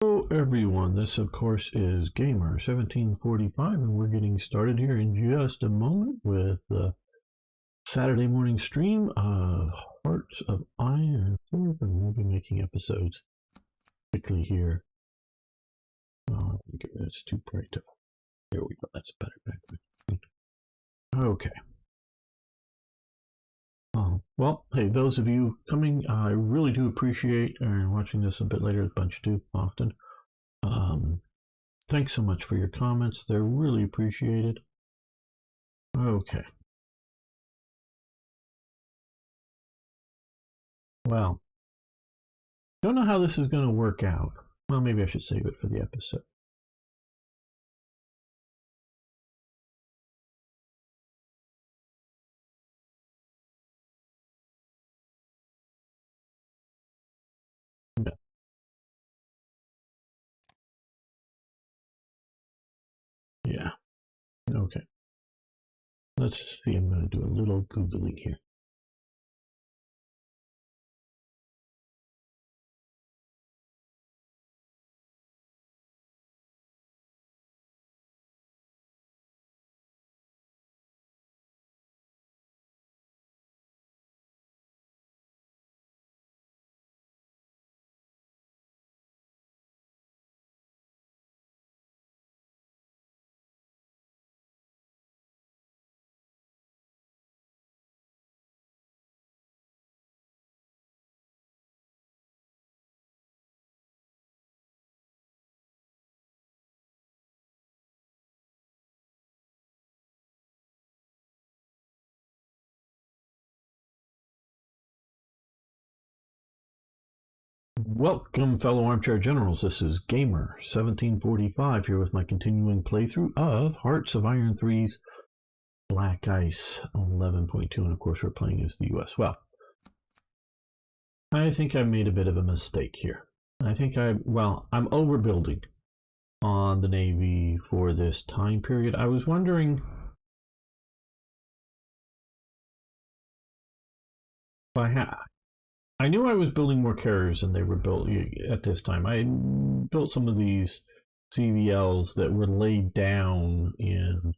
Hello everyone, this of course is Gamer 1745 and we're getting started here in just a moment with the Saturday morning stream of Hearts of Iron 4, and we'll be making episodes quickly here. It's too bright. There we go, that's better. Okay. Well, hey, those of you coming, I really do appreciate, and watching this a bit later, a bunch do often. Thanks so much for your comments. They're really appreciated. Okay. Well, don't know how this is going to work out. Well, maybe I should save it for the episode. No. Yeah. Okay. Let's see. I'm going to do a little Googling here. Welcome, fellow armchair generals. This is Gamer 1745 here with my continuing playthrough of Hearts of Iron 3's Black Ice 11.2, and of course we're playing as the U.S. Well, I think I made a bit of a mistake here. I'm overbuilding on the Navy for this time period. I was wondering if I knew I was building more carriers than they were built at this time. I built some of these CVLs that were laid down in,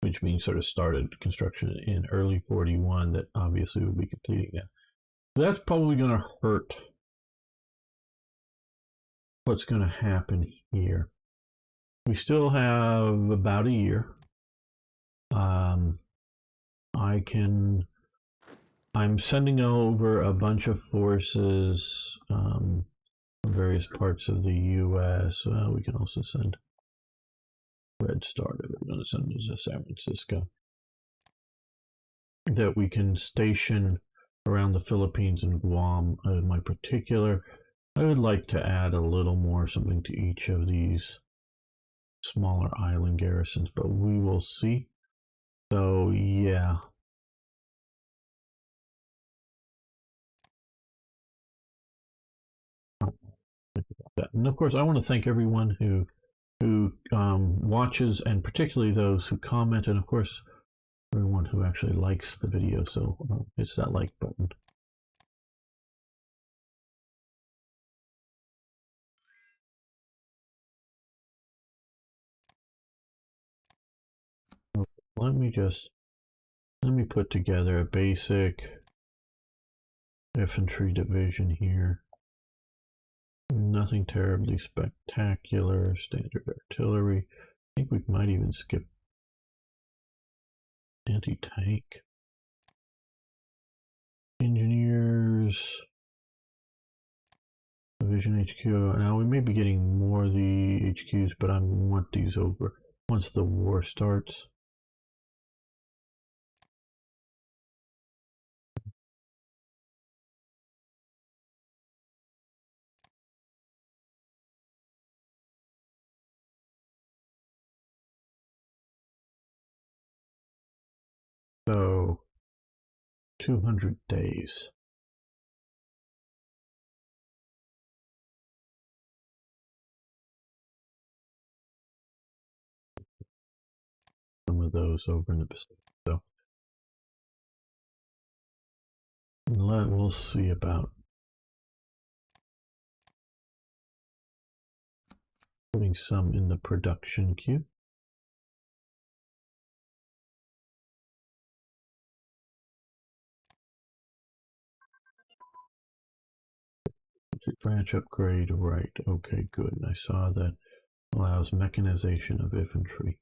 which means sort of started construction in early 41 that obviously will be completing that. So that's probably going to hurt what's going to happen here. We still have about a year. I'm sending over a bunch of forces from various parts of the U.S. We can also send Red Star. We're going to send them to San Francisco. That we can station around the Philippines and Guam in my particular. I would like to add a little more something to each of these smaller island garrisons, but we will see. So yeah. And of course, I want to thank everyone who watches, and particularly those who comment, and of course everyone who actually likes the video. So hits that like button. Okay, let me put together a basic infantry division here. Nothing terribly spectacular. Standard artillery. I think we might even skip anti-tank. Engineers. Division HQ. Now we may be getting more of the HQs, but I want these over once the war starts. So 200 days. Some of those over in the Pacific. So we'll see about Putting some in the production queue. Branch upgrade, right? Okay, good. I saw that allows mechanization of infantry.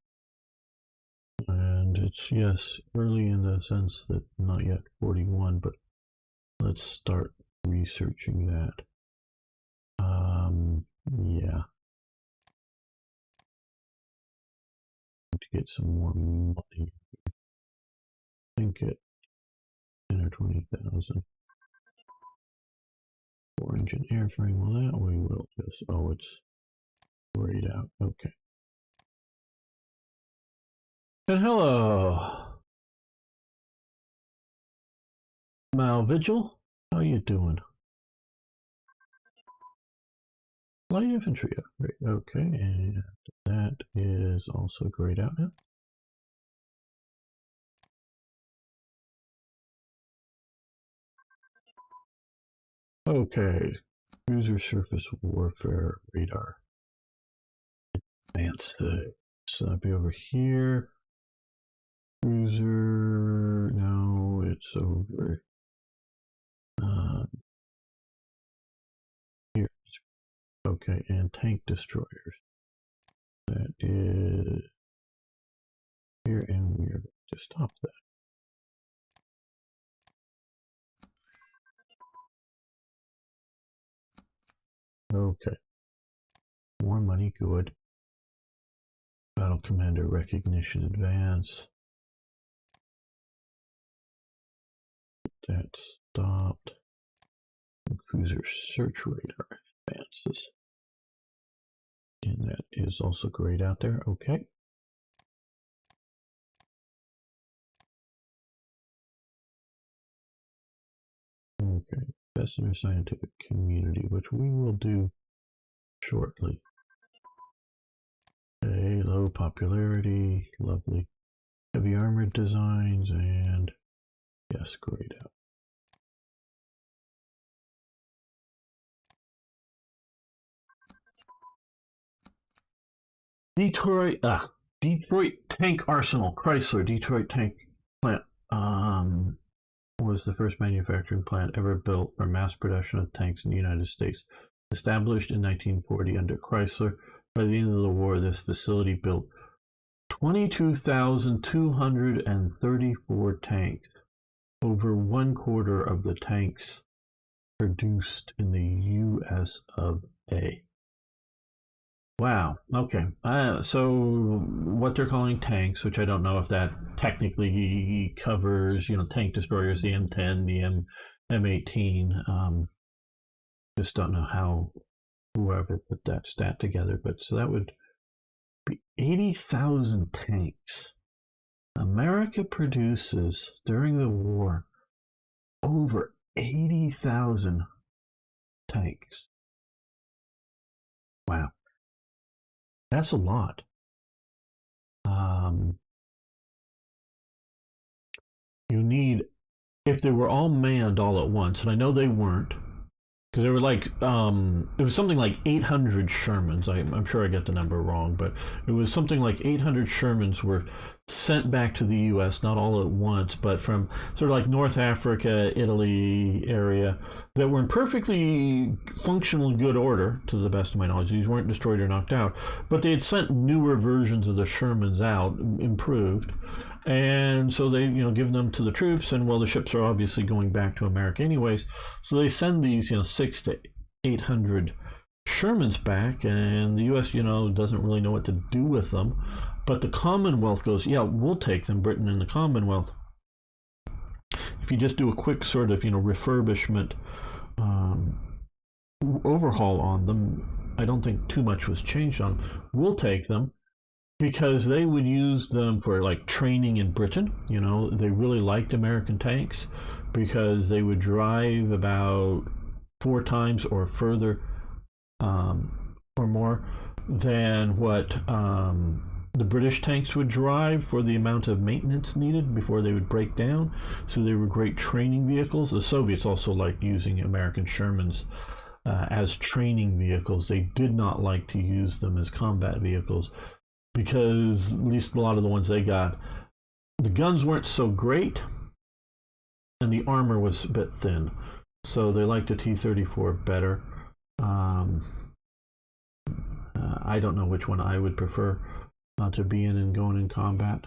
And it's, yes, early in the sense that not yet 41, but let's start researching that. Yeah. To get some more money. I think it 10 or 20,000. 4-engine airframe, well that we will just, oh, it's grayed out, okay. And hello, Mal Vigil, how you doing? Light infantry upgrade, okay, and that is also grayed out now. Okay, cruiser surface warfare radar. Advance the, so that'll be over here. Cruiser, no, it's over here. Okay, and tank destroyers. That is here, and we are going to stop that. Okay. More money, good. Battle Commander Recognition Advance. That stopped. Cruiser Search Radar advances. And that is also grayed out there. Okay. Okay. Best in our scientific community, which we will do shortly. Okay, low popularity, lovely. Heavy armored designs, and yes, grayed out. Detroit Tank Arsenal, Chrysler Detroit Tank Plant was the first manufacturing plant ever built for mass production of tanks in the United States. Established in 1940 under Chrysler, by the end of the war, this facility built 22,234 tanks, over 1/4 of the tanks produced in the U.S.A. Wow. Okay. So what they're calling tanks, which I don't know if that technically covers, tank destroyers, the M10, the M18. Just don't know how whoever put that stat together, but so that would be 80,000 tanks. America produces during the war over 80,000 tanks. Wow. That's a lot. You need, if they were all manned all at once, and I know they weren't, because they were like, it was something like 800 Shermans. I'm sure I get the number wrong, but it was something like 800 Shermans were sent back to the U.S., not all at once, but from sort of like North Africa, Italy area, that were in perfectly functional good order, to the best of my knowledge. These weren't destroyed or knocked out, but they had sent newer versions of the Shermans out, improved. And so they, give them to the troops, and well, the ships are obviously going back to America anyways. So they send these, 600 to 800 Shermans back, and the U.S., doesn't really know what to do with them. But the Commonwealth goes, yeah, we'll take them, Britain and the Commonwealth. If you just do a quick sort of, refurbishment, overhaul on them, I don't think too much was changed on them. We'll take them. Because they would use them for like training in Britain. They really liked American tanks because they would drive about 4 times or further or more than what the British tanks would drive for the amount of maintenance needed before they would break down. So they were great training vehicles. The Soviets also liked using American Shermans as training vehicles. They did not like to use them as combat vehicles because, at least a lot of the ones they got, the guns weren't so great and the armor was a bit thin. So they liked the T-34 better. Um, I don't know which one I would prefer to be in and going in combat.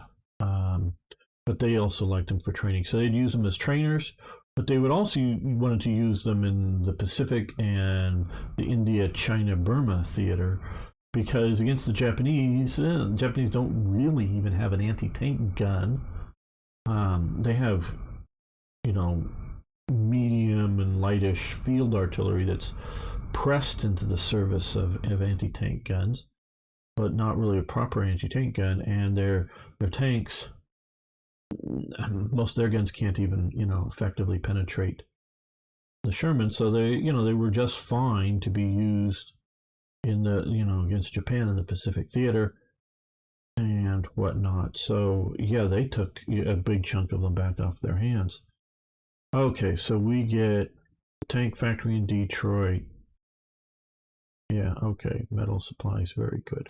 But they also liked them for training. So they'd use them as trainers, but they would also wanted to use them in the Pacific and the India, China, Burma theater, because against the Japanese don't really even have an anti-tank gun. They have, medium and lightish field artillery that's pressed into the service of anti-tank guns, but not really a proper anti-tank gun. And their tanks, most of their guns can't even effectively penetrate the Sherman, so they were just fine to be used in the against Japan in the Pacific theater and whatnot. So yeah, they took a big chunk of them back off their hands. Okay, so we get tank factory in Detroit. Yeah, okay, metal supplies, very good.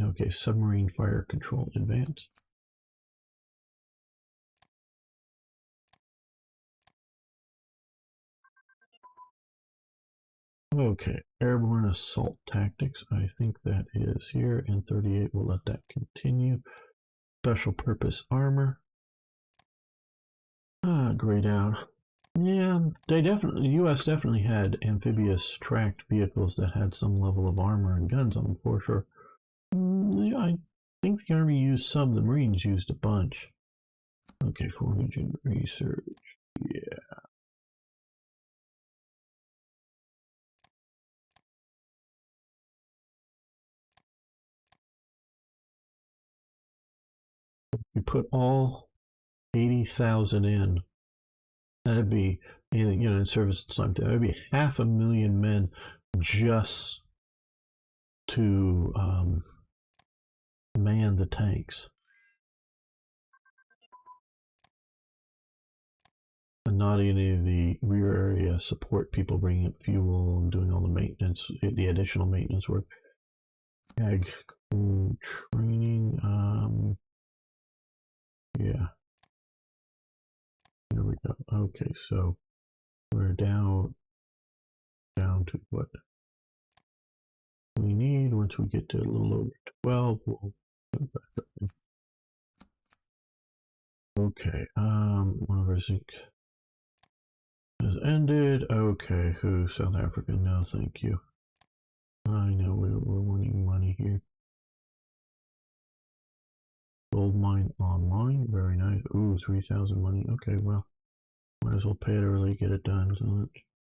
Okay, submarine fire control advanced. Okay, airborne assault tactics. I think that is here. In 38, we'll let that continue. Special purpose armor. Grayed out. Yeah, the U.S. definitely had amphibious tracked vehicles that had some level of armor and guns on them for sure. Yeah, I think the Army used some. The Marines used a bunch. Okay, 400 research. Yeah. You put all 80,000 in. That'd be, in service time. That'd be 500,000 men just to man the tanks. And not any of the rear area support people bringing up fuel and doing all the maintenance, the additional maintenance work. Ag training, yeah. There we go. Okay, so we're down to what we need. Once we get to a little over 12, we'll put back up in. Okay, one of our zinc has ended. Okay, who? South Africa? No, thank you. I know we're winning money here. Gold mine online, very nice. Ooh, 3,000 money. Okay, well, might as well pay it early, get it done.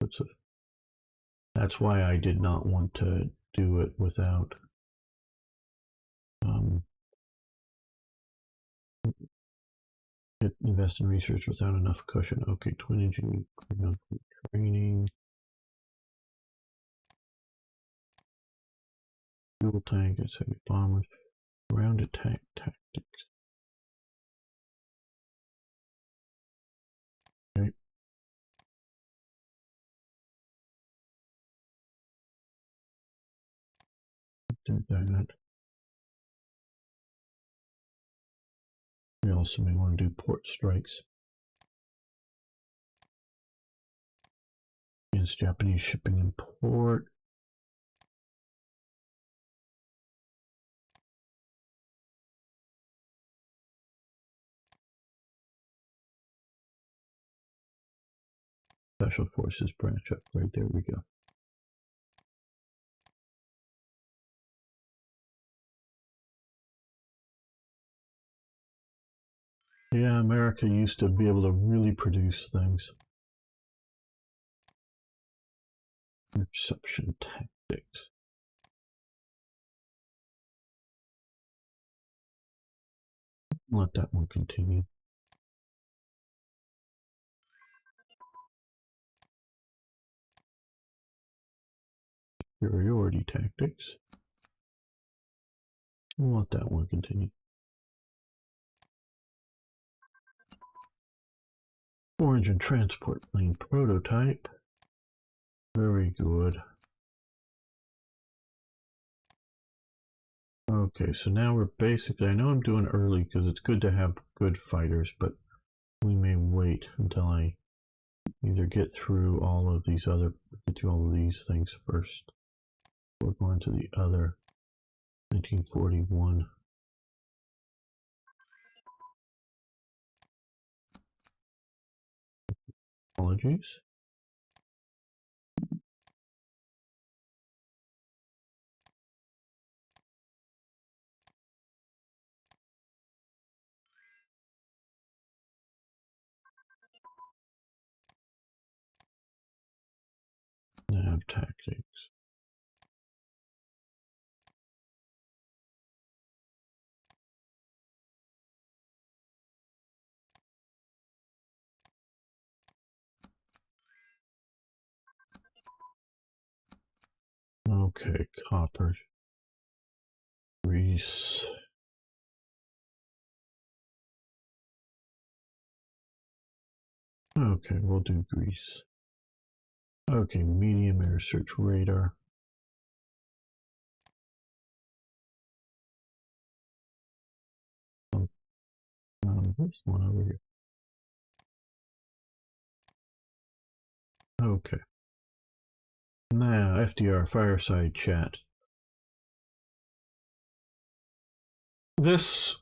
So that's why I did not want to do it without invest in research without enough cushion. Okay, twin engine training, fuel tank, it's heavy bombers, ground attack tactics. Okay. Do that. We also may want to do port strikes against Japanese shipping and port. Special Forces branch upgrade. There we go. Yeah, America used to be able to really produce things. Interception tactics. Let that one continue. Superiority tactics. We'll let that one continue. Four-engine transport plane prototype. Very good. Okay, so now we're basically, I know I'm doing early because it's good to have good fighters, but we may wait until I either get through all of these things first. We're going to the other 1941. Apologies. Nav tactics. Okay, copper. Grease. Okay, we'll do grease. Okay, medium air search radar. This one over here. Okay. Now, FDR fireside chat. This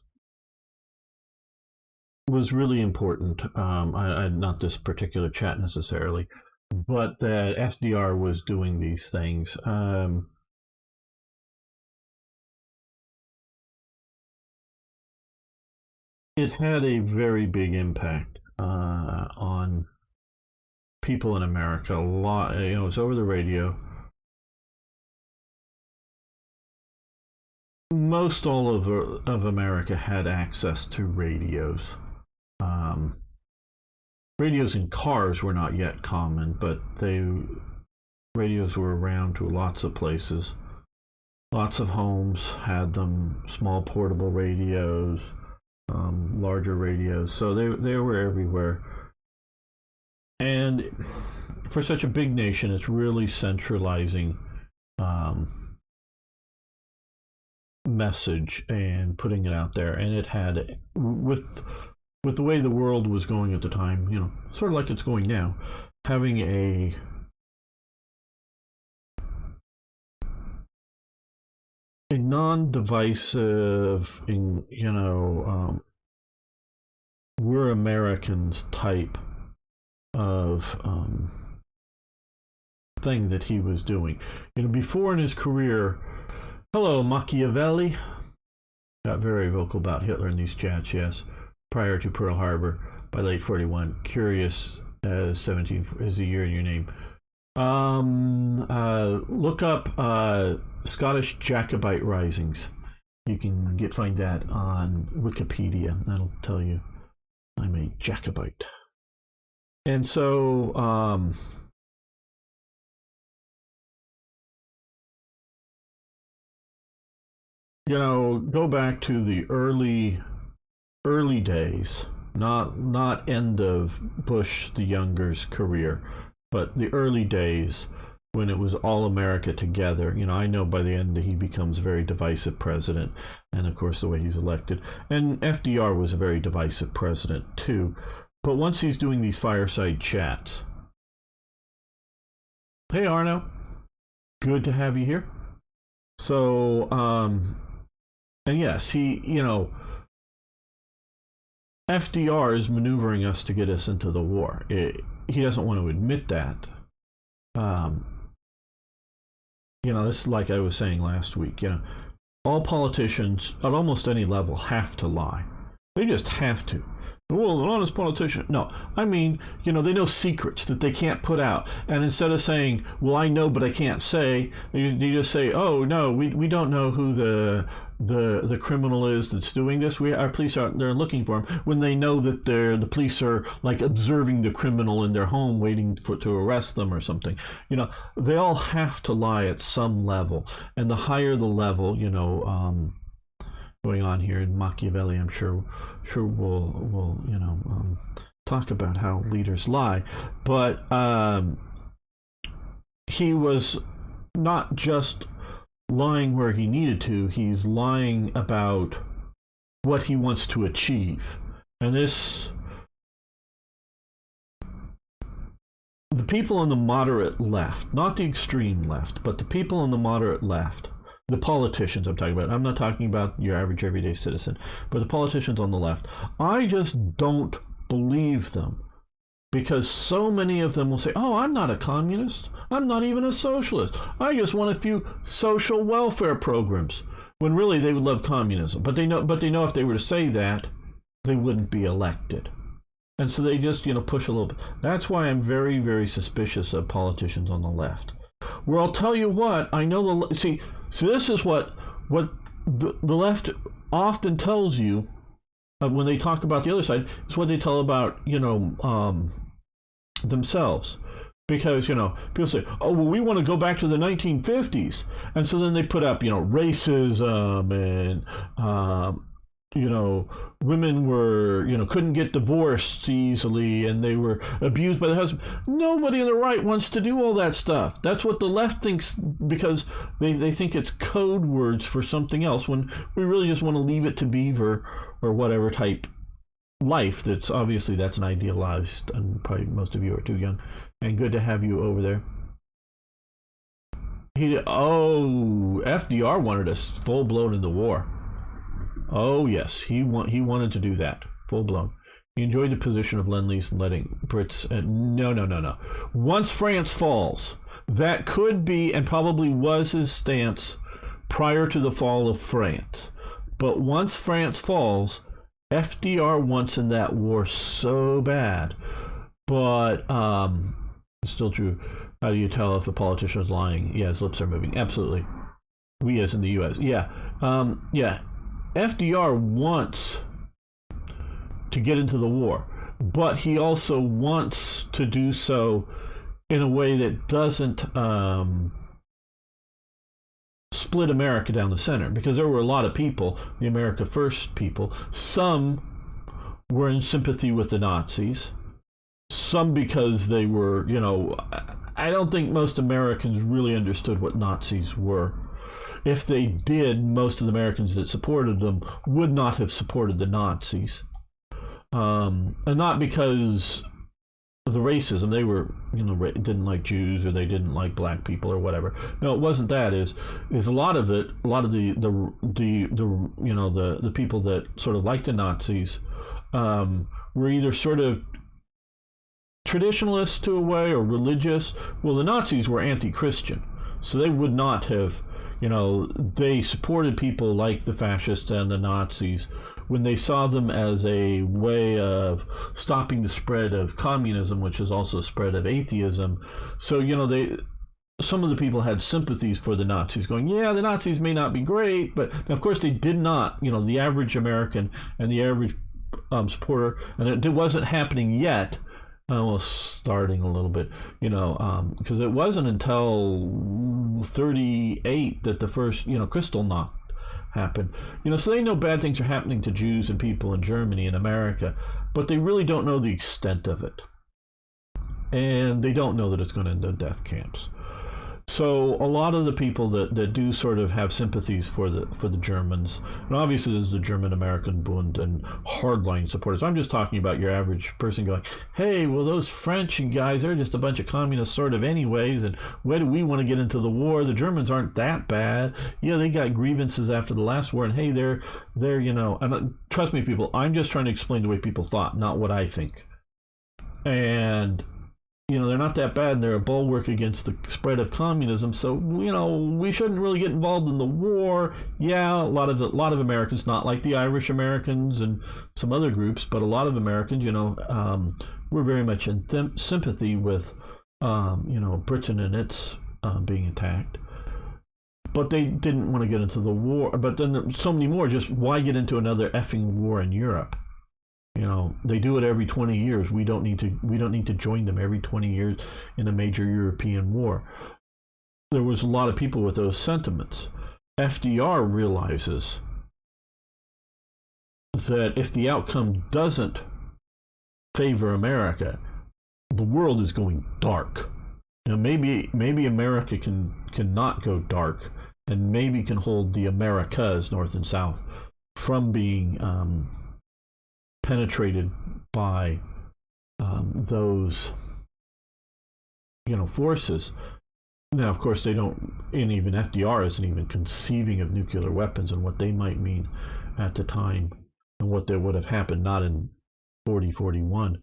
was really important. Not this particular chat necessarily, but that FDR was doing these things. It had a very big impact on people in America. A lot, it was over the radio. Most all of America had access to radios. Radios in cars were not yet common, but radios were around to lots of places. Lots of homes had them, small portable radios, larger radios, so they were everywhere. And for such a big nation, it's really centralizing message and putting it out there. And it had, with the way the world was going at the time, sort of like it's going now, having a non-divisive, we're Americans type of thing that he was doing. Before in his career, hello, Machiavelli. Got very vocal about Hitler in these chats, yes. Prior to Pearl Harbor, by late 41. Curious as 17 is the year in your name. Look up Scottish Jacobite Risings. You can find that on Wikipedia. That'll tell you I'm a Jacobite. And so, go back to the early days, not end of Bush the Younger's career, but the early days when it was all America together. I know by the end he becomes a very divisive president, and of course the way he's elected. And FDR was a very divisive president too. But once he's doing these fireside chats, hey Arno, good to have you here. So, and yes, FDR is maneuvering us to get us into the war. He doesn't want to admit that. This is like I was saying last week. All politicians at almost any level have to lie. They just have to. Well, an honest politician. No, I mean, they know secrets that they can't put out. And instead of saying, well, I know, but I can't say, you just say, oh, no, we don't know who the criminal is that's doing this. Our police they're looking for him, when they know that the police are like observing the criminal in their home, waiting to arrest them or something. They all have to lie at some level. And the higher the level, going on here in Machiavelli, I'm sure we'll talk about how leaders lie, but he was not just lying where he needed to, he's lying about what he wants to achieve. And this, the people on the moderate left, not the extreme left, but the people on the moderate left, the politicians I'm talking about, I'm not talking about your average everyday citizen, but the politicians on the left, I just don't believe them. Because so many of them will say, oh, I'm not a communist. I'm not even a socialist. I just want a few social welfare programs. When really they would love communism. But they know if they were to say that, they wouldn't be elected. And so they just, push a little bit. That's why I'm very, very suspicious of politicians on the left. Where I'll tell you what, I know so this is what the left often tells you when they talk about the other side. It's what they tell about, themselves. Because, people say, oh, well, we want to go back to the 1950s. And so then they put up, racism and, women were, couldn't get divorced easily and they were abused by the husband. Nobody on the right wants to do all that stuff. That's what the left thinks, because they think it's code words for something else, when we really just want to leave it to Beaver or whatever type life. That's an idealized, and probably most of you are too young. And good to have you over there. FDR wanted us full blown in the war. Oh yes, he wanted to do that full blown. He enjoyed the position of Lend-Lease and letting Brits. No. Once France falls, that could be and probably was his stance prior to the fall of France. But once France falls, FDR wants in that war so bad. But it's still true. How do you tell if a politician is lying? Yeah, his lips are moving. Absolutely. We as in the U.S. Yeah. FDR wants to get into the war, but he also wants to do so in a way that doesn't split America down the center, because there were a lot of people, the America First people. Some were in sympathy with the Nazis, some because they were, I don't think most Americans really understood what Nazis were. If they did, most of the Americans that supported them would not have supported the Nazis. And not because of the racism. They were, didn't like Jews, or they didn't like black people or whatever. No, it wasn't that. Is a lot of the people that sort of liked the Nazis were either sort of traditionalists to a way or religious. Well, the Nazis were anti-Christian, so they would not have, they supported people like the fascists and the Nazis when they saw them as a way of stopping the spread of communism, which is also a spread of atheism. So, some of the people had sympathies for the Nazis, going, yeah, the Nazis may not be great, but of course they did not, the average American and the average supporter, and it wasn't happening yet. Well, starting a little bit, because it wasn't until 1938 that the first, Kristallnacht happened. So they know bad things are happening to Jews and people in Germany and America, but they really don't know the extent of it. And they don't know that it's going to end in death camps. So a lot of the people that do sort of have sympathies for the Germans, and obviously there's the German-American Bund and hardline supporters. I'm just talking about your average person going, hey, well, those French guys, they're just a bunch of communists sort of anyways, and why do we want to get into the war? The Germans aren't that bad. Yeah, they got grievances after the last war, and hey, they're and trust me, people, I'm just trying to explain the way people thought, not what I think. And they're not that bad, and they're a bulwark against the spread of communism. So, we shouldn't really get involved in the war. Yeah, a lot of Americans, not like the Irish Americans and some other groups, but a lot of Americans, were very much in sympathy with, Britain and its being attacked. But they didn't want to get into the war. But then so many more, just why get into another effing war in Europe? They do it every 20 years. We don't need to join them every 20 years in a major European war. There was a lot of people with those sentiments. FDR realizes that if the outcome doesn't favor America, the world is going dark. maybe America cannot go dark, and maybe can hold the Americas, North and South, from being penetrated by those forces. Now, of course, they don't, and even FDR isn't even conceiving of nuclear weapons and what they might mean at the time, and what there would have happened, not in 41.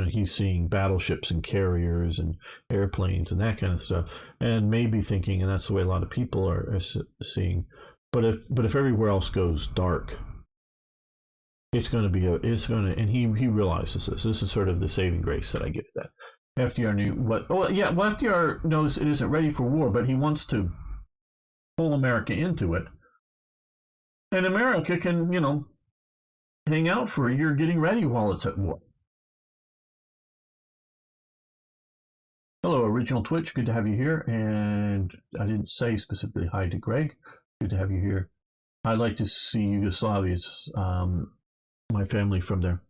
He's seeing battleships and carriers and airplanes and that kind of stuff, and maybe thinking, and that's the way a lot of people are seeing. But if everywhere else goes dark, it's going to, and he realizes this. This is sort of the saving grace that I give that. FDR knew FDR knows it isn't ready for war, but he wants to pull America into it, and America can, hang out for a year getting ready while it's at war. Hello, Original Twitch. Good to have you here. And I didn't say specifically hi to Greg. Good to have you here. I'd like to see Yugoslavia. It's my family from there.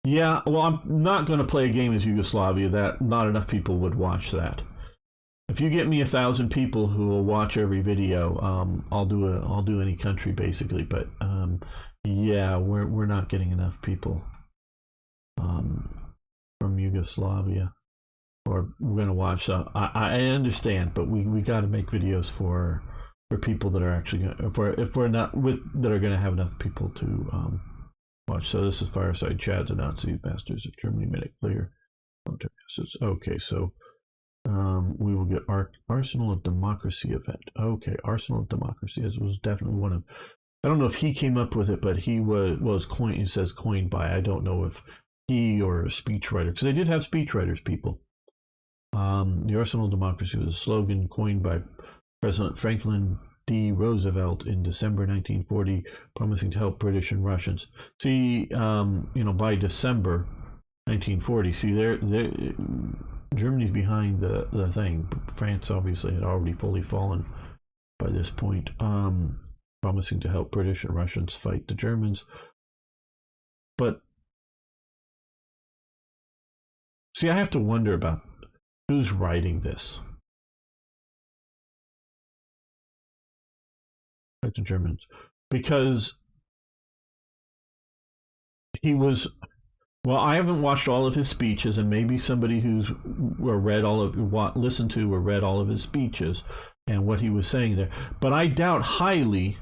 Yeah, well, I'm not going to play a game as Yugoslavia. That not enough people would watch that. If you get me 1,000 people who will watch every video, I'll do any country basically. But yeah, we're not getting enough people from Yugoslavia. Or we're going to watch. So I understand, but we got to make videos for people that are actually going that are going to have enough people to watch. So this is Fireside Chat. The Nazi Masters of Germany made it clear. Okay, so we will get Arsenal of Democracy event. Okay, Arsenal of Democracy. This was definitely one of. I don't know if he came up with it, but he was coined. It says coined by. I don't know if he or a speechwriter, because they did have speechwriters, people. The Arsenal of Democracy was a slogan coined by President Franklin D. Roosevelt in December 1940, promising to help British and Russians. See, by December 1940, Germany's behind the thing. France obviously had already fully fallen by this point, promising to help British and Russians fight the Germans. But see, I have to wonder about who's writing this. Like the Germans, because he was. Well, I haven't watched all of his speeches, and maybe somebody who's listened to or read all of his speeches and what he was saying there. But I doubt highly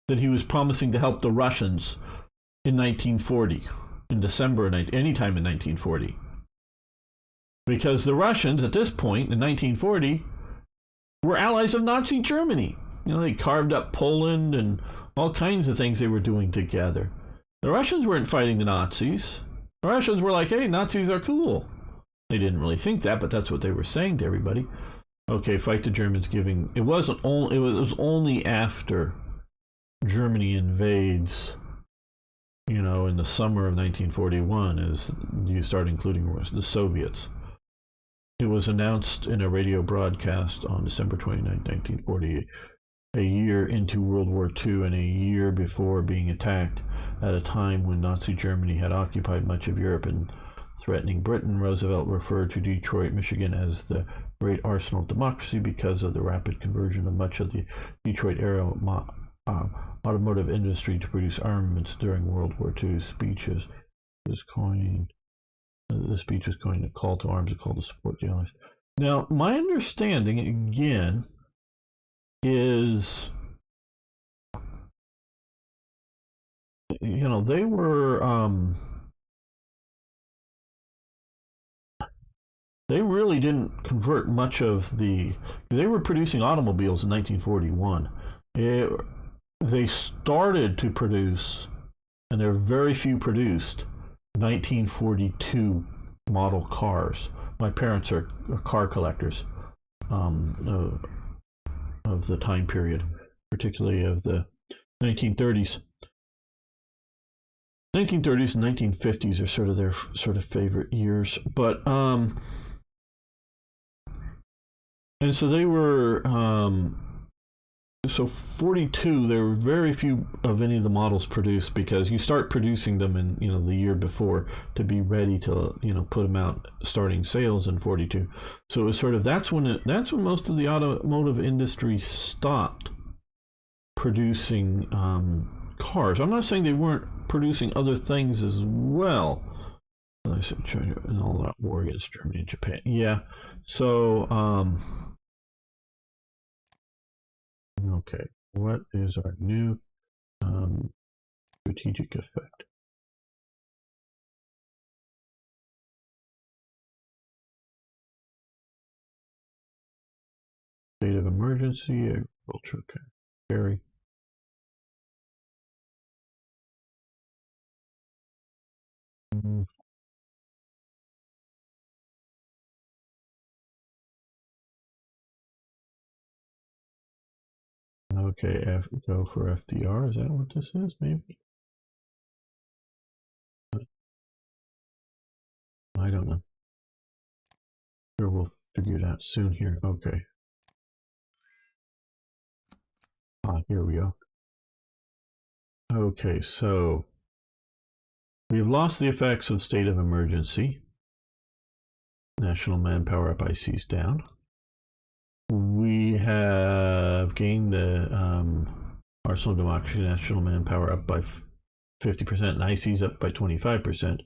that he was promising to help the Russians in 1940, in December, anytime in 1940. Because the Russians, at this point, in 1940, were allies of Nazi Germany. They carved up Poland and all kinds of things they were doing together. The Russians weren't fighting the Nazis. The Russians were like, hey, Nazis are cool. They didn't really think that, but that's what they were saying to everybody. Okay, fight the Germans giving... It was only after Germany invades, in the summer of 1941, as you start including the Soviets. It was announced in a radio broadcast on December 29, 1940, a year into World War II and a year before being attacked at a time when Nazi Germany had occupied much of Europe and threatening Britain. Roosevelt referred to Detroit, Michigan as the Great Arsenal of Democracy because of the rapid conversion of much of the Detroit-era automotive industry to produce armaments during World War II. The speech was coined a call to arms, a call to support the Allies. Now, my understanding, again, is, they were, they really didn't convert much of because they were producing automobiles in 1941. They started to produce, and there are very few produced, 1942 model cars. My parents are car collectors of the time period, particularly of the 1930s. 1930s and 1950s are sort of their favorite years, but and so they were So 42, there were very few of any of the models produced because you start producing them in the year before to be ready to put them out starting sales in 42. So it was sort of that's when most of the automotive industry stopped producing cars. I'm not saying they weren't producing other things as well. I said China and all that war against Germany and Japan. Yeah. So okay, what is our new strategic effect? State of emergency, agriculture, okay. Very. Okay, go for FDR. Is that what this is? Maybe. I don't know. Sure, we'll figure it out soon here. Okay. Here we go. Okay, so we have lost the effects of state of emergency. National manpower up, ICs down. We have gained the Arsenal of Democracy, national manpower up by 50% and ICs up by 25%.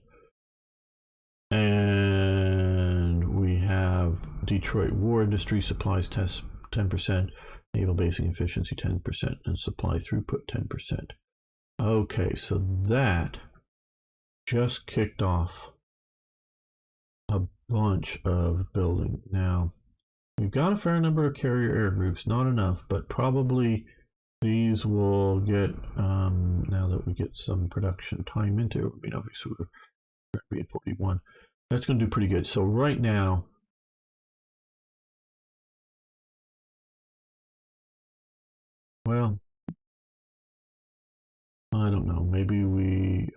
And we have Detroit war industry supplies test 10%, naval basing efficiency 10%, and supply throughput 10%. Okay, so that just kicked off a bunch of building. Now, we've got a fair number of carrier air groups, not enough, but probably these will get, now that we get some production time into it, I mean, obviously we're going to be at 41. That's going to do pretty good. So right now, well, I don't know, maybe we,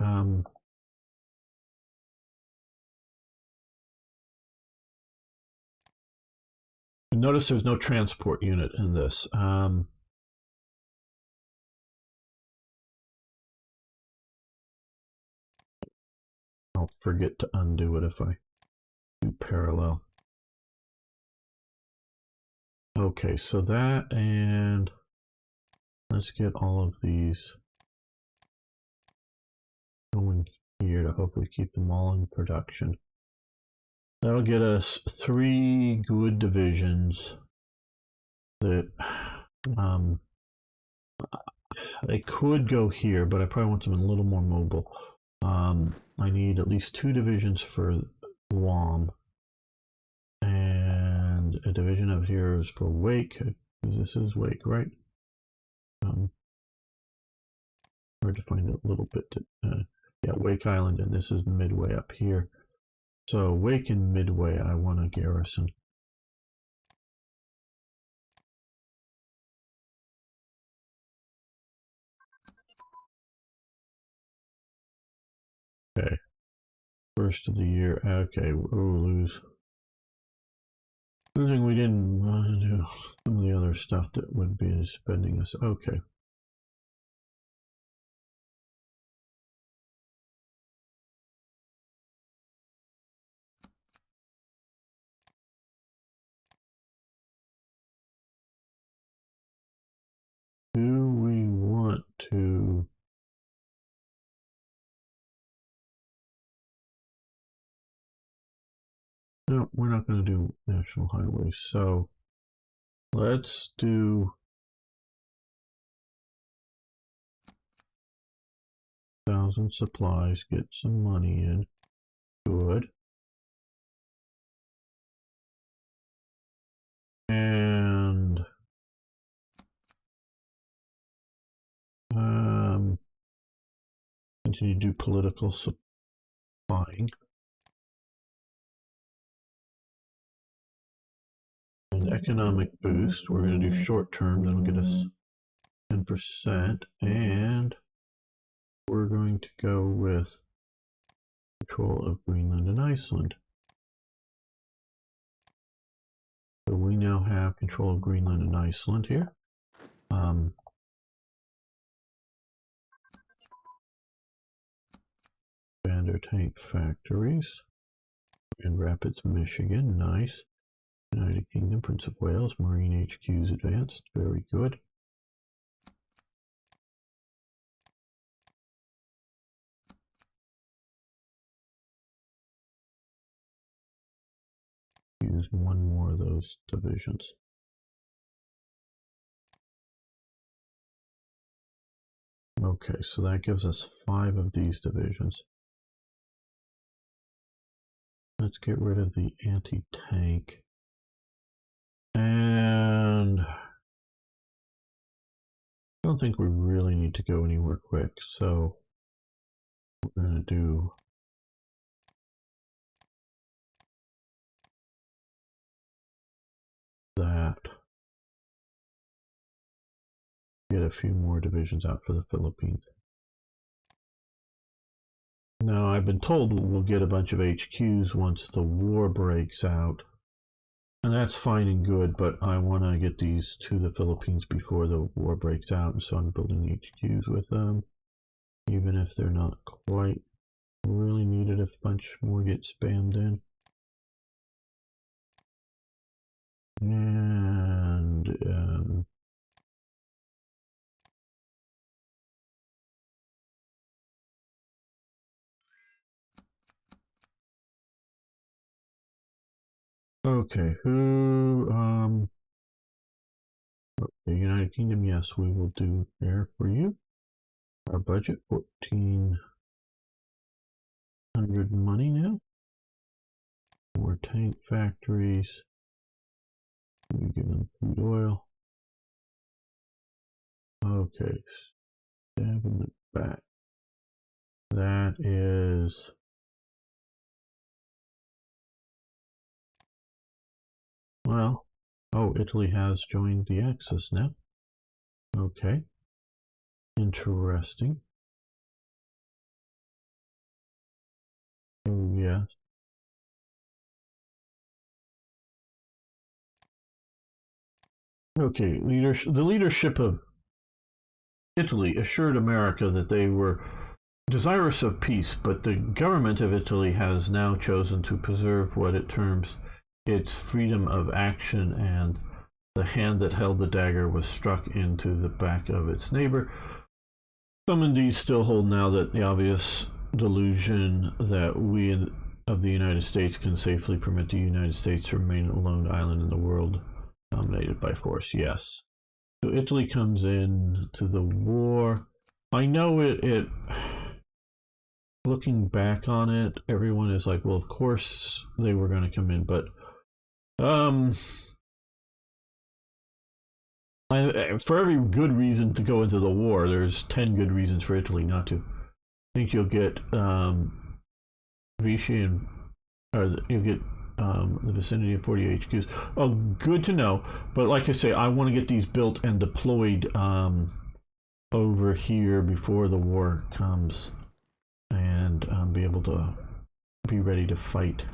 notice there's no transport unit in this. I'll forget to undo it if I do parallel. Okay, so that, and let's get all of these going here to hopefully keep them all in production. That'll get us 3 good divisions that they could go here, but I probably want them a little more mobile. I need at least 2 divisions for Guam, and a division up here is for Wake. This is Wake, right? Hard to find a little bit. Yeah, Wake Island, and this is Midway up here. So Wake and Midway, I want a garrison. Okay. First of the year. Okay, we'll lose. Losing, we didn't want to do some of the other stuff that would be spending us. Okay. Do we want to? No, we're not going to do national highways. So let's do 1,000 supplies, get some money in. Good. And continue to do political supplying. And economic boost, we're going to do short term, that'll get us 10%, and we're going to go with control of Greenland and Iceland. So we now have control of Greenland and Iceland here. Commander tank factories in Rapids, Michigan. Nice. United Kingdom, Prince of Wales, Marine HQs advanced. Very good. Use one more of those divisions. Okay, so that gives us 5 of these divisions. Let's get rid of the anti-tank. And I don't think we really need to go anywhere quick, so we're going to do that. Get a few more divisions out for the Philippines. Now, I've been told we'll get a bunch of HQs once the war breaks out. And that's fine and good, but I want to get these to the Philippines before the war breaks out, and so I'm building HQs with them, even if they're not quite really needed. If a bunch more get spammed in. And okay, the United Kingdom, yes, we will do there for you. Our budget, 1,400 money now. More tank factories. We give them food oil. Okay, stab in the back. That is well. Oh, Italy has joined the Axis now. Okay, interesting. Oh yes. Okay, the leadership of Italy assured America that they were desirous of peace, but the government of Italy has now chosen to preserve what it terms its freedom of action, and the hand that held the dagger was struck into the back of its neighbor. Some indeed still hold now that the obvious delusion that we of the United States can safely permit the United States to remain a lone island in the world dominated by force. Yes. So Italy comes in to the war. I know it looking back on it, everyone is like, well, of course they were going to come in, but for every good reason to go into the war, there's 10 good reasons for Italy not to. I think you'll get Vichy and you'll get the vicinity of 40 HQs. Oh, good to know. But like I say, I want to get these built and deployed over here before the war comes, and be able to be ready to fight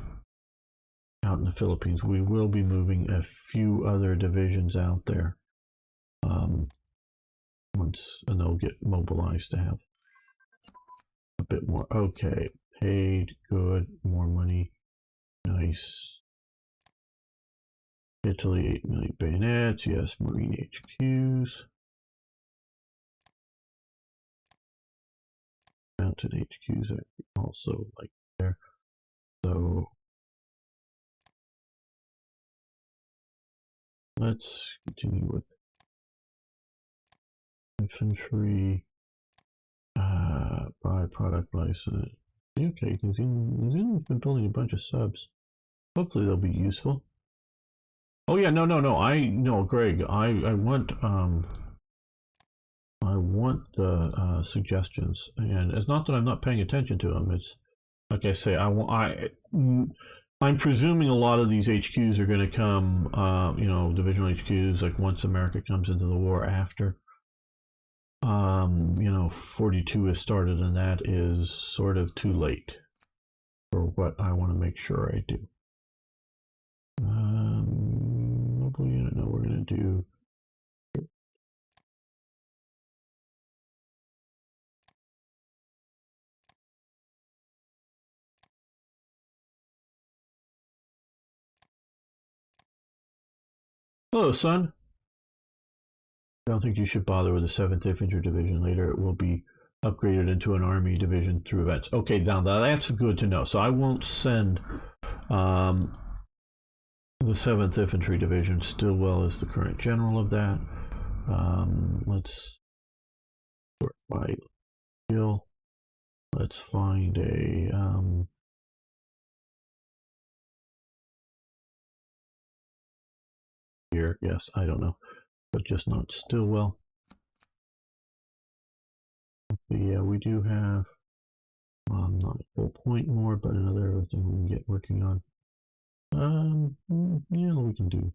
out in the Philippines. We will be moving a few other divisions out there once, and they'll get mobilized to have a bit more. Okay, paid, good, more money, nice. Italy, 8 million bayonets, yes, Marine HQs. Mounted HQs are also like there. So let's continue with infantry byproduct license. Okay, you can see he's been building a bunch of subs. Hopefully they'll be useful. Oh yeah, no. I no, Greg. I want the suggestions, and it's not that I'm not paying attention to them. It's like I say, I'm presuming a lot of these HQs are going to come, divisional HQs, like once America comes into the war after. 42 has started, and that is sort of too late for what I want to make sure I do. Mobile unit, no, we're going to do Hello, son. I don't think you should bother with the 7th Infantry Division. Later, it will be upgraded into an Army division through events. Okay, now that's good to know. So I won't send the 7th Infantry Division. Stillwell is the current general of that. Let's sort by skill. Let's find a here. Yes, I don't know, but just not Stillwell. Yeah, we do have not a full point more, but another thing we can get working on. Yeah, we can do.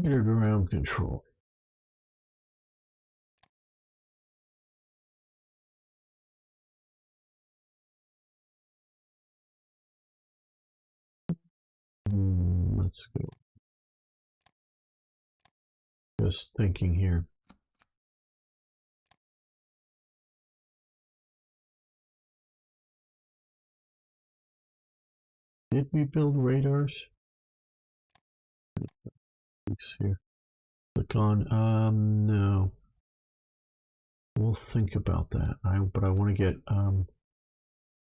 Ground control. Let's go. Just thinking here. Did we build radars? Here. Click on. No. We'll think about that. But I want to get some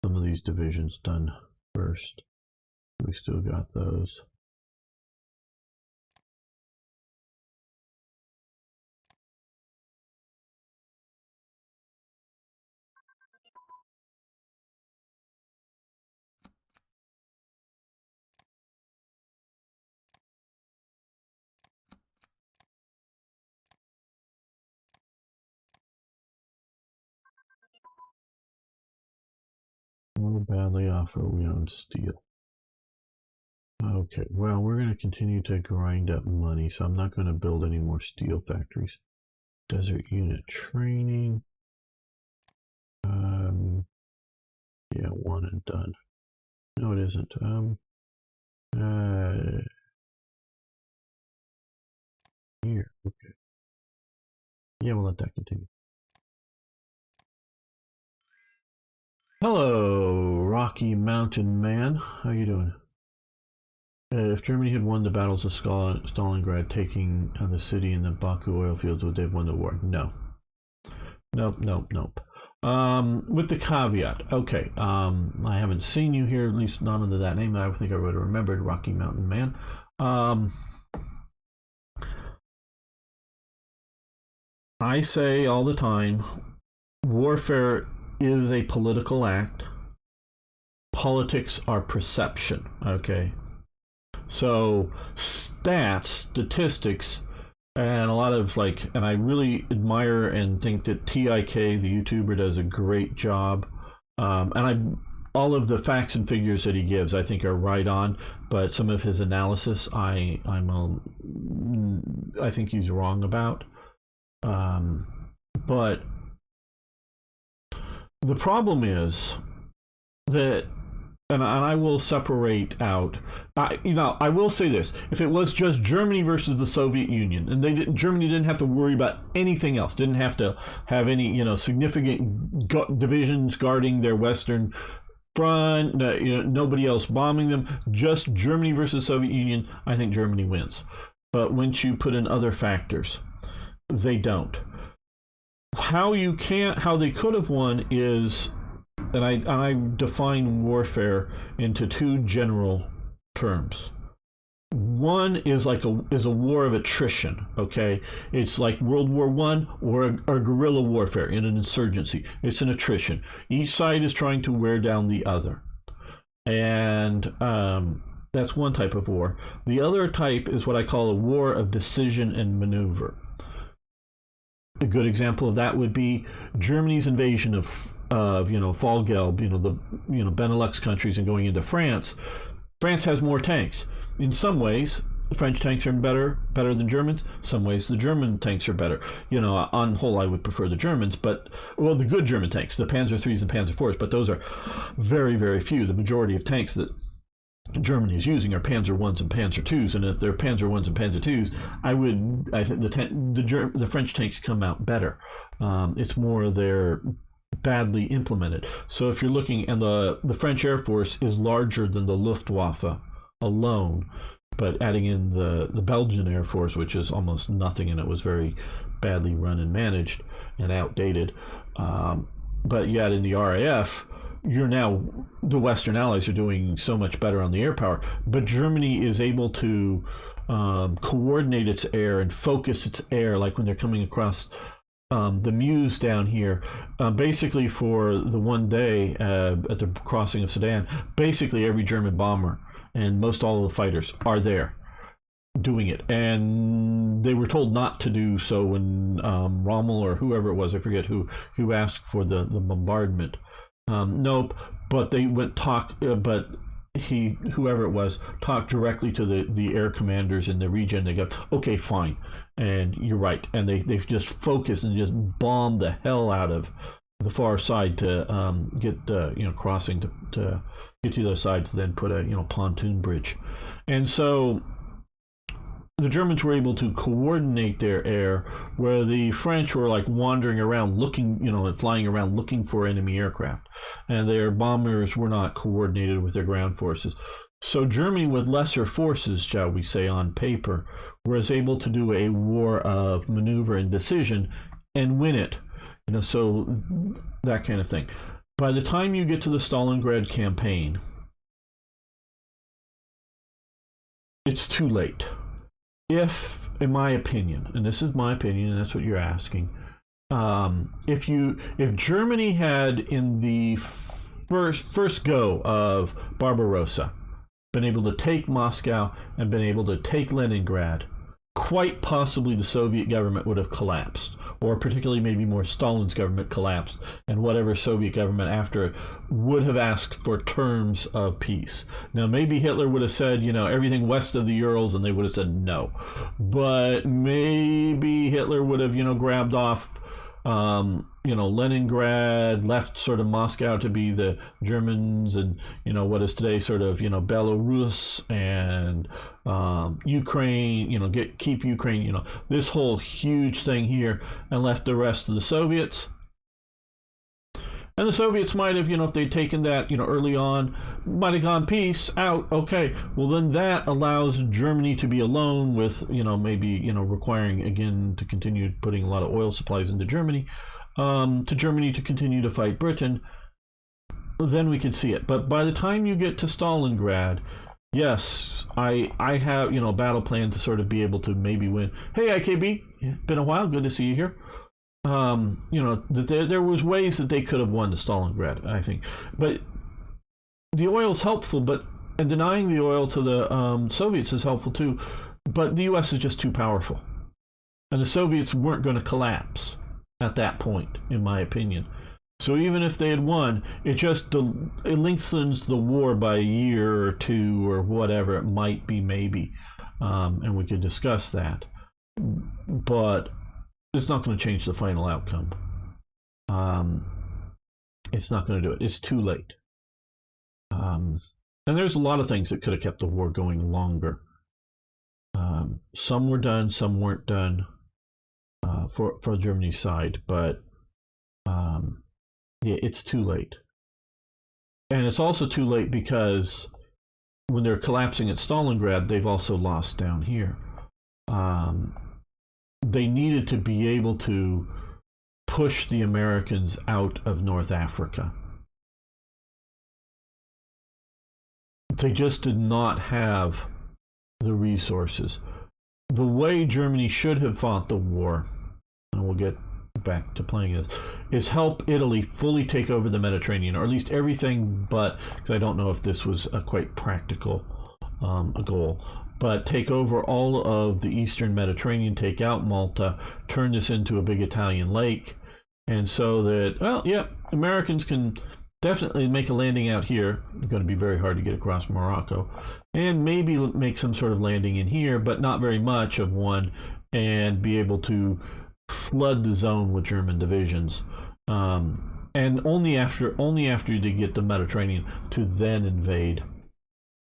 of these divisions done first. We still got those. How badly off are we on steel? Okay, well, we're going to continue to grind up money, so I'm not going to build any more steel factories. Desert unit training. Yeah, one and done. No, it isn't. Here, okay. Yeah, we'll let that continue. Hello, Rocky Mountain Man. How you doing? If Germany had won the battles of Stalingrad, taking the city and the Baku oil fields, would they have won the war? No. Nope. With the caveat, okay, I haven't seen you here, at least not under that name. I think I would have remembered Rocky Mountain Man. I say all the time, warfare is a political act. Politics are perception, okay? So statistics, and a lot of and I really admire and think that TIK, the YouTuber, does a great job. All of the facts and figures that he gives, I think, are right on. But some of his analysis, I think he's wrong about. But the problem is that. And I will separate out. I will say this: if it was just Germany versus the Soviet Union, and Germany didn't have to worry about anything else, didn't have to have any significant divisions guarding their western front, nobody else bombing them, just Germany versus Soviet Union, I think Germany wins. But once you put in other factors, they don't. How they could have won is. And I define warfare into two general terms. One is a war of attrition. Okay, it's like World War I or guerrilla warfare in an insurgency. It's an attrition. Each side is trying to wear down the other, and that's one type of war. The other type is what I call a war of decision and maneuver. A good example of that would be Germany's invasion of Fallgelb, the Benelux countries, and going into France. France has more tanks. In some ways, the French tanks are better than Germans. Some ways, the German tanks are better. On whole, I would prefer the Germans, but the good German tanks, the Panzer IIIs and Panzer IVs, but those are very, very few. The majority of tanks that Germany is using are Panzer I's and Panzer II's, and if they're Panzer I's and Panzer II's, I think the French tanks come out better. It's more they're badly implemented. So if you're looking, and the French Air Force is larger than the Luftwaffe alone, but adding in the Belgian Air Force, which is almost nothing, and it was very badly run and managed and outdated. But yet in the RAF, you're now, the Western Allies are doing so much better on the air power, but Germany is able to coordinate its air and focus its air, like when they're coming across the Meuse down here, basically for the one day at the crossing of Sedan, basically every German bomber and most all of the fighters are there doing it, and they were told not to do so when Rommel or whoever it was, I forget who asked for the bombardment. Nope, but they went but whoever it was, talked directly to the air commanders in the region. They go, okay, fine, and you're right, and they've just focused and just bombed the hell out of the far side to get crossing to get to the other side to then put a pontoon bridge. And so the Germans were able to coordinate their air, where the French were like wandering around looking, flying around looking for enemy aircraft, and their bombers were not coordinated with their ground forces. So Germany, with lesser forces, shall we say, on paper, was able to do a war of maneuver and decision and win it. So that kind of thing. By the time you get to the Stalingrad campaign, it's too late. If, in my opinion, and this is my opinion, and that's what you're asking, if Germany had in the first go of Barbarossa been able to take Moscow and been able to take Leningrad, quite possibly the Soviet government would have collapsed, or particularly maybe more Stalin's government collapsed, and whatever Soviet government after it would have asked for terms of peace. Now, maybe Hitler would have said, everything west of the Urals, and they would have said no. But maybe Hitler would have, grabbed off Leningrad, left sort of Moscow to be the Germans, and what is today sort of Belarus and Ukraine, keep Ukraine, this whole huge thing here, and left the rest of the Soviets. And the Soviets might have, if they'd taken that, early on, might have gone peace out. Okay, well then that allows Germany to be alone with, maybe, requiring again to continue putting a lot of oil supplies into Germany, to Germany to continue to fight Britain. Then we could see it. But by the time you get to Stalingrad, yes, I have, a battle plan to sort of be able to maybe win. Hey, IKB, been a while. Good to see you here. There was ways that they could have won the Stalingrad, I think, but the oil's helpful, and denying the oil to the Soviets is helpful too, but the U.S. is just too powerful, and the Soviets weren't going to collapse at that point, in my opinion. So even if they had won, it lengthens the war by a year or two or whatever it might be, maybe, and we could discuss that, but it's not going to change the final outcome. It's not going to do it. It's too late. And there's a lot of things that could have kept the war going longer. Some were done, some weren't done for Germany's side, but it's too late. And it's also too late because when they're collapsing at Stalingrad, they've also lost down here. They needed to be able to push the Americans out of North Africa. They just did not have the resources. The way Germany should have fought the war, and we'll get back to playing this, is help Italy fully take over the Mediterranean, or at least everything but, because I don't know if this was a quite practical a goal, but take over all of the eastern Mediterranean, take out Malta, turn this into a big Italian lake, and so that, Americans can definitely make a landing out here. It's going to be very hard to get across Morocco, and maybe make some sort of landing in here, but not very much of one, and be able to flood the zone with German divisions, and only after they get the Mediterranean to then invade.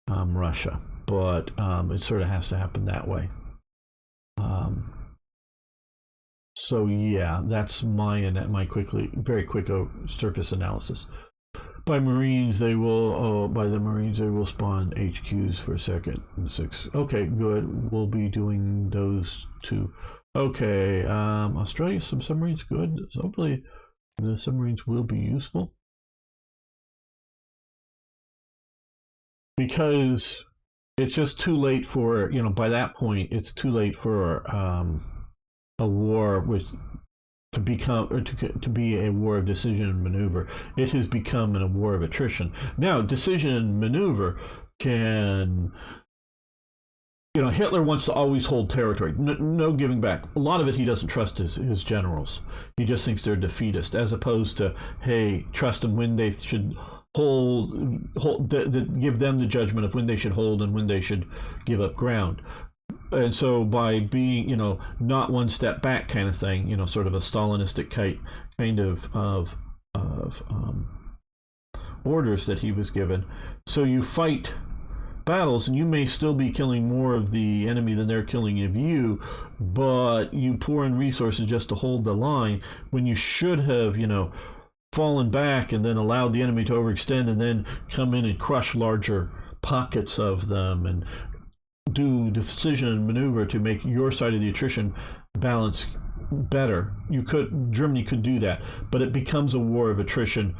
Russia, but it sort of has to happen that way. So yeah, that's my very quick surface analysis. By Marines, they will. By the Marines, they will spawn HQs for second and six. Okay, good. We'll be doing those two. Okay, Australia, some submarines, good. So hopefully, the submarines will be useful because it's just too late for by that point it's too late for a war to become or to be a war of decision and maneuver. It has become a war of attrition. Now, decision and maneuver can, Hitler wants to always hold territory. No giving back. A lot of it he doesn't trust his generals. He just thinks they're defeatist, as opposed to, hey, trust them when they should give them the judgment of when they should hold and when they should give up ground. And so by being, not one step back kind of thing, sort of a Stalinistic kind of orders that he was given. So you fight battles and you may still be killing more of the enemy than they're killing of you, but you pour in resources just to hold the line when you should have, fallen back and then allowed the enemy to overextend and then come in and crush larger pockets of them and do decision and maneuver to make your side of the attrition balance better. Germany could do that, but it becomes a war of attrition,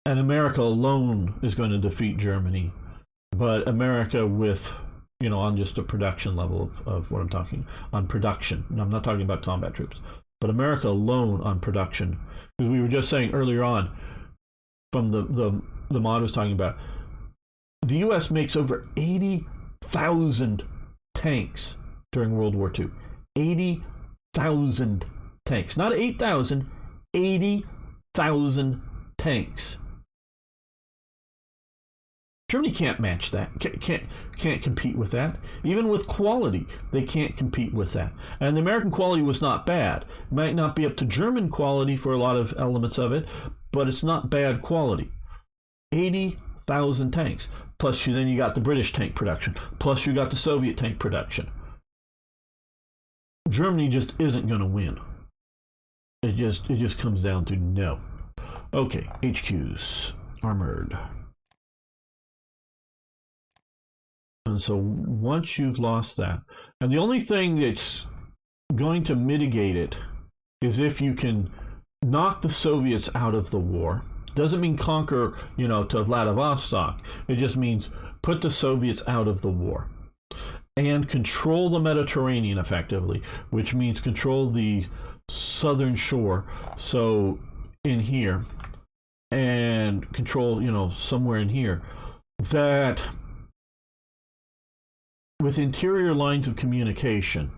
and America alone is going to defeat Germany. But America with, on just a production level of what I'm talking on production. And I'm not talking about combat troops, but America alone on production, because we were just saying earlier on from the mod was talking about, the U.S. makes over 80,000 tanks during World War II. 80,000 tanks. Not 8,000, 80,000 tanks. Germany can't match that. Can't compete with that. Even with quality, they can't compete with that. And the American quality was not bad. It might not be up to German quality for a lot of elements of it, but it's not bad quality. 80,000 tanks. Plus then you got the British tank production. Plus you got the Soviet tank production. Germany just isn't going to win. It just comes down to no. Okay, HQs. Armored. And so once you've lost that, and the only thing that's going to mitigate it is if you can knock the Soviets out of the war. Doesn't mean conquer, to Vladivostok. It just means put the Soviets out of the war and control the Mediterranean effectively, which means control the southern shore. So in here, and control, somewhere in here, that with interior lines of communication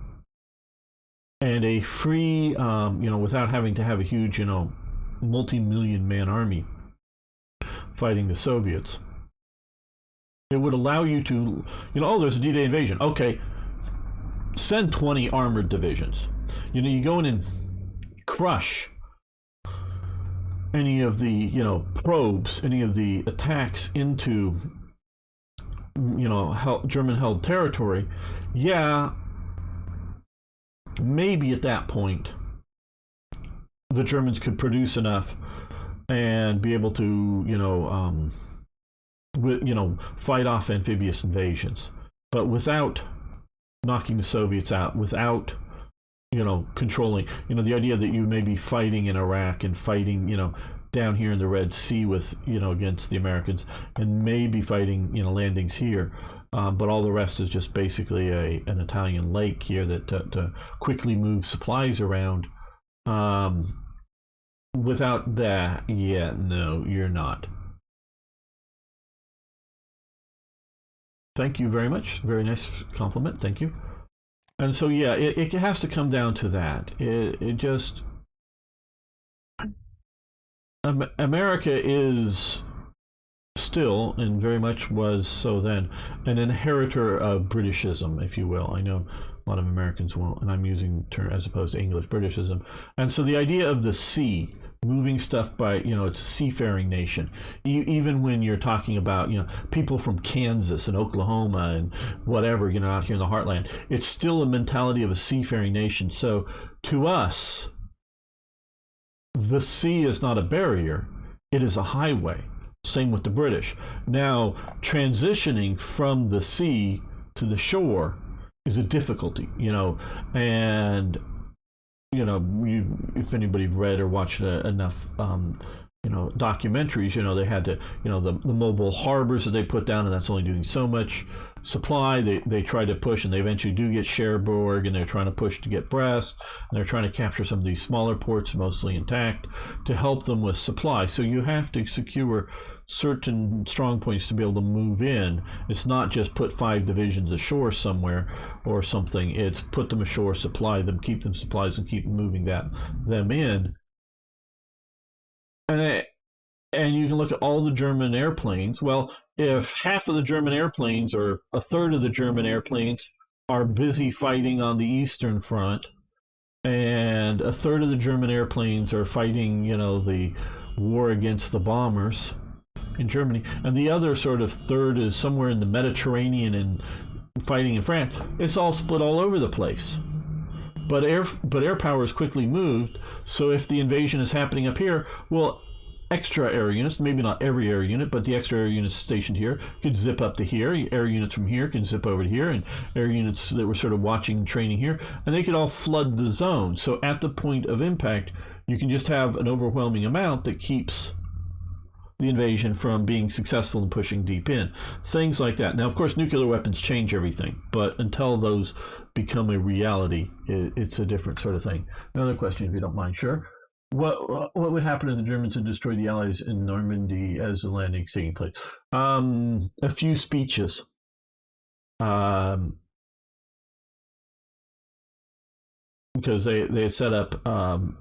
and a free, without having to have a huge, multi-million man army fighting the Soviets, it would allow you to, there's a D-Day invasion. Okay, send 20 armored divisions. You go in and crush any of the, probes, any of the attacks into, German-held territory. Yeah, maybe at that point the Germans could produce enough and be able to, fight off amphibious invasions. But without knocking the Soviets out, without, controlling, the idea that you may be fighting in Iraq and fighting, down here in the Red Sea with, against the Americans, and maybe fighting, landings here. But all the rest is just basically an Italian lake here that to quickly move supplies around. Without that, yeah, no, you're not. Thank you very much. Very nice compliment. Thank you. And so, yeah, it has to come down to that. It just... America is still, and very much was so then, an inheritor of Britishism, if you will. I know a lot of Americans won't, and I'm using term as opposed to English Britishism. And so the idea of the sea, moving stuff by, it's a seafaring nation. Even when you're talking about, people from Kansas and Oklahoma and whatever, out here in the heartland, it's still a mentality of a seafaring nation. So to us, the sea is not a barrier, it is a highway. Same with the British. Now, transitioning from the sea to the shore is a difficulty, and if anybody read or watched enough documentaries, they had to, the mobile harbors that they put down, and that's only doing so much supply. They try to push, and they eventually do get Cherbourg, and they're trying to push to get Brest, and they're trying to capture some of these smaller ports, mostly intact, to help them with supply. So you have to secure certain strong points to be able to move in. It's not just put 5 divisions ashore somewhere or something. It's put them ashore, supply them, keep them supplies, and keep moving them in. And you can look at all the German airplanes. Well, if half of the German airplanes or a third of the German airplanes are busy fighting on the Eastern Front, and a third of the German airplanes are fighting, the war against the bombers in Germany, and the other sort of third is somewhere in the Mediterranean and fighting in France, it's all split all over the place. But air power is quickly moved, so if the invasion is happening up here, well, extra air units, maybe not every air unit, but the extra air units stationed here could zip up to here. Air units from here can zip over to here, and air units that were sort of watching and training here, and they could all flood the zone. So at the point of impact, you can just have an overwhelming amount that keeps the invasion from being successful and pushing deep in. Things like that. Now, of course, nuclear weapons change everything, but until those become a reality, it's a different sort of thing. Another question, if you don't mind, sure. What would happen if the Germans had destroyed the Allies in Normandy as the landing taking place? A few speeches. Because they set up,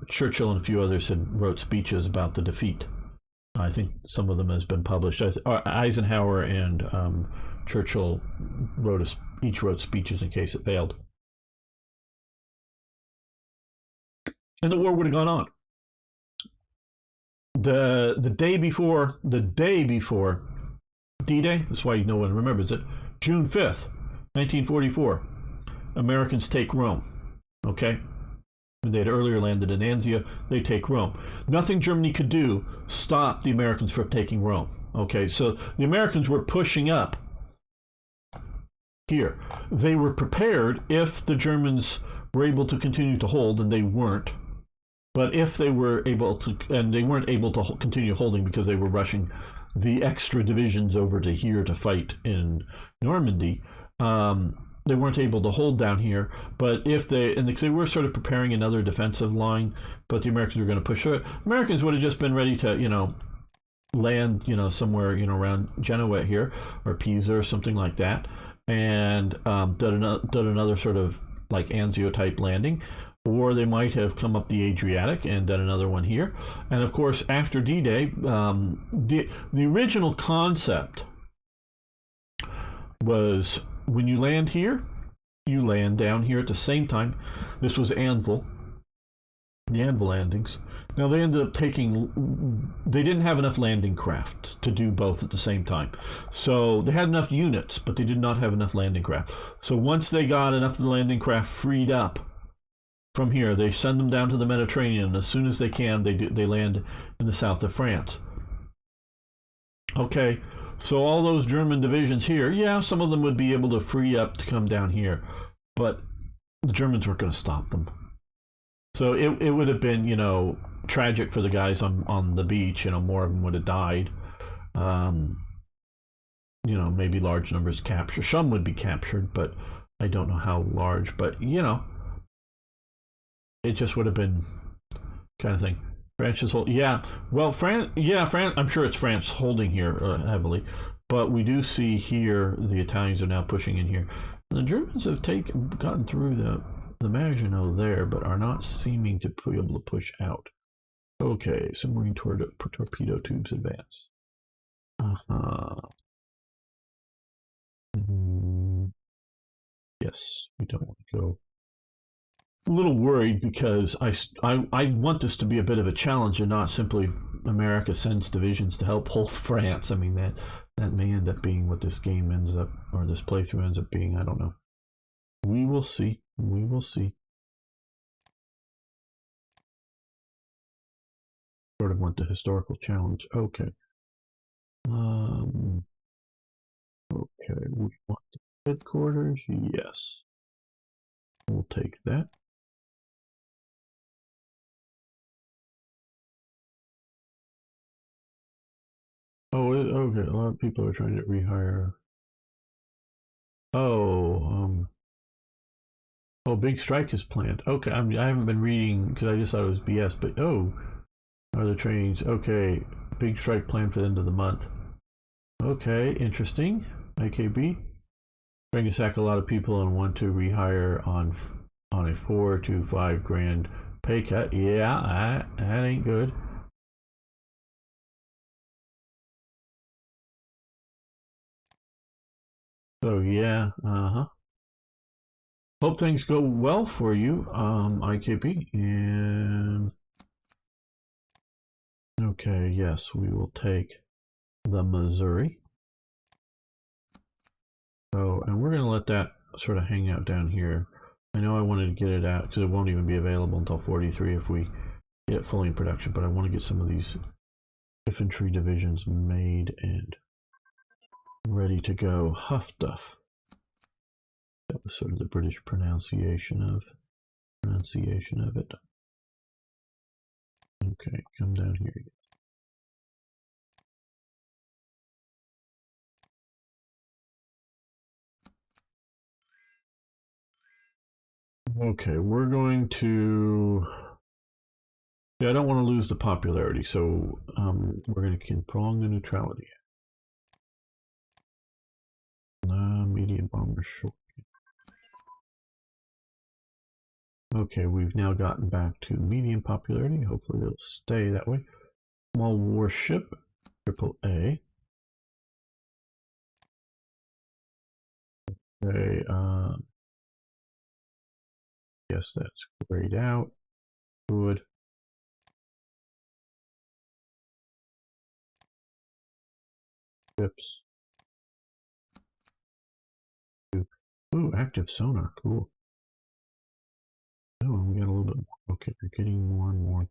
Churchill and a few others had wrote speeches about the defeat. I think some of them has been published. Eisenhower and Churchill each wrote speeches in case it failed, and the war would have gone on. The day before D-Day, that's why no one remembers it. June 5th, 1944, Americans take Rome. Okay. They had earlier landed in Anzio. They take Rome. Nothing Germany could do stopped the Americans from taking Rome. Okay, so the Americans were pushing up here. They were prepared if the Germans were able to continue to hold, and they weren't. But if they were able to, and they weren't able to continue holding because they were rushing the extra divisions over to here to fight in Normandy, they weren't able to hold down here. But if they were sort of preparing another defensive line, but the Americans were going to push it. Americans would have just been ready to, land, somewhere, around Genoa here or Pisa or something like that, and done another sort of like Anzio type landing. Or they might have come up the Adriatic and done another one here. And of course, after D-Day, the original concept was when you land here, you land down here at the same time. This was Anvil, the Anvil Landings. Now they ended up they didn't have enough landing craft to do both at the same time. So they had enough units, but they did not have enough landing craft. So once they got enough of the landing craft freed up from here, they send them down to the Mediterranean. And as soon as they can, they land in the south of France. Okay, so all those German divisions here, yeah, some of them would be able to free up to come down here, but the Germans weren't going to stop them. So it would have been, tragic for the guys on the beach. More of them would have died. Maybe large numbers captured. Some would be captured, but I don't know how large. But it just would have been kind of thing. France is holding. Yeah, well, France. I'm sure it's France holding here heavily, but we do see here the Italians are now pushing in here. And the Germans have gotten through the Maginot there, but are not seeming to be able to push out. Okay, submarine torpedo tubes advance. Yes, we don't want to go a little worried because I want this to be a bit of a challenge and not simply America sends divisions to help hold France. I mean, that may end up being what this game ends up, or this playthrough ends up being. I don't know. We will see. We will see. Sort of want the historical challenge. Okay. Okay, we want the headquarters. Yes. We'll take that. Oh, okay. A lot of people are trying to rehire. Oh, oh, big strike is planned. Okay, I haven't been reading because I just thought it was BS. But oh, are the trains? Okay, big strike planned for the end of the month. Okay, interesting. IKB trying to sack a lot of people and want to rehire on a 4 to 5 grand pay cut. Yeah, that ain't good. So yeah, hope things go well for you, IKP. And okay, yes, we will take the Missouri. So, and we're gonna let that sort of hang out down here. I know I wanted to get it out because it won't even be available until 43 if we get it fully in production. But I want to get some of these infantry divisions made and ready to go. Huff Duff. That was sort of the British pronunciation of it. Okay, come down here. Okay, we're going to. Yeah, I don't want to lose the popularity, so we're going to prolong the neutrality. Medium bomber short. Okay, we've now gotten back to medium popularity. Hopefully it'll stay that way. Small warship, AAA. Okay, yes, that's grayed out. Good. Ships. Ooh, active sonar, cool. Oh, we got a little bit more. Okay, we're getting more and more.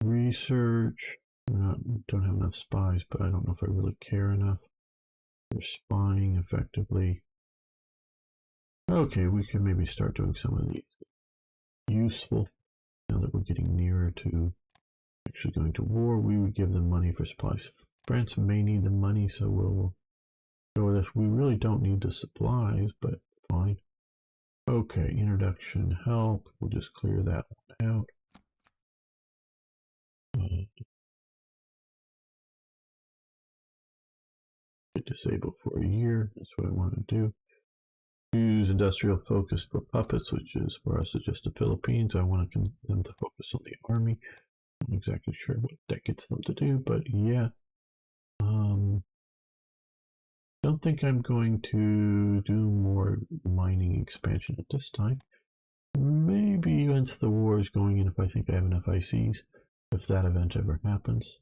Research. Don't have enough spies, but I don't know if I really care enough. They're spying effectively. Okay, we can maybe start doing some of these. Useful. Now that we're getting nearer to actually going to war, we would give them money for supplies. France may need the money, so we'll go with this. We really don't need the supplies, but fine. Okay, introduction help. We'll just clear that one out. Disabled for a year. That's what I want to do. Use industrial focus for puppets, which is for us, it's just the Philippines. I want them to focus on the army. I'm not exactly sure what that gets them to do, but yeah. Don't think I'm going to do more mining expansion at this time. Maybe once the war is going in, if I think I have enough ICs, if that event ever happens.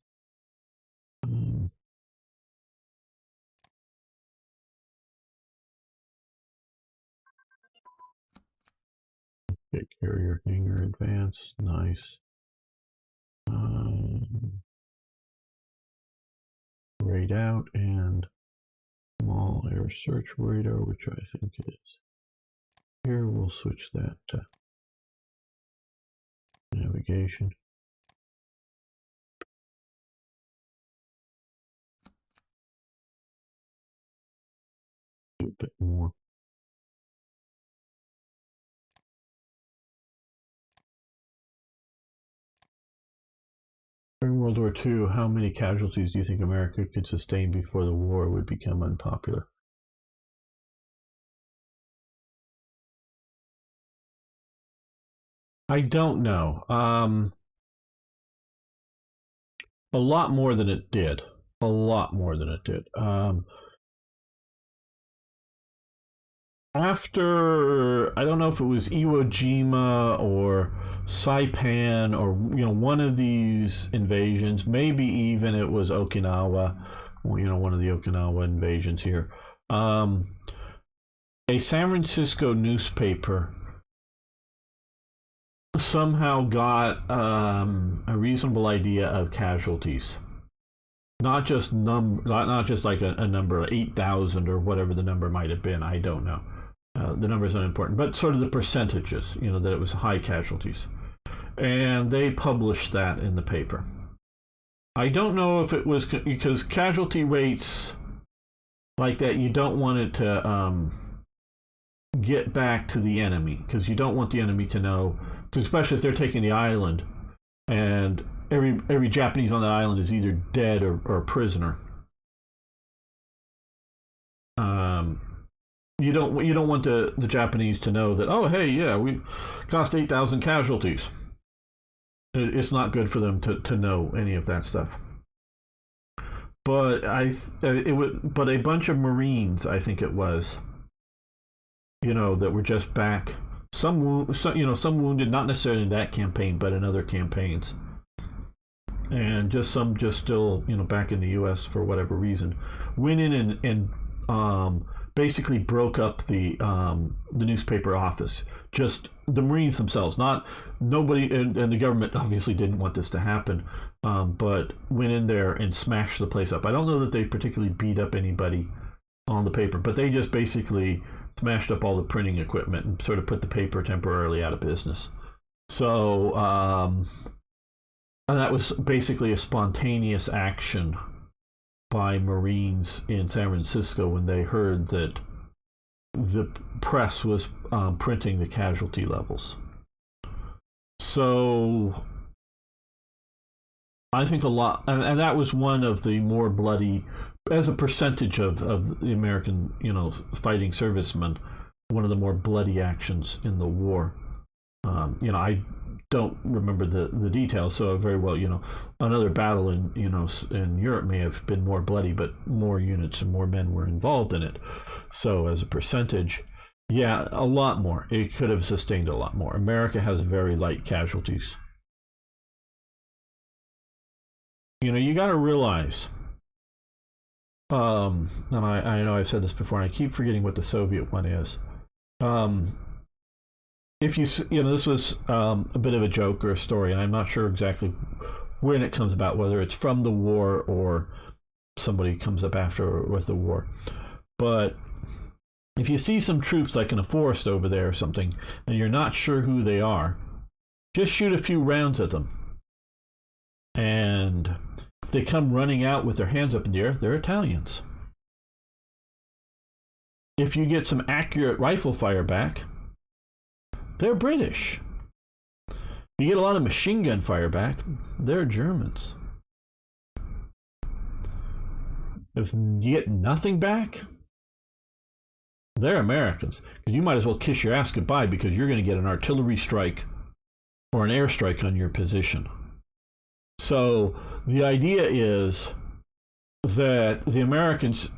Okay, carrier hangar advance, nice. Grayed out and small air search radar, which I think is here. We'll switch that to navigation. Do a bit more. During World War II, how many casualties do you think America could sustain before the war would become unpopular? I don't know. A lot more than it did. A lot more than it did. after, I don't know if it was Iwo Jima or Saipan or one of these invasions, maybe even it was Okinawa, one of the Okinawa invasions here. A San Francisco newspaper somehow got a reasonable idea of casualties. Not just like a number 8,000 or whatever the number might have been. I don't know. The number is unimportant, but sort of the percentages. That it was high casualties, and they published that in the paper. I don't know if it was because casualty rates like that, you don't want it to get back to the enemy, because you don't want the enemy to know, because especially if they're taking the island and every Japanese on that island is either dead or a prisoner. You don't want the Japanese to know that, oh hey, yeah, we cost 8,000 casualties. It's not good for them to know any of that stuff. But but a bunch of Marines, I think it was, that were just back. Some wounded, not necessarily in that campaign, but in other campaigns, and some still back in the U.S. for whatever reason, went in and basically broke up the newspaper office. Just the Marines themselves, nobody, and the government obviously didn't want this to happen, but went in there and smashed the place up. I don't know that they particularly beat up anybody on the paper, but they just basically smashed up all the printing equipment and sort of put the paper temporarily out of business. So and that was basically a spontaneous action by Marines in San Francisco when they heard that the press was printing the casualty levels. So I think a lot, and that was one of the more bloody, as a percentage of the American, fighting servicemen, one of the more bloody actions in the war. I don't remember the details, so very well, another battle in Europe may have been more bloody, but more units and more men were involved in it. So as a percentage, yeah, a lot more. It could have sustained a lot more. America has very light casualties. You got to realize, and I know I've said this before, and I keep forgetting what the Soviet one is. If this was a bit of a joke or a story, and I'm not sure exactly when it comes about, whether it's from the war or somebody comes up after with the war. But if you see some troops like in a forest over there or something, and you're not sure who they are, just shoot a few rounds at them. And if they come running out with their hands up in the air, they're Italians. If you get some accurate rifle fire back, they're British. You get a lot of machine gun fire back, they're Germans. If you get nothing back, they're Americans. Because you might as well kiss your ass goodbye, because you're going to get an artillery strike or an airstrike on your position. So the idea is that the Americans,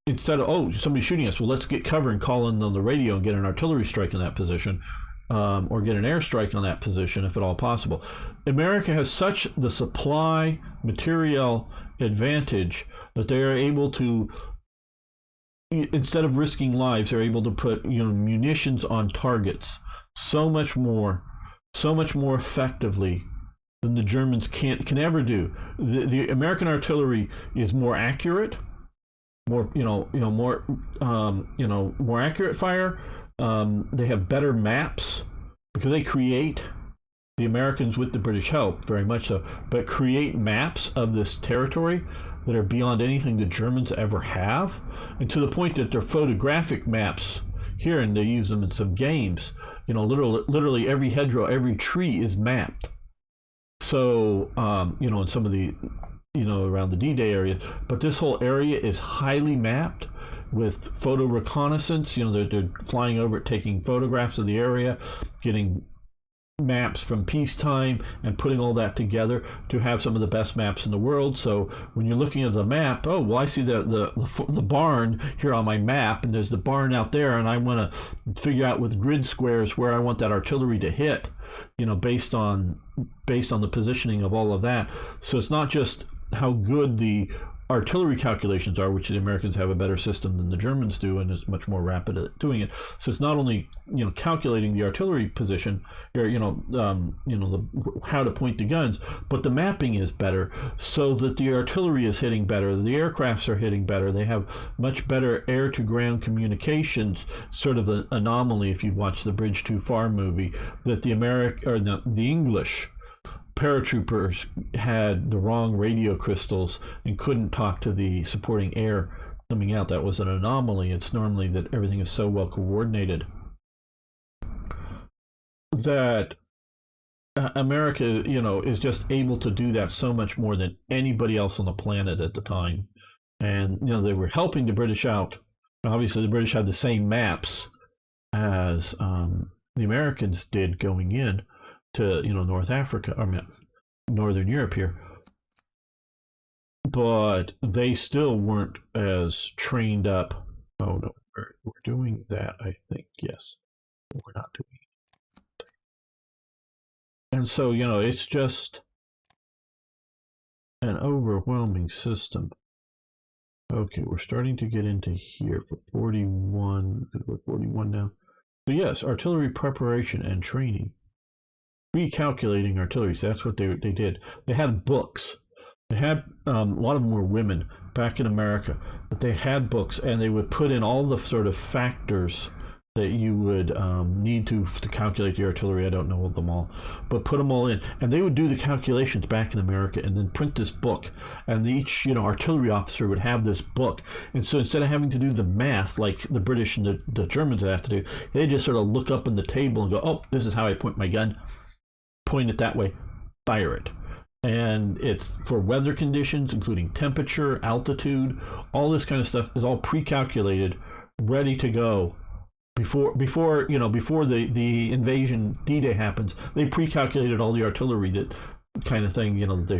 instead of, somebody's shooting us, well, let's get cover and call in on the radio and get an artillery strike in that position, or get an airstrike on that position if at all possible. America has such the supply material advantage that they are able to, instead of risking lives, they're able to put munitions on targets so much more effectively than the Germans can ever do. The American artillery is more accurate, more accurate fire. They have better maps because they create, the Americans with the British help very much so, but create maps of this territory that are beyond anything the Germans ever have, and to the point that they're photographic maps here, and they use them in some games. Literally every hedgerow, every tree is mapped. So, in some of the, around the D-Day area, but this whole area is highly mapped with photo reconnaissance. They're flying over it, taking photographs of the area, getting maps from peacetime and putting all that together to have some of the best maps in the world. So when you're looking at the map, oh well, I see the barn here on my map, and there's the barn out there, and I want to figure out with grid squares where I want that artillery to hit, based on the positioning of all of that. So it's not just how good the artillery calculations are, which the Americans have a better system than the Germans do, and is much more rapid at doing it. So it's not only calculating the artillery position, or how to point the guns, but the mapping is better, so that the artillery is hitting better, the aircrafts are hitting better, they have much better air-to-ground communications. Sort of an anomaly if you watch the Bridge Too Far movie, that the English paratroopers had the wrong radio crystals and couldn't talk to the supporting air coming out. That was an anomaly. It's normally that everything is so well coordinated that America, is just able to do that so much more than anybody else on the planet at the time. And, they were helping the British out. Obviously, the British had the same maps as the Americans did going in to North Africa, Northern Europe here, but they still weren't as trained up. Oh no, we're doing that, I think. Yes, we're not doing it. And so it's just an overwhelming system. Okay, we're starting to get into here for 41. We're 41 now. So yes, artillery preparation and training. Recalculating artillery. So that's what they did. They had books. They had a lot of them were women back in America, but they had books, and they would put in all the sort of factors that you would need to calculate the artillery. I don't know them all, but put them all in, and they would do the calculations back in America, and then print this book. And each artillery officer would have this book, and so instead of having to do the math like the British and the Germans have to do, they just sort of look up in the table and go, oh, this is how I point my gun. Point it that way, fire it. And it's for weather conditions, including temperature, altitude, all this kind of stuff is all pre-calculated, ready to go. Before the invasion D-Day happens, they pre-calculated all the artillery, that kind of thing, they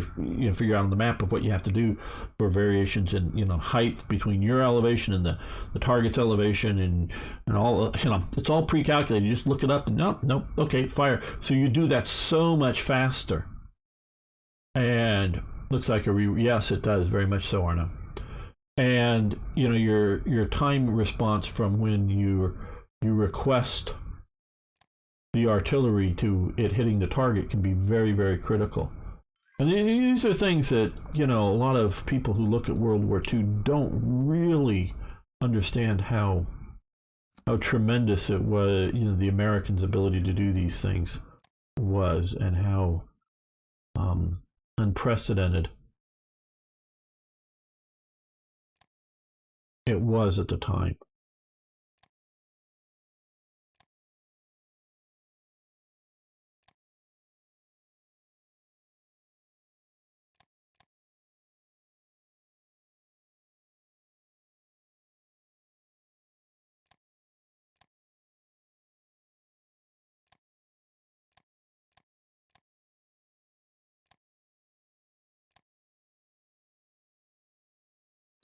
figure out on the map of what you have to do for variations in height between your elevation and the target's elevation, and all it's all pre-calculated. You just look it up and nope, okay, fire. So you do that so much faster. And looks like yes, it does, very much so, Arno. And your time response from when you request the artillery to it hitting the target can be very, very critical. And these are things that, a lot of people who look at World War II don't really understand how tremendous it was, the Americans' ability to do these things was, and how unprecedented it was at the time.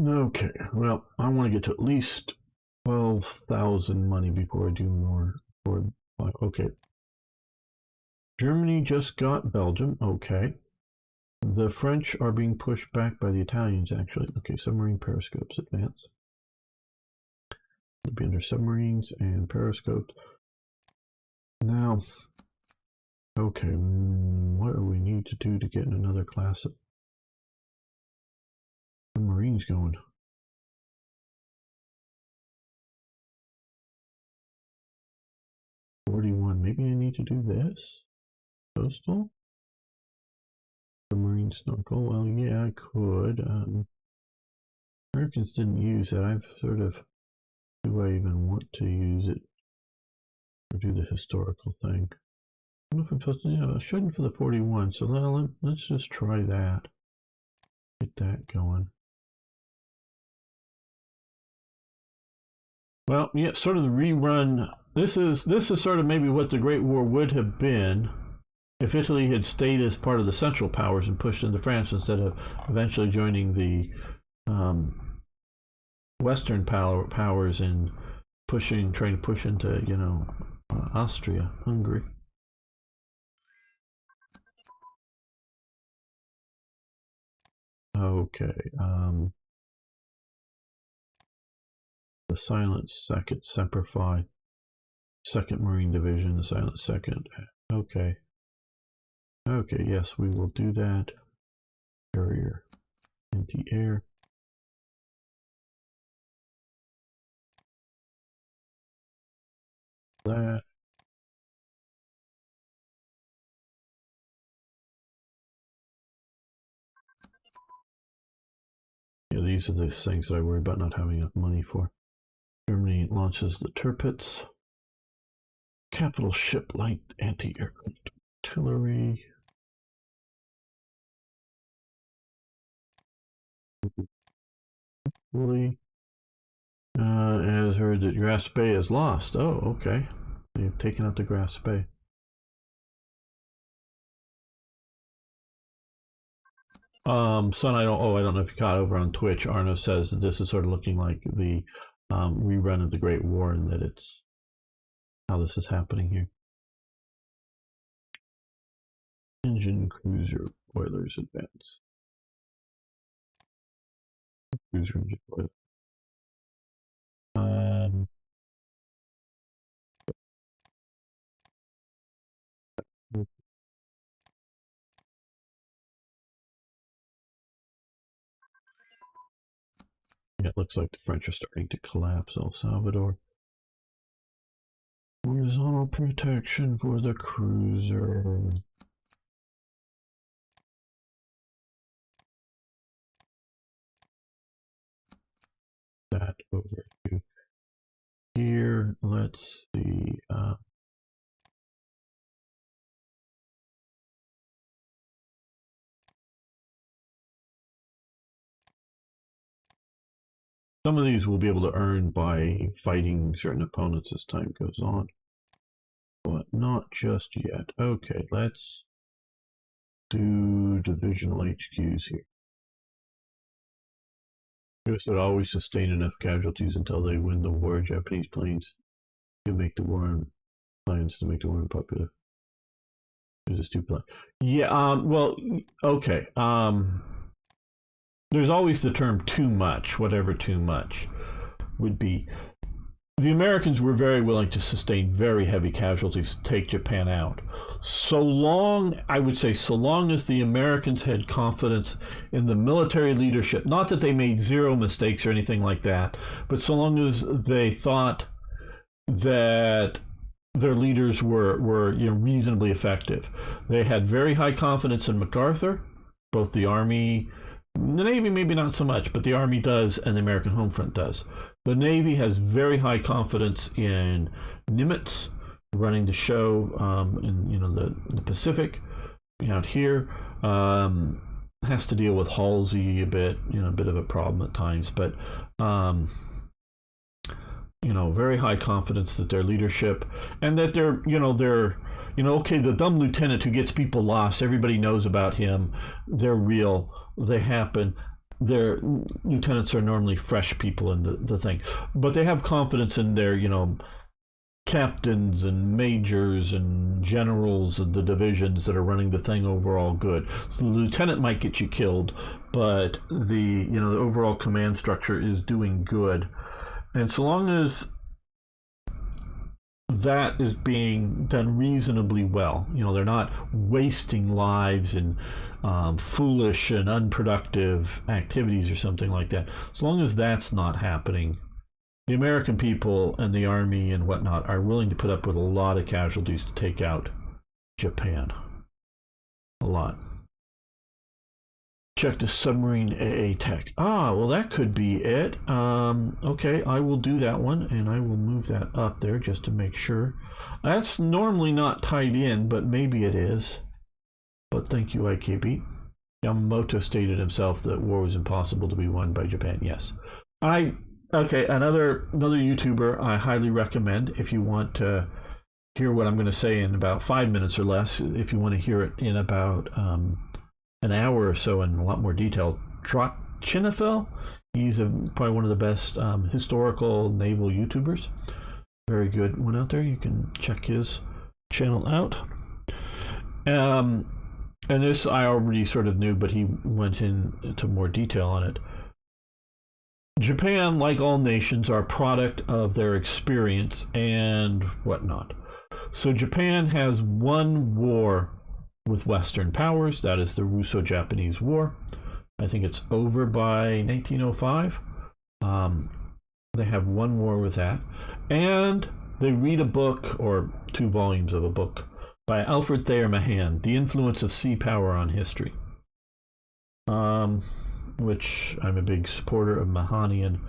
Okay, well, I want to get to at least 12,000 money before I do more. Okay. Germany just got Belgium. Okay. The French are being pushed back by the Italians, actually. Okay, submarine periscopes advance. It'll be under submarines and periscopes. Now, okay, what do we need to do to get another class of submarines going? Maybe I need to do this. Coastal submarine snorkel. Well, yeah, I could. Americans didn't use it. I've sort of. Do I even want to use it or do the historical thing? I don't know if I'm supposed to. Yeah, I shouldn't for the 41. So let's just try that. Get that going. Well, yeah, sort of the rerun This is sort of maybe what the Great War would have been if Italy had stayed as part of the Central Powers and pushed into France instead of eventually joining the Western powers and trying to push into, Austria, Hungary. Okay. The Silent Second, Semper Fi. Second Marine Division, the Silent Second. Okay. Okay, yes, we will do that. Carrier, anti-air. That. Yeah, these are the things that I worry about not having enough money for. Germany launches the Tirpitz. Capital Ship Light Anti-Aircraft Artillery. Really? Has heard that Grass Bay is lost. Oh, okay. They've taken out the Grass Bay. Son, I don't know if you caught over on Twitch. Arno says that this is sort of looking like the rerun of the Great War, and that it's how this is happening here. Engine cruiser boilers advance. Cruiser engine boiler. Yeah, it looks like the French are starting to collapse El Salvador. Horizontal protection for the cruiser. That over to here. Let's see. Some of these we'll be able to earn by fighting certain opponents as time goes on, but not just yet. Okay, let's do divisional HQs here. U.S. would always sustain enough casualties until they win the war. Japanese planes can make the war plans to make the war unpopular. There's a stupid plan. Yeah. Well. Okay. There's always the term too much, whatever too much would be. The Americans were very willing to sustain very heavy casualties to take Japan out. So long as the Americans had confidence in the military leadership, not that they made zero mistakes or anything like that, but so long as they thought that their leaders were reasonably effective. They had very high confidence in MacArthur, both the Army. The Navy maybe not so much, but the Army does, and the American Home Front does. The Navy has very high confidence in Nimitz running the show in the Pacific. Out here has to deal with Halsey a bit, a bit of a problem at times, but very high confidence that their leadership and that they're okay, the dumb lieutenant who gets people lost, everybody knows about him. They're real. They happen. Their lieutenants are normally fresh people in the thing, but they have confidence in their captains and majors and generals of the divisions that are running the thing overall good. So the lieutenant might get you killed, but the overall command structure is doing good. And so long as that is being done reasonably well, they're not wasting lives in foolish and unproductive activities or something like that. As long as that's not happening, the American people and the Army and whatnot are willing to put up with a lot of casualties to take out Japan. A lot. Check the submarine AA tech. Well, that could be it. Okay, I will do that one, and I will move that up there just to make sure. That's normally not tied in, but maybe it is. But thank you, IKB. Yamamoto stated himself that war was impossible to be won by Japan. Yes. Okay, another YouTuber I highly recommend if you want to hear what I'm going to say in about 5 minutes or less. If you want to hear it in about an hour or so in a lot more detail, Chinafel. He's probably one of the best historical naval YouTubers. Very good one out there. You can check his channel out. And this I already sort of knew, but he went into more detail on it. Japan, like all nations, are a product of their experience and whatnot. So Japan has one war with Western powers. That is the Russo-Japanese War. I think it's over by 1905. They have one war with that. And they read a book, or 2 volumes of a book, by Alfred Thayer Mahan, The Influence of Sea Power on History. Which I'm a big supporter of Mahanian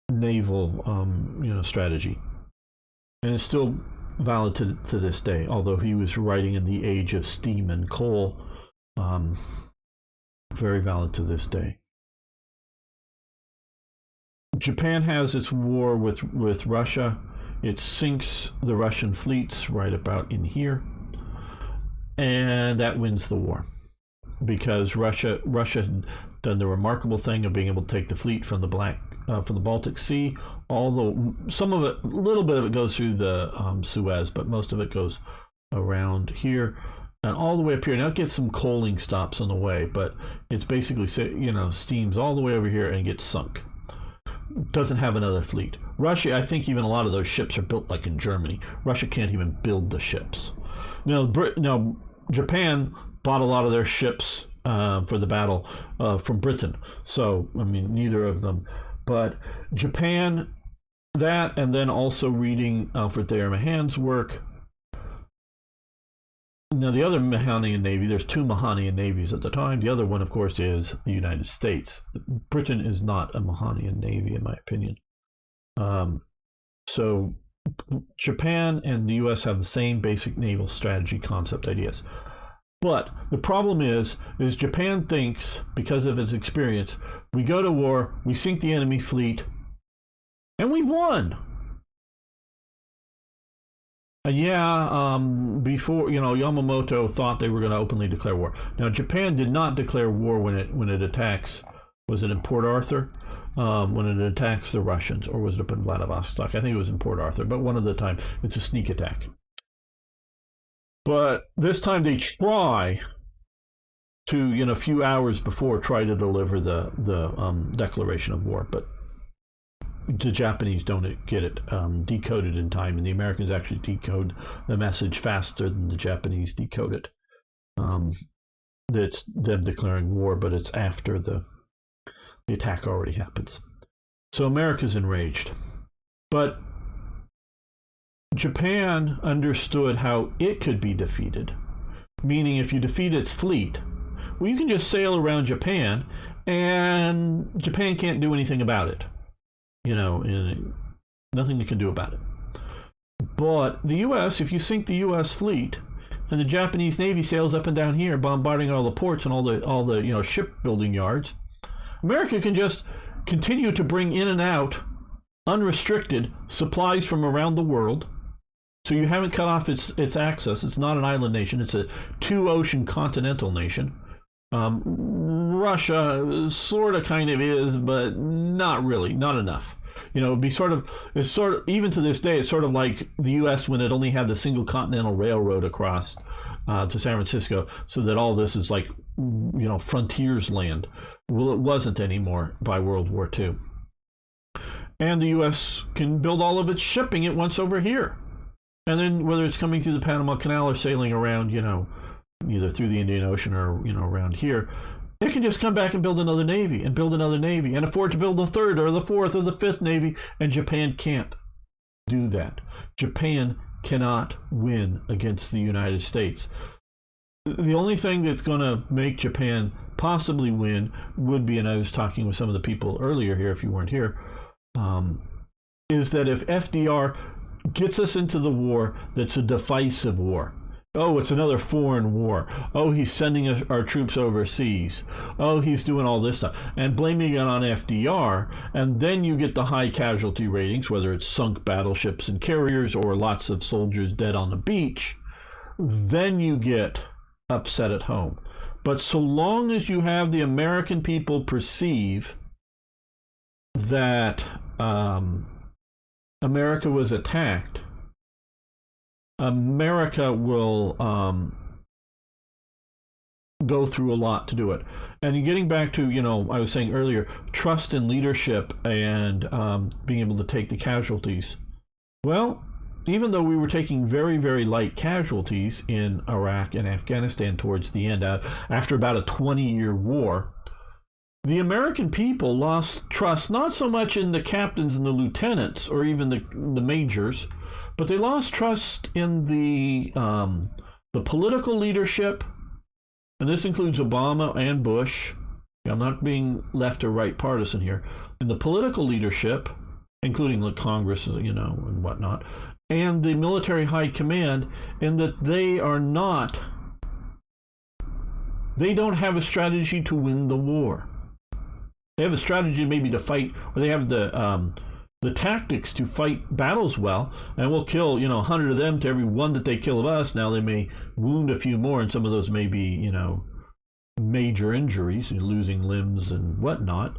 naval strategy. And it's still valid to this day, although he was writing in the age of steam and coal. Very valid to this day. Japan has its war with Russia. It sinks the Russian fleets right about in here, and that wins the war, because Russia had done the remarkable thing of being able to take the fleet from the Baltic Sea. Although some of it, a little bit of it goes through the Suez, but most of it goes around here and all the way up here. Now it gets some coaling stops on the way, but it's basically steams all the way over here and gets sunk. Doesn't have another fleet. Russia, I think even a lot of those ships are built like in Germany. Russia can't even build the ships. Now Japan bought a lot of their ships for the battle from Britain. So, I mean, neither of them. But Japan, that, and then also reading Alfred Thayer Mahan's work. Now, the other Mahanian Navy, there's 2 Mahanian navies at the time. The other one, of course, is the United States. Britain is not a Mahanian Navy, in my opinion. So Japan and the U.S. have the same basic naval strategy concept ideas. But the problem is Japan thinks, because of its experience, we go to war, we sink the enemy fleet, and we've won. And before, Yamamoto thought they were going to openly declare war. Now, Japan did not declare war when it attacks, was it in Port Arthur? When it attacks the Russians, or was it up in Vladivostok? I think it was in Port Arthur, but one of the time, it's a sneak attack. But this time they try to, a few hours before, try to deliver the declaration of war, but the Japanese don't get it decoded in time, and the Americans actually decode the message faster than the Japanese decode it. That's them declaring war, but it's after the attack already happens. So America's enraged. But Japan understood how it could be defeated, meaning if you defeat its fleet, well, you can just sail around Japan, and Japan can't do anything about it. Nothing you can do about it. But the U.S., if you sink the U.S. fleet, and the Japanese Navy sails up and down here, bombarding all the ports and all the shipbuilding yards, America can just continue to bring in and out, unrestricted, supplies from around the world. So you haven't cut off its access. It's not an island nation. It's a 2-ocean continental nation. Russia sort of kind of is, but not really, not enough. It'd be even to this day, it's sort of like the U.S. when it only had the single continental railroad across to San Francisco, so that all this is like, frontiers land. Well, it wasn't anymore by World War II. And the U.S. can build all of its shipping at once over here. And then whether it's coming through the Panama Canal or sailing around, either through the Indian Ocean or, around here, it can just come back and build another navy and afford to build the 3rd or the 4th or the 5th navy, and Japan can't do that. Japan cannot win against the United States. The only thing that's going to make Japan possibly win would be, and I was talking with some of the people earlier here, if you weren't here, is that if FDR gets us into the war that's a divisive war. Oh, it's another foreign war. Oh, he's sending our troops overseas. Oh, he's doing all this stuff. And blaming it on FDR. And then you get the high casualty ratings, whether it's sunk battleships and carriers or lots of soldiers dead on the beach. Then you get upset at home. But so long as you have the American people perceive that America was attacked, America will go through a lot to do it. And getting back to, I was saying earlier, trust in leadership and being able to take the casualties. Well, even though we were taking very, very light casualties in Iraq and Afghanistan towards the end, after about a 20-year war, the American people lost trust not so much in the captains and the lieutenants or even the majors, but they lost trust in the political leadership, and this includes Obama and Bush. I'm not being left or right partisan here. In the political leadership, including the Congress, and whatnot, and the military high command, in that they don't have a strategy to win the war. They have a strategy maybe to fight, or they have the tactics to fight battles well, and we'll kill 100 of them to every one that they kill of us. Now they may wound a few more, and some of those may be major injuries, losing limbs and whatnot.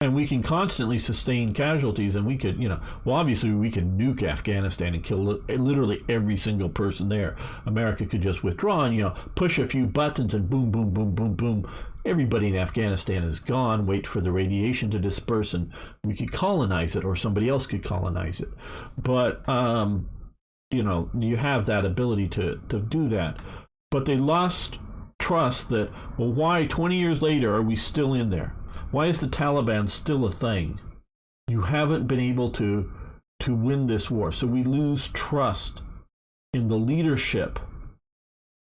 And we can constantly sustain casualties, and we could, obviously we can nuke Afghanistan and kill literally every single person there. America could just withdraw and, push a few buttons and boom, boom, boom, boom, boom. Everybody in Afghanistan is gone, wait for the radiation to disperse, and we could colonize it, or somebody else could colonize it. But, you have that ability to do that. But they lost trust that, well, why 20 years later are we still in there? Why is the Taliban still a thing? You haven't been able to win this war. So we lose trust in the leadership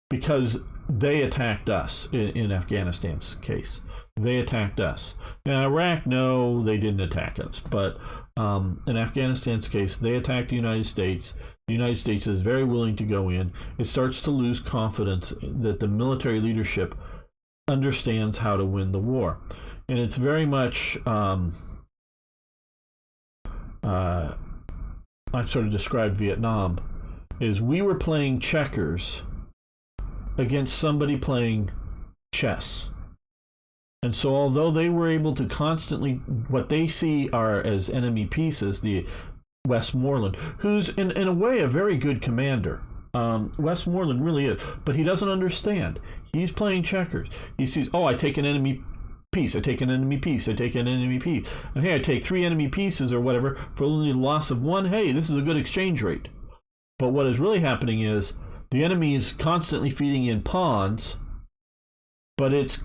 because they attacked us in Afghanistan's case. They attacked us. In Iraq, no, they didn't attack us. But in Afghanistan's case, they attacked the United States. The United States is very willing to go in. It starts to lose confidence that the military leadership understands how to win the war. And it's very much, I've sort of described Vietnam, is we were playing checkers against somebody playing chess. And so although they were able to constantly, what they see are as enemy pieces, the Westmoreland, who's in a way a very good commander. Westmoreland really is, but he doesn't understand. He's playing checkers. He sees, oh, I take an enemy piece, I take an enemy piece, I take an enemy piece. And hey, I take 3 enemy pieces or whatever for only the loss of 1. Hey, this is a good exchange rate. But what is really happening is the enemy is constantly feeding in pawns, but it's,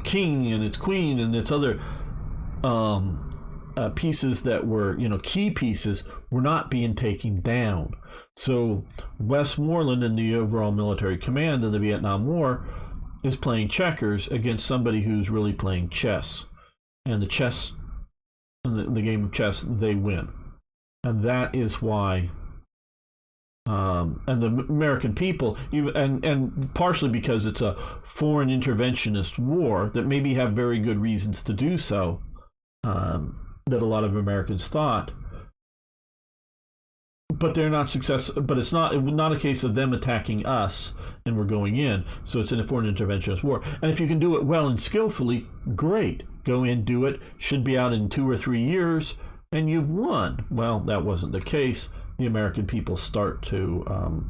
king and its queen and its other pieces that were, key pieces were not being taken down. So Westmoreland and the overall military command in the Vietnam War is playing checkers against somebody who's really playing chess. And the chess, in the game of chess, they win. And that is why, and the American people, and partially because it's a foreign interventionist war that maybe have very good reasons to do so, that a lot of Americans thought, but they're not successful. But it's not a case of them attacking us and we're going in. So it's in a foreign interventionist war. And if you can do it well and skillfully, great. Go in, do it. Should be out in 2 or 3 years, and you've won. Well, that wasn't the case. The American people start to,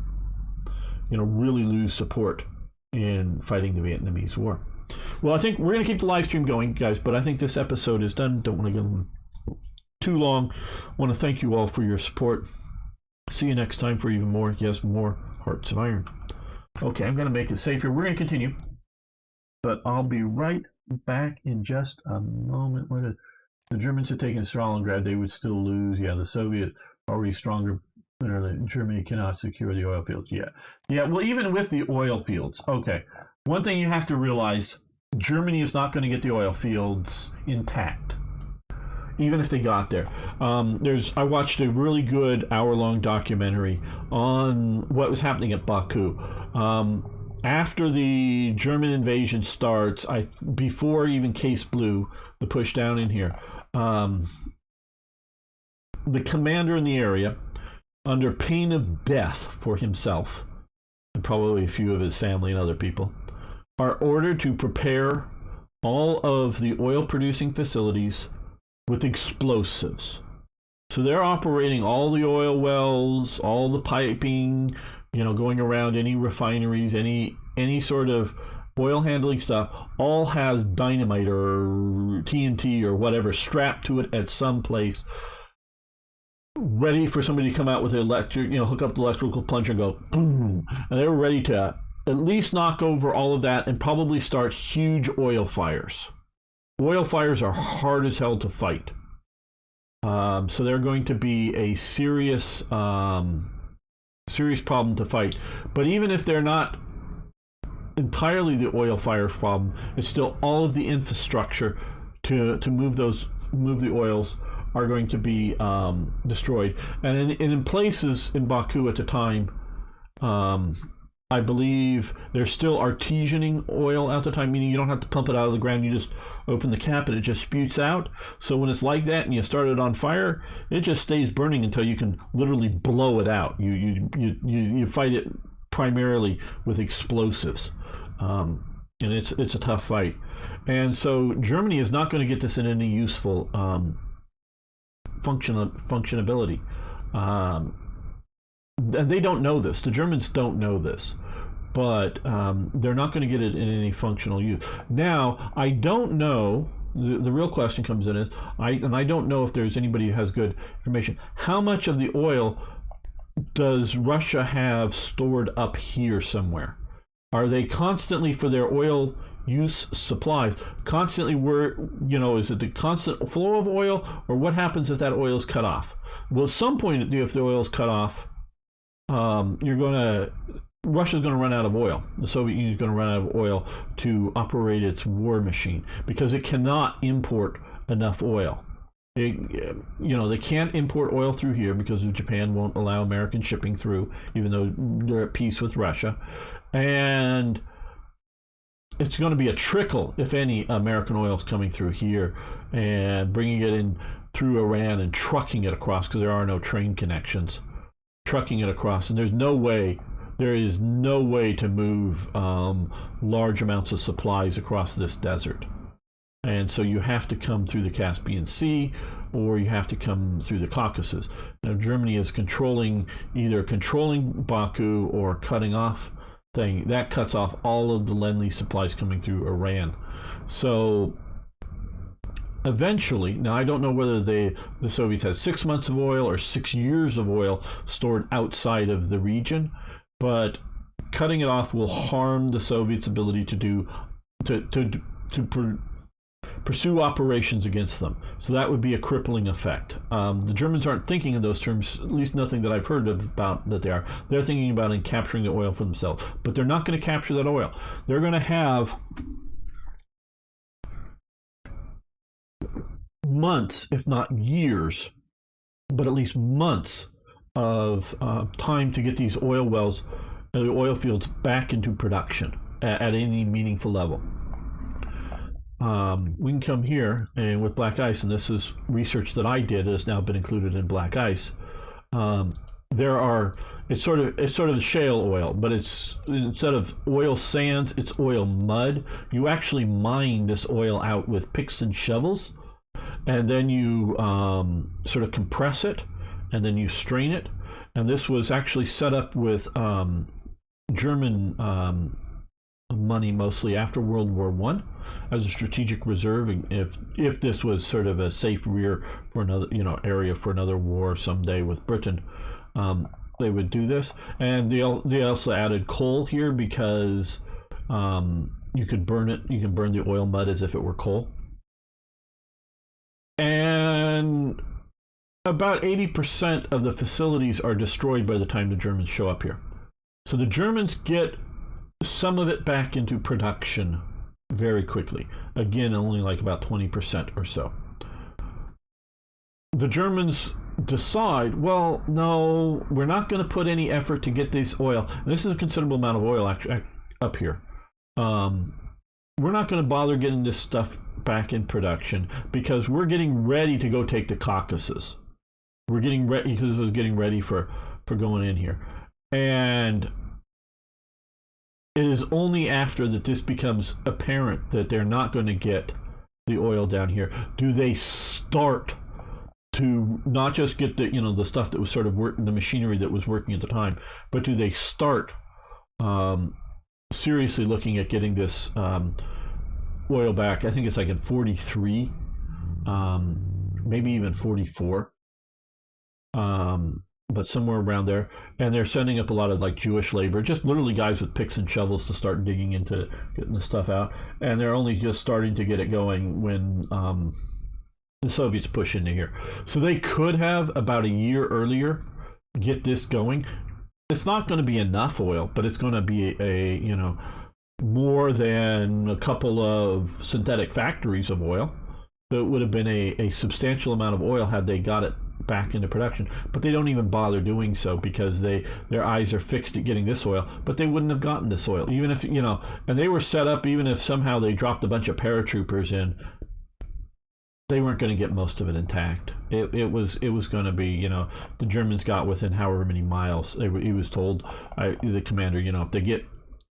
really lose support in fighting the Vietnamese War. Well, I think we're going to keep the live stream going, guys, but I think this episode is done. Don't want to go too long. I want to thank you all for your support. See you next time for even more, more Hearts of Iron. Okay, I'm going to make it safe here. We're going to continue, but I'll be right back in just a moment. Where the Germans had taken Stalingrad, they would still lose. Yeah, the Soviet already stronger. Germany cannot secure the oil fields yet. Yeah, well, even with the oil fields. Okay, one thing you have to realize, Germany is not going to get the oil fields intact. even if they got there. I watched a really good hour-long documentary on what was happening at Baku. After the German invasion starts, before even Case Blue, the push down in here, the commander in the area, under pain of death for himself, and probably a few of his family and other people, are ordered to prepare all of the oil-producing facilities with explosives. So they're operating all the oil wells, all the piping, going around any refineries, any sort of oil handling stuff, all has dynamite or TNT or whatever strapped to it at some place, ready for somebody to come out with an electric, hook up the electrical plunger and go boom, and they're ready to at least knock over all of that and probably start huge oil fires. Oil fires are hard as hell to fight. So they're going to be a serious problem to fight. But even if they're not entirely the oil fire problem, it's still all of the infrastructure to move the oils are going to be destroyed. And in places in Baku at the time, I believe there's still artesianing oil at the time, meaning you don't have to pump it out of the ground. You just open the cap and it just sputes out. So when it's like that and you start it on fire, it just stays burning until you can literally blow it out. You fight it primarily with explosives, and it's a tough fight. And so Germany is not going to get this in any useful functionability. And they don't know this. The Germans don't know this, but they're not going to get it in any functional use. Now, I don't know. The real question comes in is, I don't know if there's anybody who has good information. How much of the oil does Russia have stored up here somewhere? Are they constantly, for their oil use supplies, constantly is it the constant flow of oil, or what happens if that oil is cut off? Well, at some point, if the oil is cut off, Russia's going to run out of oil. The Soviet Union is going to run out of oil to operate its war machine because it cannot import enough oil. They can't import oil through here because Japan won't allow American shipping through, even though they're at peace with Russia. And it's going to be a trickle, if any, American oil is coming through here and bringing it in through Iran and trucking it across because there are no train connections. Trucking it across, and there is no way to move large amounts of supplies across this desert. And so you have to come through the Caspian Sea, or you have to come through the Caucasus. Now Germany is either controlling Baku or cutting off thing. That cuts off all of the Lend-Lease supplies coming through Iran. So eventually, now I don't know whether the Soviets had 6 months of oil or 6 years of oil stored outside of the region, but cutting it off will harm the Soviets' ability to pursue operations against them. So that would be a crippling effect. The Germans aren't thinking in those terms, at least nothing that I've heard about that they are. They're thinking about capturing the oil for themselves, but they're not going to capture that oil. They're going to have months, if not years, but at least months of time to get these oil wells, the oil fields, back into production at any meaningful level. We can come here and with black ice, and this is research that I did. It has now been included in black ice. It's sort of shale oil, but it's, instead of oil sands, it's oil mud. You actually mine this oil out with picks and shovels, and then you sort of compress it, and then you strain it. And this was actually set up with German money, mostly after World War I, as a strategic reserve. If this was sort of a safe rear for another area for another war someday with Britain, they would do this. And they also added coal here because you could burn it. You can burn the oil mud as if it were coal. And about 80% of the facilities are destroyed by the time the Germans show up here. So the Germans get some of it back into production very quickly. Again, only like about 20% or so. the Germans decide, well, no, we're not going to put any effort to get this oil. And this is a considerable amount of oil up here. We're not going to bother getting this stuff back in production because we're getting ready to go take the Caucasus. We're getting ready because it was getting ready for going in here. And it is only after that this becomes apparent that they're not going to get the oil down here do they start to not just get the the stuff that was sort of the machinery that was working at the time, but do they start seriously looking at getting this oil back. I think it's like in 43, maybe even 44, but somewhere around there. And they're sending up a lot of like Jewish labor, just literally guys with picks and shovels to start digging into getting the stuff out. And they're only just starting to get it going when the Soviets push into here. So they could have about a year earlier get this going. It's not going to be enough oil, but it's going to be a more than a couple of synthetic factories of oil. So it would have been a substantial amount of oil had they got it back into production. But they don't even bother doing so because their eyes are fixed at getting this oil. But they wouldn't have gotten this oil, even if and they were set up. Even if somehow they dropped a bunch of paratroopers in, they weren't going to get most of it intact. It was going to be, the Germans got within however many miles. He was told, the commander, if they get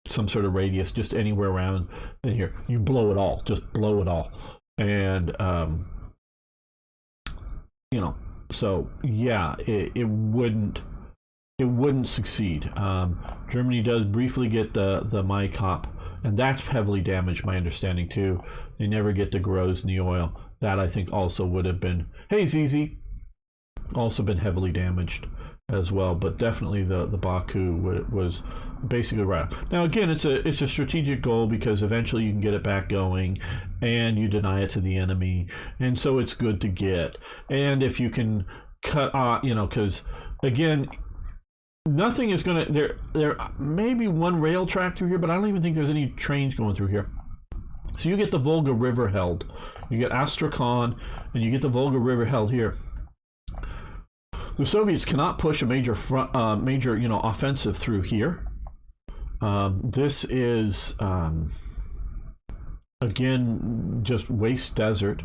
some sort of radius just anywhere around in here, you blow it all. Just blow it all. And so yeah, it wouldn't succeed. Germany does briefly get the Maikop, and that's heavily damaged, my understanding too. They never get the Grozny oil. That I think also would have been, hey ZZ, also been heavily damaged as well. But definitely the Baku was basically right. Now again, it's a strategic goal because eventually you can get it back going, and you deny it to the enemy, and so it's good to get. And if you can cut off, because again, nothing is gonna there may be one rail track through here, but I don't even think there's any trains going through here. So you get the Volga River held. You get Astrakhan, and you get the Volga River held here. The Soviets cannot push a major offensive through here. This is again just waste desert.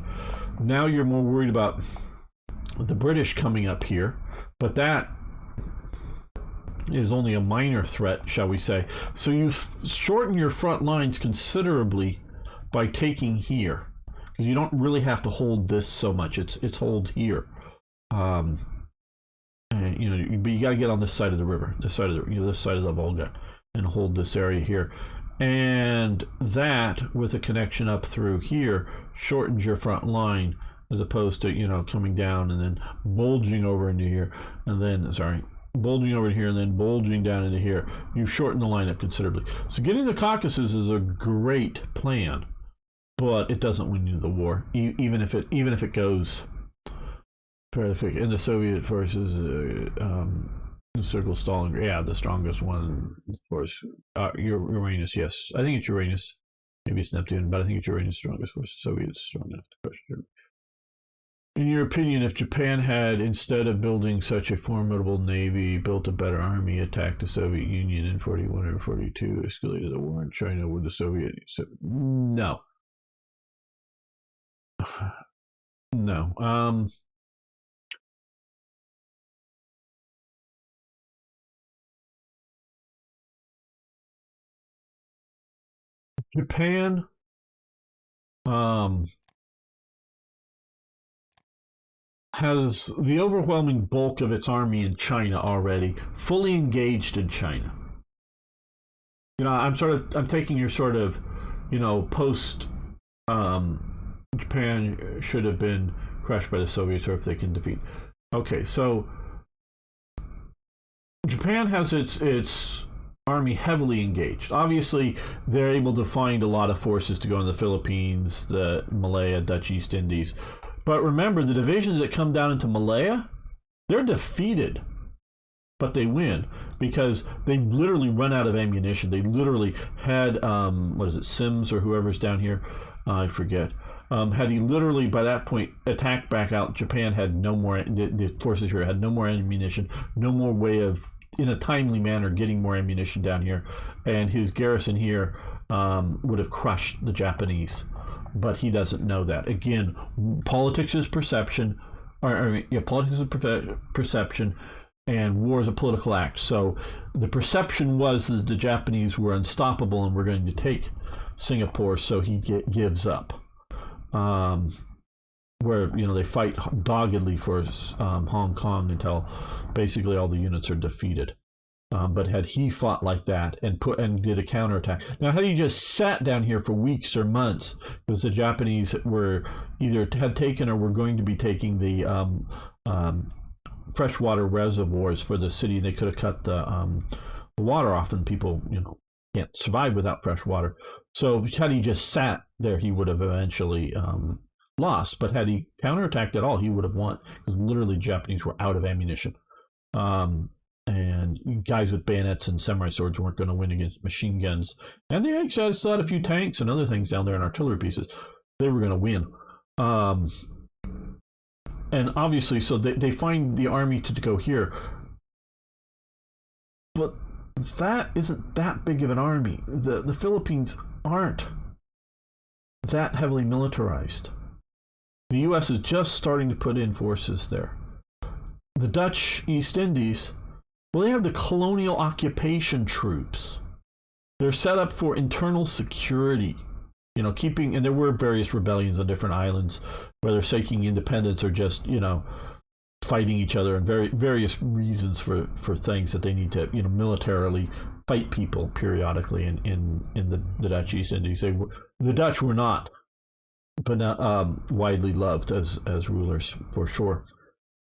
Now you're more worried about the British coming up here, but that is only a minor threat, shall we say. So you shorten your front lines considerably by taking here, because you don't really have to hold this so much. It's hold here, and but you got to get on this side of the river, this side of the this side of the Volga, and hold this area here. And that, with a connection up through here, shortens your front line as opposed to coming down and then bulging over into here, and then bulging over here and then bulging down into here. You shorten the line up considerably. So getting the Caucasus is a great plan, but it doesn't win you the war, even if it goes fairly quick. And the Soviet forces encircle Stalingrad. Yeah, the strongest one, of course, Uranus. Yes, I think it's Uranus. Maybe it's Neptune, but I think it's Uranus' strongest force. The Soviets strong enough to crush Germany. In your opinion, if Japan had, instead of building such a formidable navy, built a better army, attacked the Soviet Union in 41 or 42, escalated the war in China with the Soviets? No. No. Japan has the overwhelming bulk of its army in China already, fully engaged in China. I'm taking your sort of, post Japan should have been crushed by the Soviets, or if they can defeat. Okay, so Japan has its army heavily engaged. Obviously, they're able to find a lot of forces to go in the Philippines, the Malaya, Dutch East Indies. But remember, the divisions that come down into Malaya, they're defeated, but they win because they literally run out of ammunition. They literally had, Sims or whoever's down here, I forget. Had he literally by that point attacked back out, Japan had no more. The forces here had no more ammunition, no more way of, in a timely manner, getting more ammunition down here, and his garrison here would have crushed the Japanese. But he doesn't know that. Again, politics is perception. Politics is perception, and war is a political act. So the perception was that the Japanese were unstoppable and were going to take Singapore, so he gives up. Where they fight doggedly for Hong Kong until basically all the units are defeated. But had he fought like that and did a counterattack, now had he just sat down here for weeks or months, because the Japanese were either had taken or were going to be taking the freshwater reservoirs for the city, they could have cut the water off, and people can't survive without fresh water. So had he just sat there, he would have eventually lost. But had he counterattacked at all, he would have won, because literally Japanese were out of ammunition. And guys with bayonets and samurai swords weren't going to win against machine guns. And they actually still had a few tanks and other things down there and artillery pieces. They were going to win. And obviously, so they find the army to go here. But that isn't that big of an army. The Philippines aren't that heavily militarized. The U.S. is just starting to put in forces there. The Dutch East Indies, well, they have the colonial occupation troops. They're set up for internal security, keeping, and there were various rebellions on different islands, whether seeking independence or just, fighting each other, and various reasons for things that they need to, militarily fight people periodically in the Dutch East Indies. The Dutch were not, but not widely loved as rulers, for sure.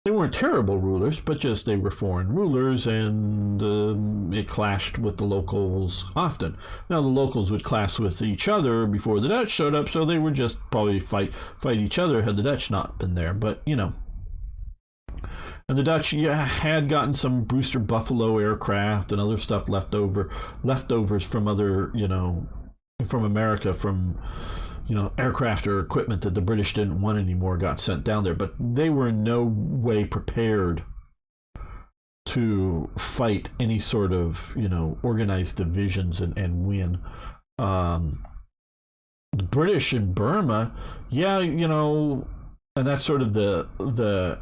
They weren't terrible rulers, but just they were foreign rulers, and it clashed with the locals often. Now, the locals would clash with each other before the Dutch showed up, so they would just probably fight each other had the Dutch not been there. But, And the Dutch had gotten some Brewster Buffalo aircraft and other stuff leftovers from other, from America, from aircraft or equipment that the British didn't want anymore got sent down there, but they were in no way prepared to fight any sort of, organized divisions and win. The British in Burma, and that's sort of the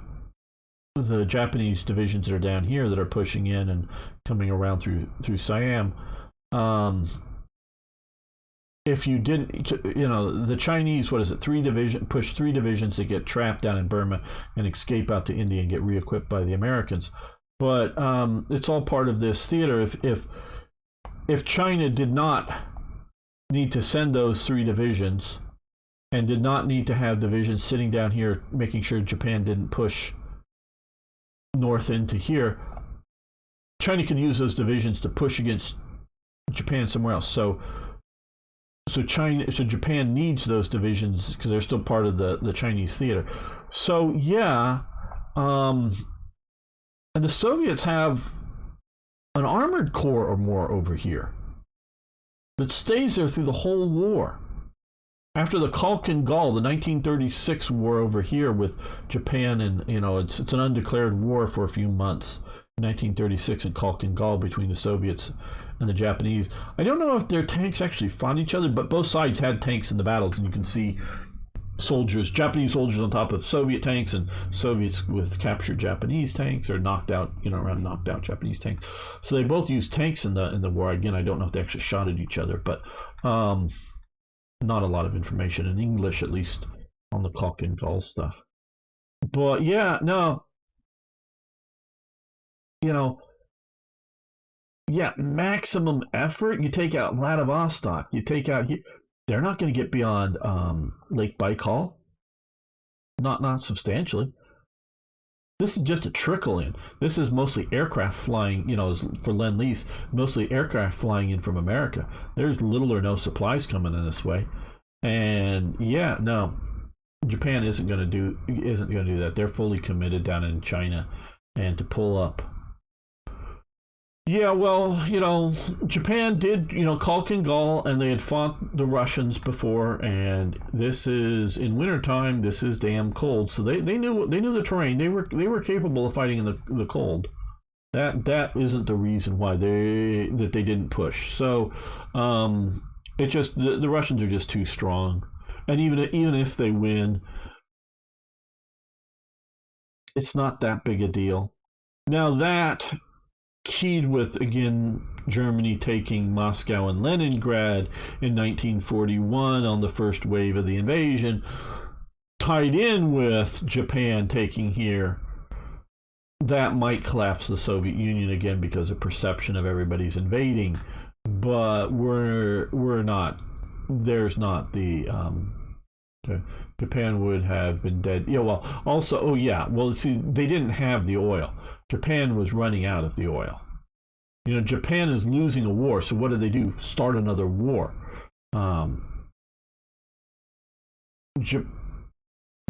Japanese divisions that are down here that are pushing in and coming around through Siam. If you didn't, the Chinese, push 3 divisions to get trapped down in Burma and escape out to India and get re-equipped by the Americans. But it's all part of this theater. If China did not need to send those 3 divisions and did not need to have divisions sitting down here making sure Japan didn't push north into here, China can use those divisions to push against Japan somewhere else. So Japan needs those divisions because they're still part of the Chinese theater. So and the Soviets have an armored corps or more over here that stays there through the whole war. After the Khalkhin Gol, the 1936 war over here with Japan, and it's an undeclared war for a few months, 1936 in Khalkhin Gol between the Soviets and the Japanese. I don't know if their tanks actually fought each other, but both sides had tanks in the battles, and you can see Japanese soldiers on top of Soviet tanks, and Soviets with captured Japanese tanks, or knocked out Japanese tanks. So they both used tanks in the war. Again, I don't know if they actually shot at each other, but not a lot of information in English, at least, on the Khalkhin Gol stuff. But maximum effort. You take out Vladivostok. You take out here. They're not going to get beyond Lake Baikal. Not substantially. This is just a trickle in. This is mostly aircraft flying, for Lend-Lease, mostly aircraft flying in from America. There's little or no supplies coming in this way. And Japan isn't going to do that. They're fully committed down in China, and to pull up Yeah, well, Japan did, caulk and gall, and they had fought the Russians before, and this is in wintertime. This is damn cold, so they knew the terrain. They were capable of fighting in the cold. That isn't the reason why they didn't push. So, it just the Russians are just too strong, and even if they win, it's not that big a deal. Now that keyed with, again, Germany taking Moscow and Leningrad in 1941 on the first wave of the invasion, tied in with Japan taking here, that might collapse the Soviet Union again because of perception of everybody's invading. But we're not. There's not the. Japan would have been dead. Yeah, well, also, oh yeah, well, see, they didn't have the oil. Japan was running out of the oil. Japan is losing a war, so what do? Start another war.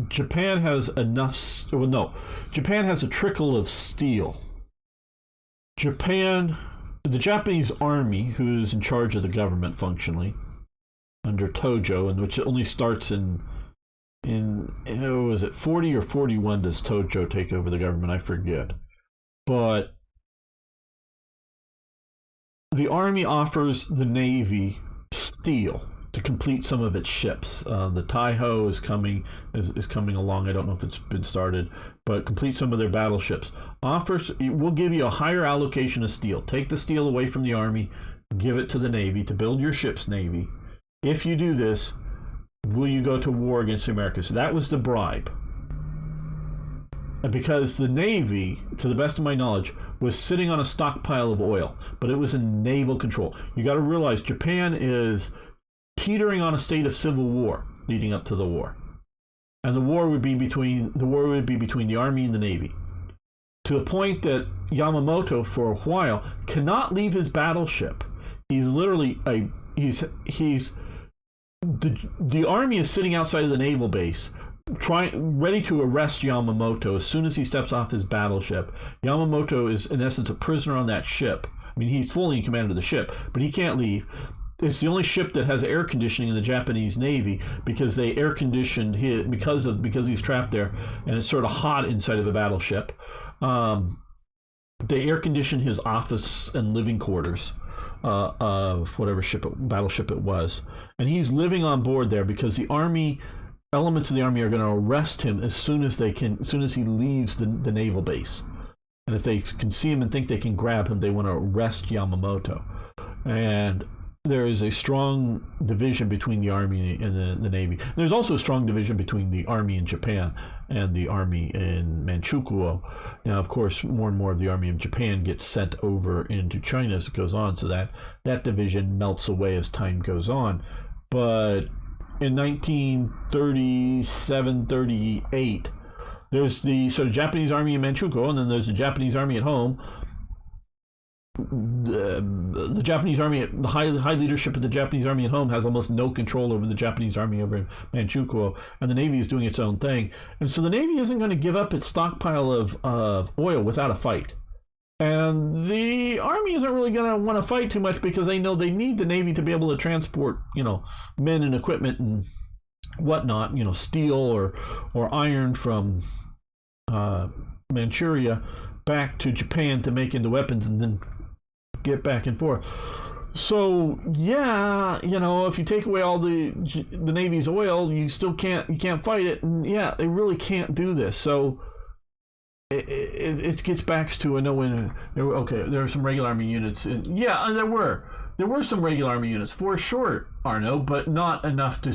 Japan has enough. Well, no, Japan has a trickle of steel. The Japanese army, who's in charge of the government functionally, under Tojo, and which only starts in was it 40 or 41 does Tojo take over the government? I forget. But the army offers the Navy steel to complete some of its ships. The Taiho is coming along. I don't know if it's been started, but complete some of their battleships. We'll give you a higher allocation of steel. Take the steel away from the army, give it to the Navy to build your ship's Navy. If you do this, will you go to war against America? So that was the bribe. And because the Navy, to the best of my knowledge, was sitting on a stockpile of oil, but it was in naval control. You got to realize Japan is teetering on a state of civil war leading up to the war. And the war would be between the army and the Navy. To the point that Yamamoto, for a while, cannot leave his battleship. He's literally the army is sitting outside of the naval base, ready to arrest Yamamoto as soon as he steps off his battleship. Yamamoto is, in essence, a prisoner on that ship. I mean, he's fully in command of the ship, but he can't leave. It's the only ship that has air conditioning in the Japanese Navy because they air conditioned because he's trapped there, and it's sort of hot inside of a battleship. They air conditioned his office and living quarters of whatever battleship it was, and he's living on board there because the army, elements of the army, are going to arrest him as soon as he leaves the naval base. And if they can see him and think they can grab him, they want to arrest Yamamoto. And there is a strong division between the army and the Navy. There's also a strong division between the army in Japan and the army in Manchukuo. Now, of course, more and more of the army of Japan gets sent over into China as it goes on, so that division melts away as time goes on. But in 1937-38, there's the sort of Japanese army in Manchukuo, and then there's the Japanese army at home. The Japanese army, the high leadership of the Japanese army at home has almost no control over the Japanese army over in Manchukuo, and the Navy is doing its own thing. And so the Navy isn't going to give up its stockpile of oil without a fight. And the army isn't really going to want to fight too much because they know they need the Navy to be able to transport, men and equipment and whatnot, steel or iron from Manchuria back to Japan to make into weapons and then get back and forth. So yeah, if you take away all the Navy's oil, you can't fight it, and yeah, they really can't do this. So it gets back to, I know when there are some regular army units, and yeah, there were some regular army units for sure, Arno, but not enough to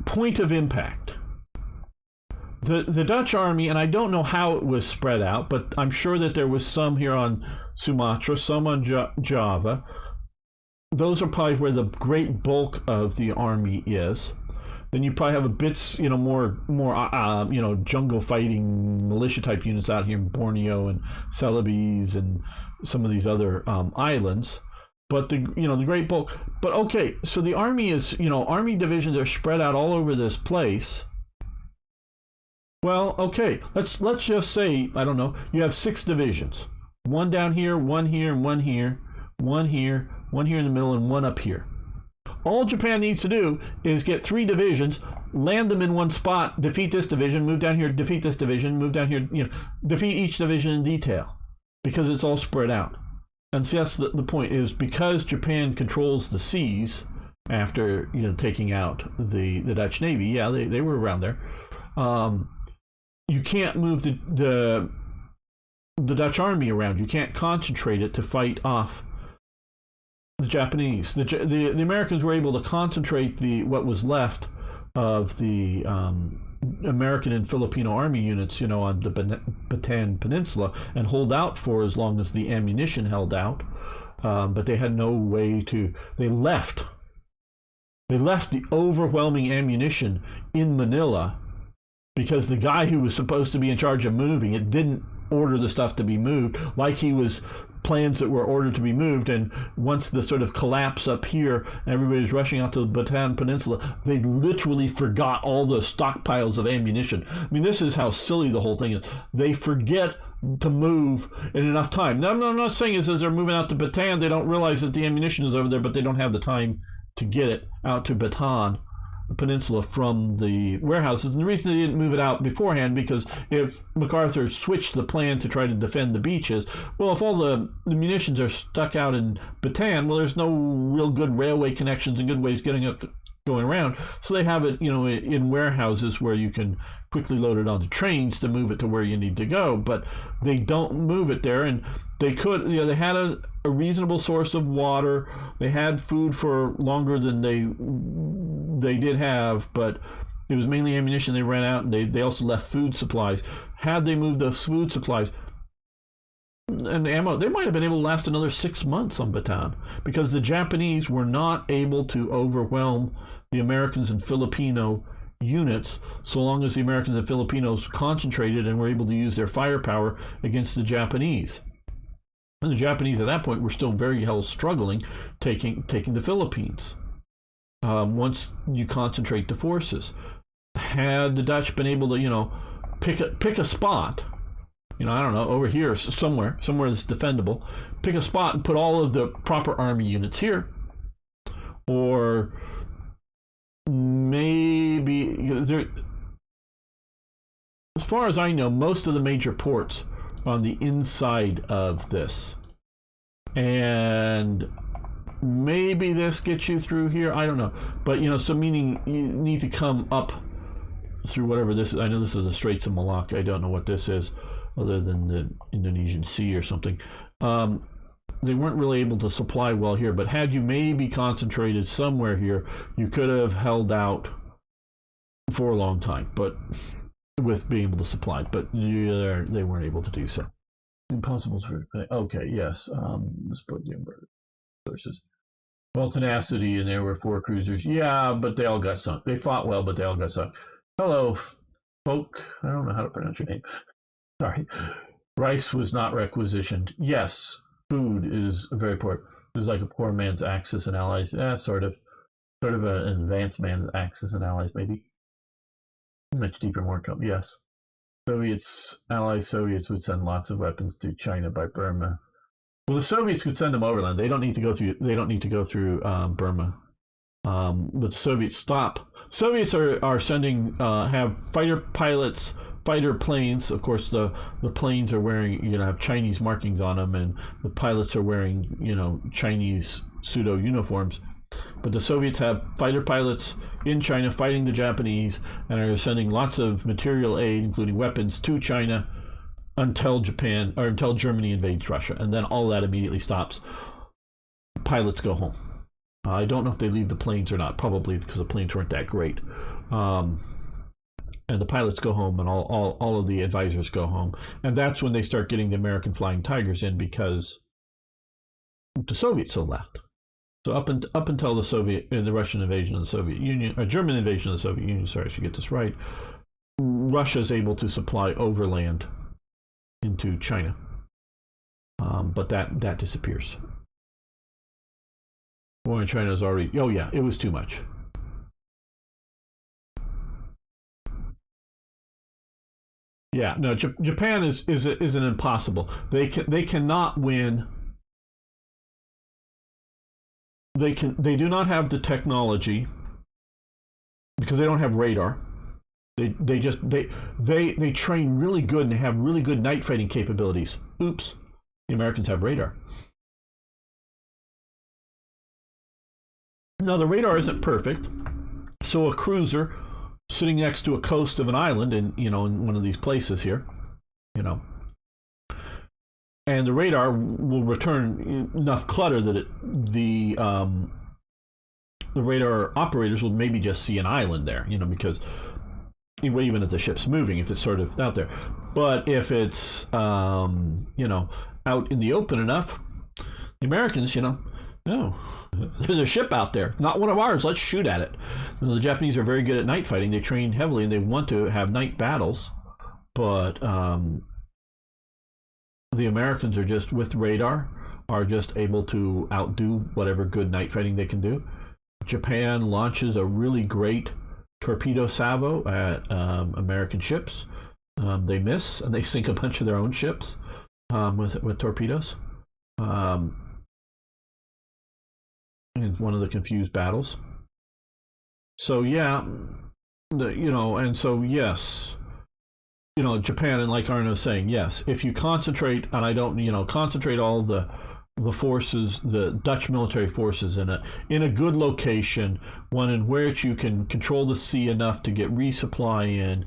point of impact. The Dutch army, and I don't know how it was spread out, but I'm sure that there was some here on Sumatra, some on Java. Those are probably where the great bulk of the army is. Then you probably have bits, more jungle fighting militia type units out here in Borneo and Celebes and some of these other islands. But the great bulk. But okay, so the army is, army divisions are spread out all over this place. Well, okay. Let's just say, I don't know, you have 6 divisions. One down here, one here, and one here, one here, one here in the middle, and one up here. All Japan needs to do is get 3 divisions, land them in one spot, defeat this division, move down here, defeat this division, move down here, defeat each division in detail, because it's all spread out. And see, that's the point, is because Japan controls the seas after taking out the Dutch Navy. Yeah, they were around there. You can't move the Dutch army around. You can't concentrate it to fight off the Japanese. The Americans were able to concentrate what was left of the American and Filipino army units, on the Bataan Peninsula, and hold out for as long as the ammunition held out. But they had no way to. They left the overwhelming ammunition in Manila, because the guy who was supposed to be in charge of moving it didn't order the stuff to be moved, like he was plans that were ordered to be moved. And once the sort of collapse up here, everybody's rushing out to the Bataan Peninsula, they literally forgot all the stockpiles of ammunition. I mean, this is how silly the whole thing is. They forget to move in enough time. Now, I'm not saying is as they're moving out to Bataan, they don't realize that the ammunition is over there, but they don't have the time to get it out to Bataan, the peninsula, from the warehouses. And the reason they didn't move it out beforehand, because if MacArthur switched the plan to try to defend the beaches, well, if all the munitions are stuck out in Bataan, well, there's no real good railway connections and good ways getting it going around. So they have it, in warehouses where you can quickly load it onto trains to move it to where you need to go. But they don't move it there, and they could, they had a reasonable source of water. They had food for longer than they did have, but it was mainly ammunition they ran out, and they also left food supplies. Had they moved those food supplies and ammo, they might have been able to last another 6 months on Bataan, because the Japanese were not able to overwhelm the Americans and Filipino units so long as the Americans and Filipinos concentrated and were able to use their firepower against the Japanese. And the Japanese at that point were still very struggling taking the Philippines. Once you concentrate the forces, had the Dutch been able to pick a spot, I don't know, over here somewhere that's defendable, pick a spot and put all of the proper army units here, or maybe there, as far as I know, most of the major ports on the inside of this, and maybe this gets you through here, I don't know, but so meaning you need to come up through whatever this is. I know this is the Straits of Malacca. I don't know what this is other than the Indonesian Sea or something. They weren't really able to supply well here, but had you maybe concentrated somewhere here, you could have held out for a long time, but with being able to supply, but they weren't able to do so. Impossible to. Okay, yes. Let's put the sources. Well, tenacity, and there were 4 cruisers. Yeah, but they all got sunk. They fought well, but they all got sunk. Hello, folk. I don't know how to pronounce your name. Sorry. Rice was not requisitioned. Yes, food is very poor. It was like a poor man's Axis and Allies. Sort of an advanced man's Axis and Allies, maybe. Much deeper, more yes. Allies Soviets would send lots of weapons to China by Burma. Well, the Soviets could send them overland. They don't need to go through Burma. But the Soviets stop. Soviets are sending have fighter pilots, fighter planes. Of course, the planes are wearing have Chinese markings on them, and the pilots are wearing Chinese pseudo uniforms. But the Soviets have fighter pilots in China fighting the Japanese, and are sending lots of material aid, including weapons, to China until Germany invades Russia, and then all that immediately stops. Pilots go home. I don't know if they leave the planes or not, probably because the planes weren't that great. And the pilots go home, and all of the advisors go home. And that's when they start getting the American Flying Tigers in, because the Soviets are left. So up until the Russian invasion of the Soviet Union, or German invasion of the Soviet Union, sorry, I should get this right, Russia is able to supply overland into China. But that disappears. War in China is already, it was too much. Yeah, no, Japan is an impossible. They cannot win. They do not have the technology because they don't have radar. They train really good and they have really good night fighting capabilities. Oops, the Americans have radar. Now the radar isn't perfect, so a cruiser sitting next to a coast of an island in in one of these places here, you know, and the radar will return enough clutter that the radar operators will maybe just see an island there, because even if the ship's moving, if it's sort of out there. But if it's out in the open enough, the Americans, no, there's a ship out there, not one of ours, let's shoot at it. The Japanese are very good at night fighting. They train heavily and they want to have night battles, but the Americans are just, with radar, are just able to outdo whatever good night fighting they can do. Japan launches a really great torpedo salvo at American ships. They miss and they sink a bunch of their own ships with torpedoes in one of the confused battles. So yeah, and so yes, Japan, and like Arno's saying, yes, if you concentrate, and I don't, concentrate all the forces, the Dutch military forces in a good location, one in which you can control the sea enough to get resupply in,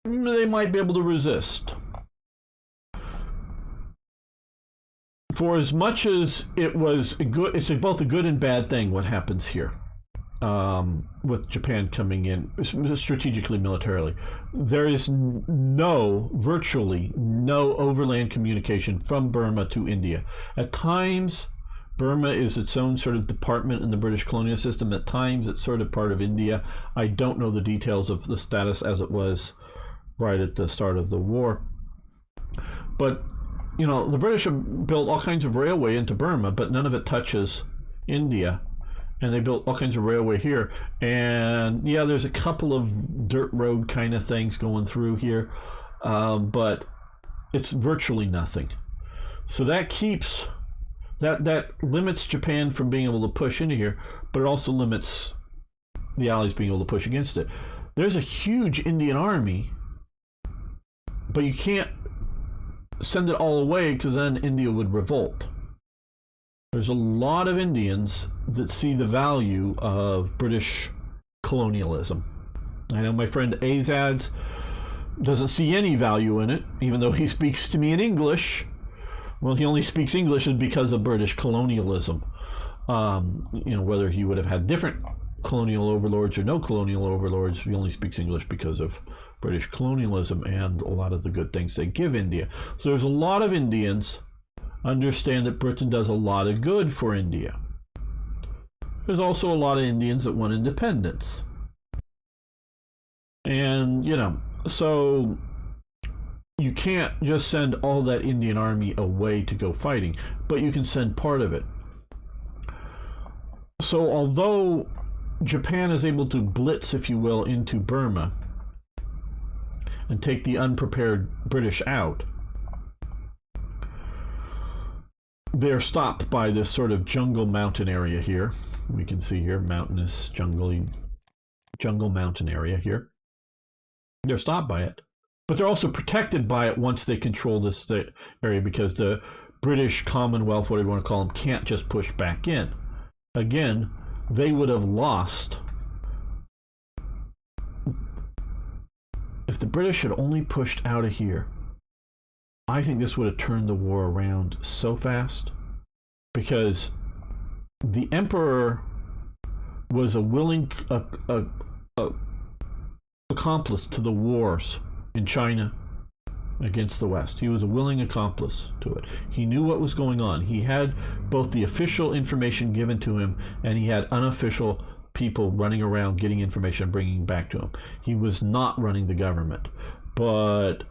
they might be able to resist. For as much as it was good, it's both a good and bad thing what happens here. With Japan coming in strategically, militarily, there is virtually no overland communication from Burma to India. At times, Burma is its own sort of department in the British colonial system. At times, it's sort of part of India. I don't know the details of the status as it was right at the start of the war. But, the British have built all kinds of railway into Burma, but none of it touches India. And they built all kinds of railway here. And yeah, there's a couple of dirt road kind of things going through here, but it's virtually nothing. So that keeps, that limits Japan from being able to push into here, but it also limits the Allies being able to push against it. There's a huge Indian army, but you can't send it all away because then India would revolt. There's a lot of Indians that see the value of British colonialism. I know my friend Azads doesn't see any value in it, even though he speaks to me in English. Well, he only speaks English because of British colonialism. Whether he would have had different colonial overlords or no colonial overlords, he only speaks English because of British colonialism and a lot of the good things they give India. So there's a lot of Indians understand that Britain does a lot of good for India. There's also a lot of Indians that want independence. And, so you can't just send all that Indian army away to go fighting, but you can send part of it. So although Japan is able to blitz, if you will, into Burma and take the unprepared British out, they're stopped by this sort of jungle mountain area here. We can see here, mountainous, jungle mountain area here. They're stopped by it. But they're also protected by it once they control this area, because the British Commonwealth, whatever you want to call them, can't just push back in. Again, they would have lost. If the British had only pushed out of here, I think this would have turned the war around so fast, because the emperor was a willing accomplice to the wars in China against the West. He was a willing accomplice to it. He knew what was going on. He had both the official information given to him, and he had unofficial people running around getting information and bringing back to him. He was not running the government, but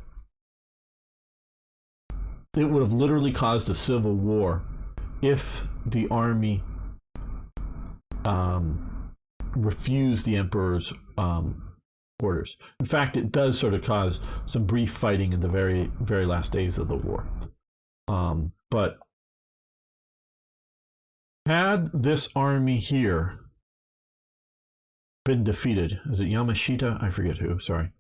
it would have literally caused a civil war if the army refused the emperor's orders. In fact, it does sort of cause some brief fighting in the very, very last days of the war. But had this army here been defeated, is it Yamashita? I forget who, sorry.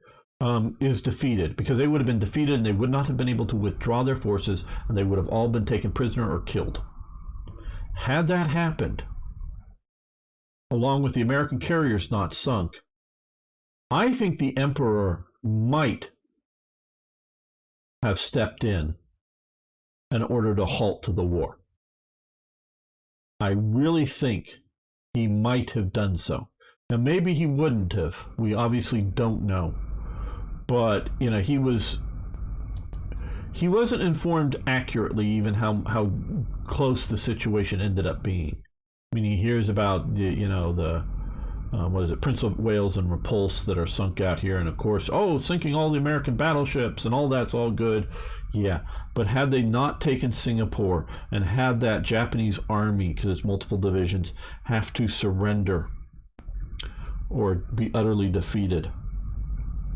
Is defeated, because they would have been defeated and they would not have been able to withdraw their forces, and they would have all been taken prisoner or killed. Had that happened, along with the American carriers not sunk, I think the Emperor might have stepped in and ordered a halt to the war. I really think he might have done so. Now, maybe he wouldn't have. We obviously don't know. But, you know, he wasn't informed accurately even how close the situation ended up being. I mean, he hears about the Prince of Wales and Repulse that are sunk out here, and of course, sinking all the American battleships and all that's all good. Yeah, but had they not taken Singapore and had that Japanese army, because it's multiple divisions, have to surrender or be utterly defeated,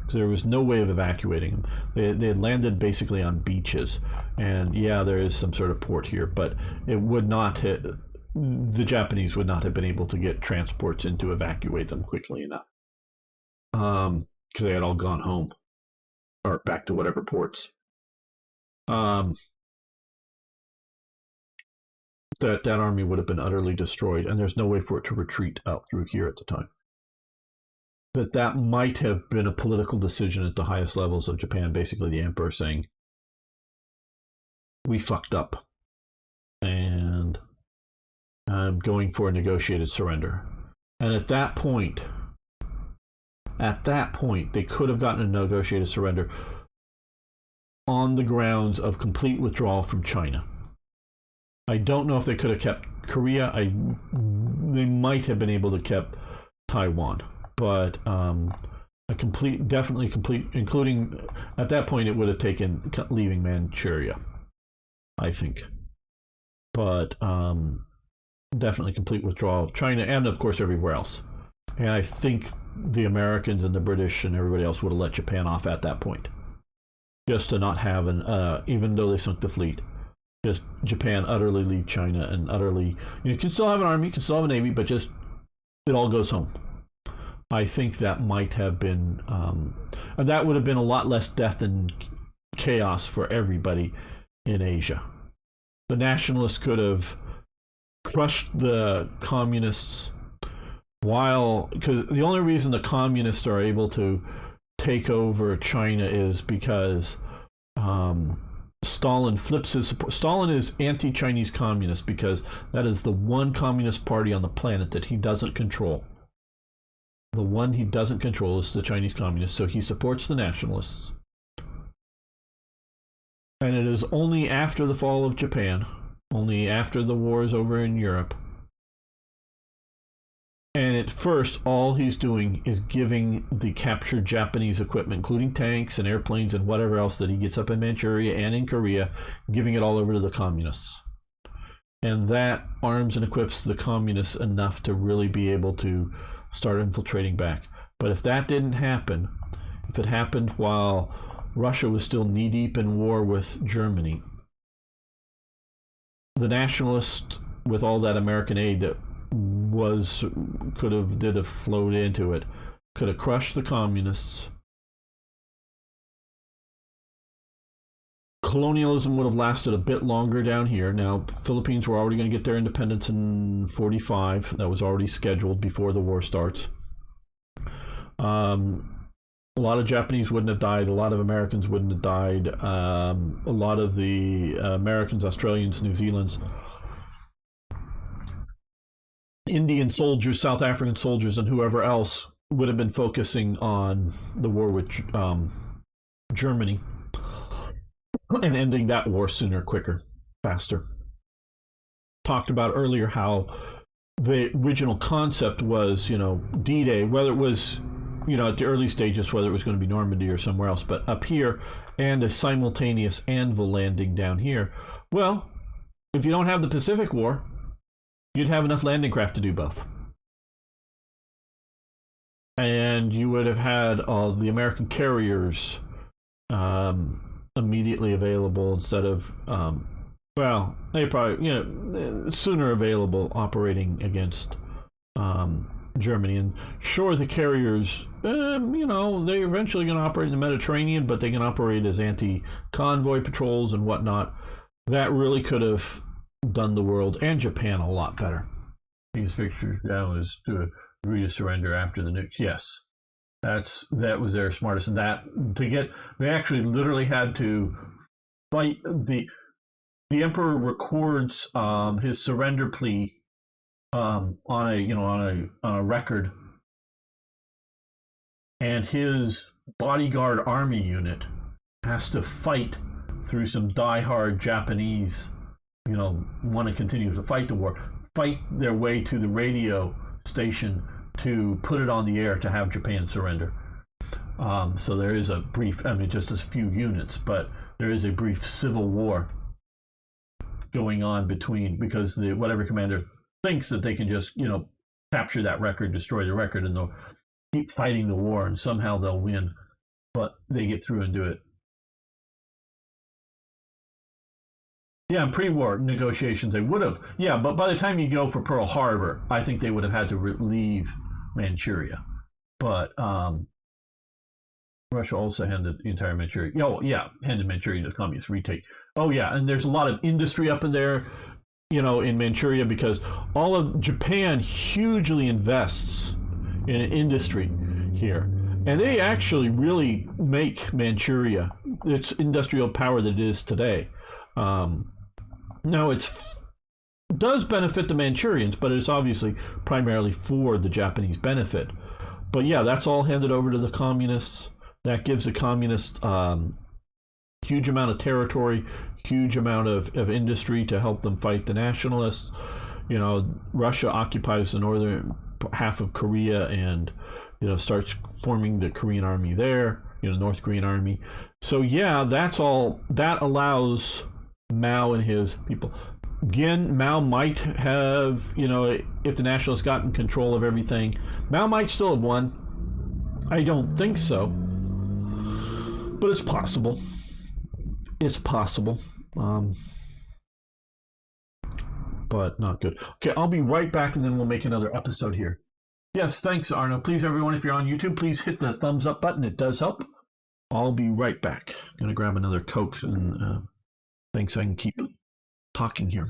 because there was no way of evacuating them. They had landed basically on beaches, and yeah, there is some sort of port here, but it would not hit. The Japanese would not have been able to get transports in to evacuate them quickly enough, because they had all gone home or back to whatever ports. That army would have been utterly destroyed, and there's no way for it to retreat out through here at the time. That might have been a political decision at the highest levels of Japan, basically the emperor saying, we fucked up, and I'm going for a negotiated surrender. And at that point, they could have gotten a negotiated surrender on the grounds of complete withdrawal from China. I don't know if they could have kept Korea. They might have been able to keep Taiwan, but definitely complete, including at that point it would have taken leaving Manchuria, I think. But definitely complete withdrawal of China, and of course everywhere else. And I think the Americans and the British and everybody else would have let Japan off at that point, just to not have even though they sunk the fleet, just Japan utterly leave China and utterly, you can still have an army, you can still have a navy, but just it all goes home. I think that might have been, and that would have been a lot less death and chaos for everybody in Asia. The nationalists could have crushed the communists, because the only reason the communists are able to take over China is because Stalin flips his support. Stalin is anti-Chinese communist because that is the one communist party on the planet that he doesn't control. The one he doesn't control is the Chinese communists, so he supports the nationalists. And it is only after the fall of Japan, only after the war is over in Europe, and at first all he's doing is giving the captured Japanese equipment, including tanks and airplanes and whatever else that he gets up in Manchuria and in Korea, giving it all over to the communists. And that arms and equips the communists enough to really be able to start infiltrating back. But if that didn't happen, if it happened while Russia was still knee-deep in war with Germany, the nationalists, with all that American aid that did have flowed into it, could have crushed the communists. Colonialism would have lasted a bit longer down here. Now, Philippines were already going to get their independence in 45. That was already scheduled before the war starts. A lot of Japanese wouldn't have died. A lot of Americans wouldn't have died. A lot of the Americans, Australians, New Zealanders, Indian soldiers, South African soldiers, and whoever else would have been focusing on the war with Germany and ending that war sooner, quicker, faster. Talked about earlier how the original concept was, D-Day, whether it was, at the early stages, whether it was going to be Normandy or somewhere else, but up here, and a simultaneous Anvil landing down here. Well, if you don't have the Pacific War, you'd have enough landing craft to do both. and you would have had the American carriers immediately available instead of well, they probably sooner available operating against Germany. And sure, the carriers, they're eventually going to operate in the Mediterranean, but they can operate as anti-convoy patrols and whatnot. That really could have done the world and Japan a lot better. These victories now is to agree to surrender after the nukes. Yes, that was their smartest. And that they actually literally had to fight. The emperor records his surrender plea on a record, and his bodyguard army unit has to fight through some diehard Japanese, want to continue to fight the war, fight their way to the radio station to put it on the air to have Japan surrender. So there is a brief, just a few units, but there is a brief civil war going on because the whatever commander thinks that they can just, capture that record, destroy the record, and they'll keep fighting the war and somehow they'll win. But they get through and do it. Yeah, pre-war negotiations, they would have. Yeah, but by the time you go for Pearl Harbor, I think they would have had to leave Manchuria. But Russia also handed the entire Manchuria. Oh, yeah, handed Manchuria to the communists, retake. Oh, yeah, and there's a lot of industry up in there, in Manchuria, because all of Japan hugely invests in industry here. And they actually really make Manchuria its industrial power that it is today. Now, it does benefit the Manchurians, but it's obviously primarily for the Japanese benefit. But yeah, that's all handed over to the communists. That gives the communists huge amount of territory, huge amount of industry to help them fight the nationalists. Russia occupies the northern half of Korea and starts forming the Korean army there, North Korean army. So yeah, that allows Mao and his people. Again, Mao might have, if the nationalists gotten control of everything, Mao might still have won. I don't think so, but it's possible. It's possible, but not good. Okay, I'll be right back, and then we'll make another episode here. Yes, thanks, Arno. Please, everyone, if you're on YouTube, please hit the thumbs up button. It does help. I'll be right back. I'm gonna grab another Coke and thanks. I can keep talking here.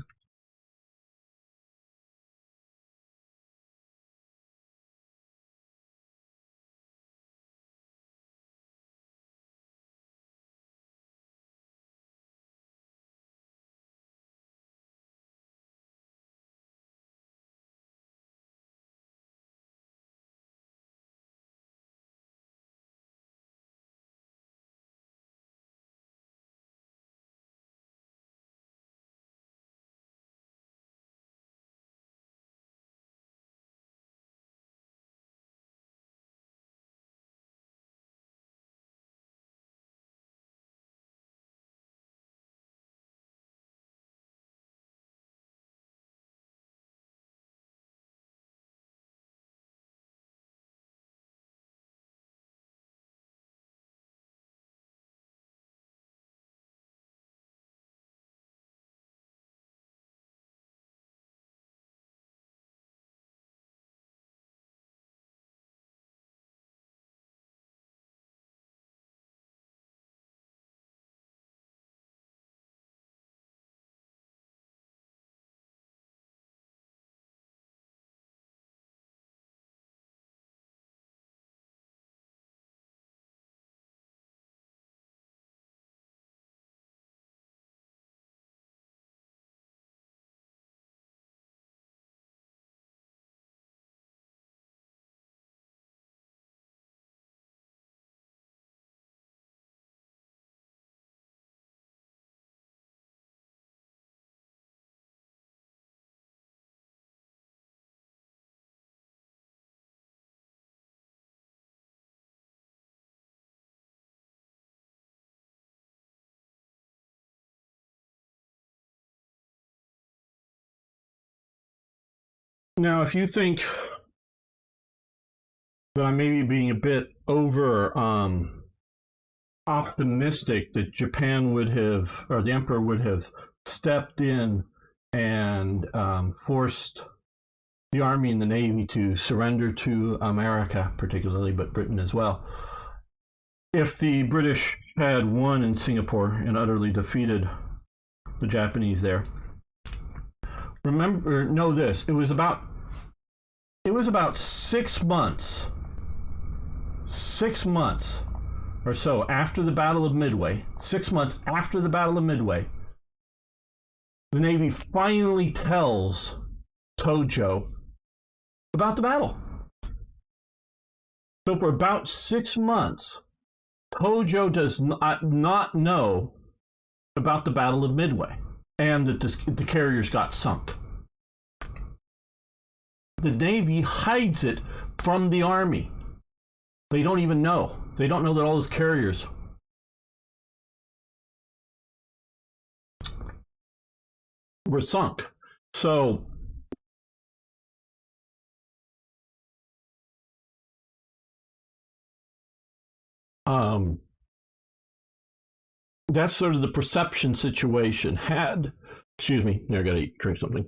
Now, if you think but I may be being a bit over optimistic that Japan would have, or the emperor would have stepped in and forced the army and the navy to surrender to America, particularly, but Britain as well. If the British had won in Singapore and utterly defeated the Japanese there, know this: it was about 6 months, 6 months or so after the Battle of Midway. 6 months after the Battle of Midway, the Navy finally tells Tojo about the battle. So for about 6 months, Tojo does not know about the Battle of Midway and that the carriers got sunk. The Navy hides it from the Army. They don't even know. They don't know that all those carriers were sunk. So that's sort of the perception situation. Excuse me, I gotta drink something.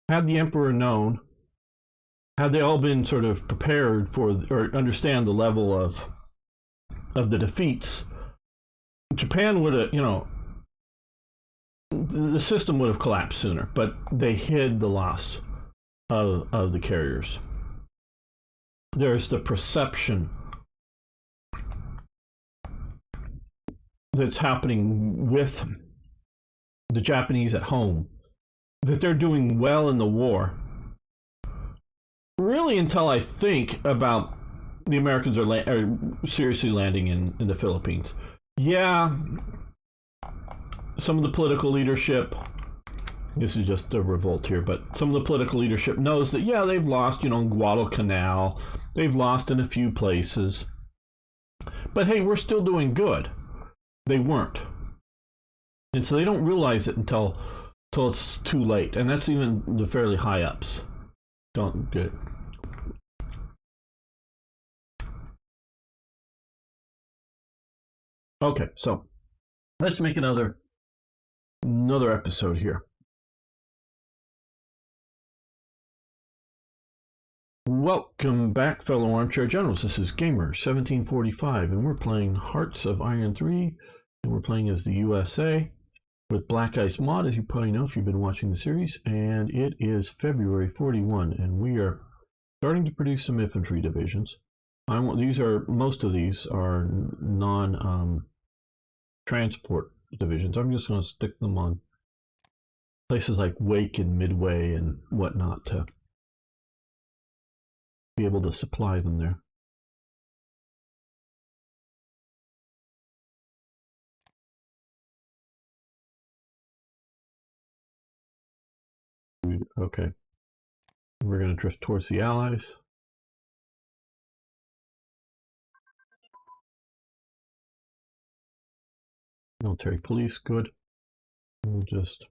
Had the emperor known, had they all been sort of prepared for or understand the level of the defeats, Japan would have, the system would have collapsed sooner. But they hid the loss of the carriers. There's the perception that's happening with the Japanese at home that they're doing well in the war. Really, until I think about the Americans are seriously landing in the Philippines. Yeah, some of the political leadership, this is just a revolt here, but some of the political leadership knows that, yeah, they've lost, Guadalcanal, they've lost in a few places. But hey, we're still doing good. They weren't. And so they don't realize it until it's too late. And that's even the fairly high ups. Don't get it. Okay, so let's make another episode here. Welcome back, fellow armchair generals. This is Gamer1745, and we're playing Hearts of Iron 3, and we're playing as the U.S.A. with Black Ice Mod, as you probably know if you've been watching the series, and it is February 41, and we are starting to produce some infantry divisions. Most of these are non-transport divisions. I'm just going to stick them on places like Wake and Midway and whatnot to be able to supply them there. Okay. We're going to drift towards the Allies. Military police, good. We'll just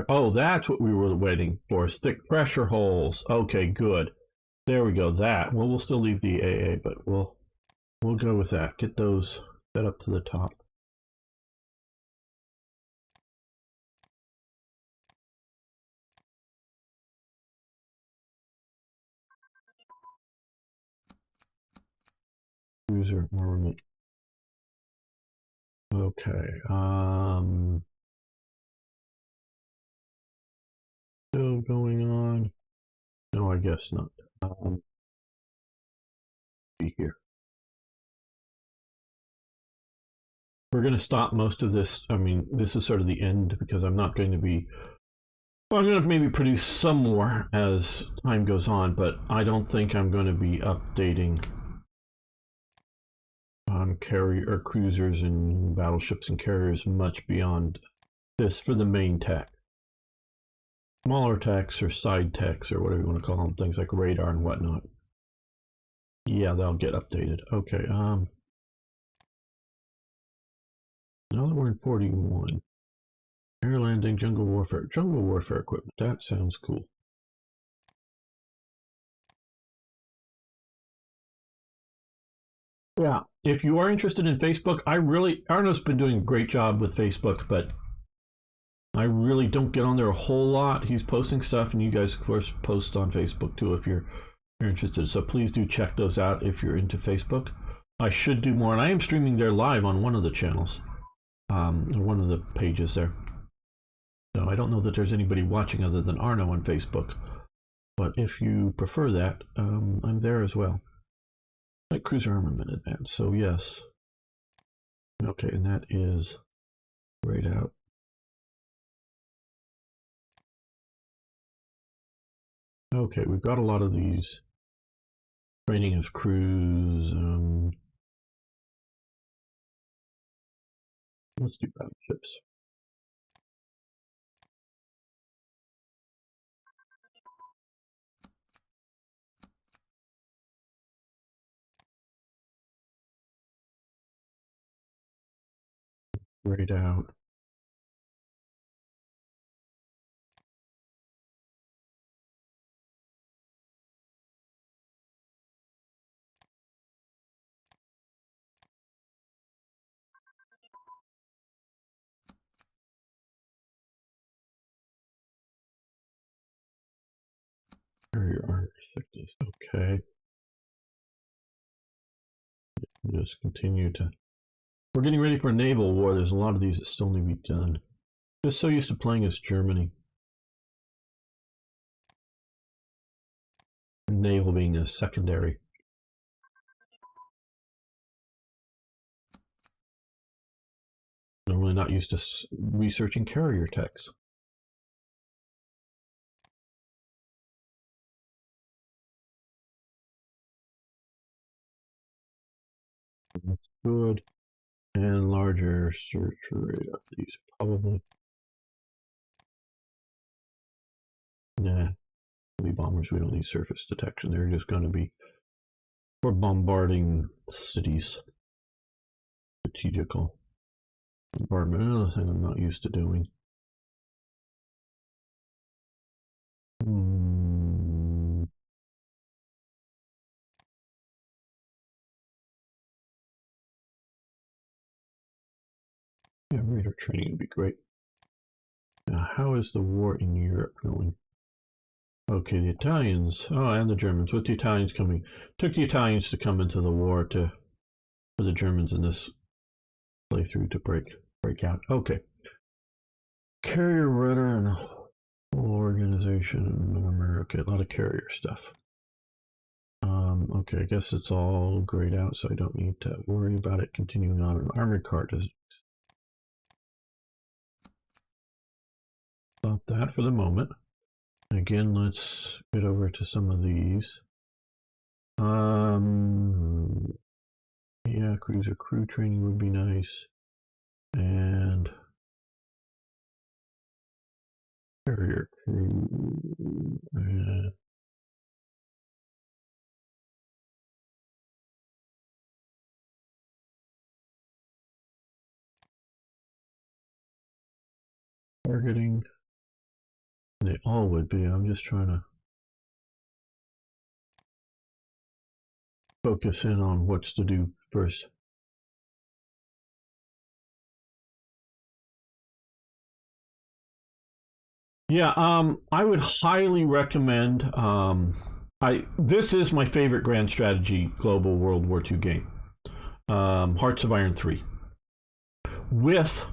oh, that's what we were waiting for. Thick pressure holes. Okay, good. There we go. That. Well, we'll still leave the AA, but we'll go with that. Get those set up to the top. Cruiser armament. Okay. Still going on? No, I guess not. Be here. We're going to stop most of this. I mean, this is sort of the end because I'm not going to be. Well, I'm going to maybe produce some more as time goes on, but I don't think I'm going to be updating carrier cruisers and battleships and carriers much beyond this for the main tech. smaller techs or side techs or whatever you want to call them, things like radar and whatnot. Yeah, they'll get updated. Okay, now that we're in 41, air landing, jungle warfare equipment. That sounds cool. Yeah, if you are interested in Facebook, Arno's been doing a great job with Facebook, but I really don't get on there a whole lot. He's posting stuff, and you guys, of course, post on Facebook too if you're interested. So please do check those out if you're into Facebook. I should do more, and I am streaming there live on one of the channels, one of the pages there. So I don't know that there's anybody watching other than Arno on Facebook, but if you prefer that, I'm there as well. Light cruiser armament advance. So yes. Okay, and that is right out. Okay, we've got a lot of these. Training of crews. Let's do battleships. Right out. Carrier armor thickness. Okay. Just continue to. We're getting ready for a naval war. There's a lot of these that still need to be done. Just so used to playing as Germany. Naval being a secondary. I'm really not used to researching carrier techs. That's good. And larger search radar. These probably. Nah. Bombers, we don't need surface detection. They're just going to be for bombarding cities. Strategical bombardment. Another thing I'm not used to doing. Yeah, radar training would be great. Now, how is the war in Europe going? Okay, the Italians. Oh, and the Germans. With the Italians coming, took the Italians to come into the war for the Germans in this playthrough to break out. Okay. Carrier rudder and whole organization. Okay, a lot of carrier stuff. Okay, I guess it's all grayed out, so I don't need to worry about it. Continuing on, an armored car does. Stop that for the moment. Again, let's get over to some of these. Yeah, cruiser crew training would be nice. And carrier crew. Targeting. They all would be. I'm just trying to focus in on what's to do first. Yeah, I would highly recommend. This is my favorite grand strategy global World War II game. Hearts of Iron 3 with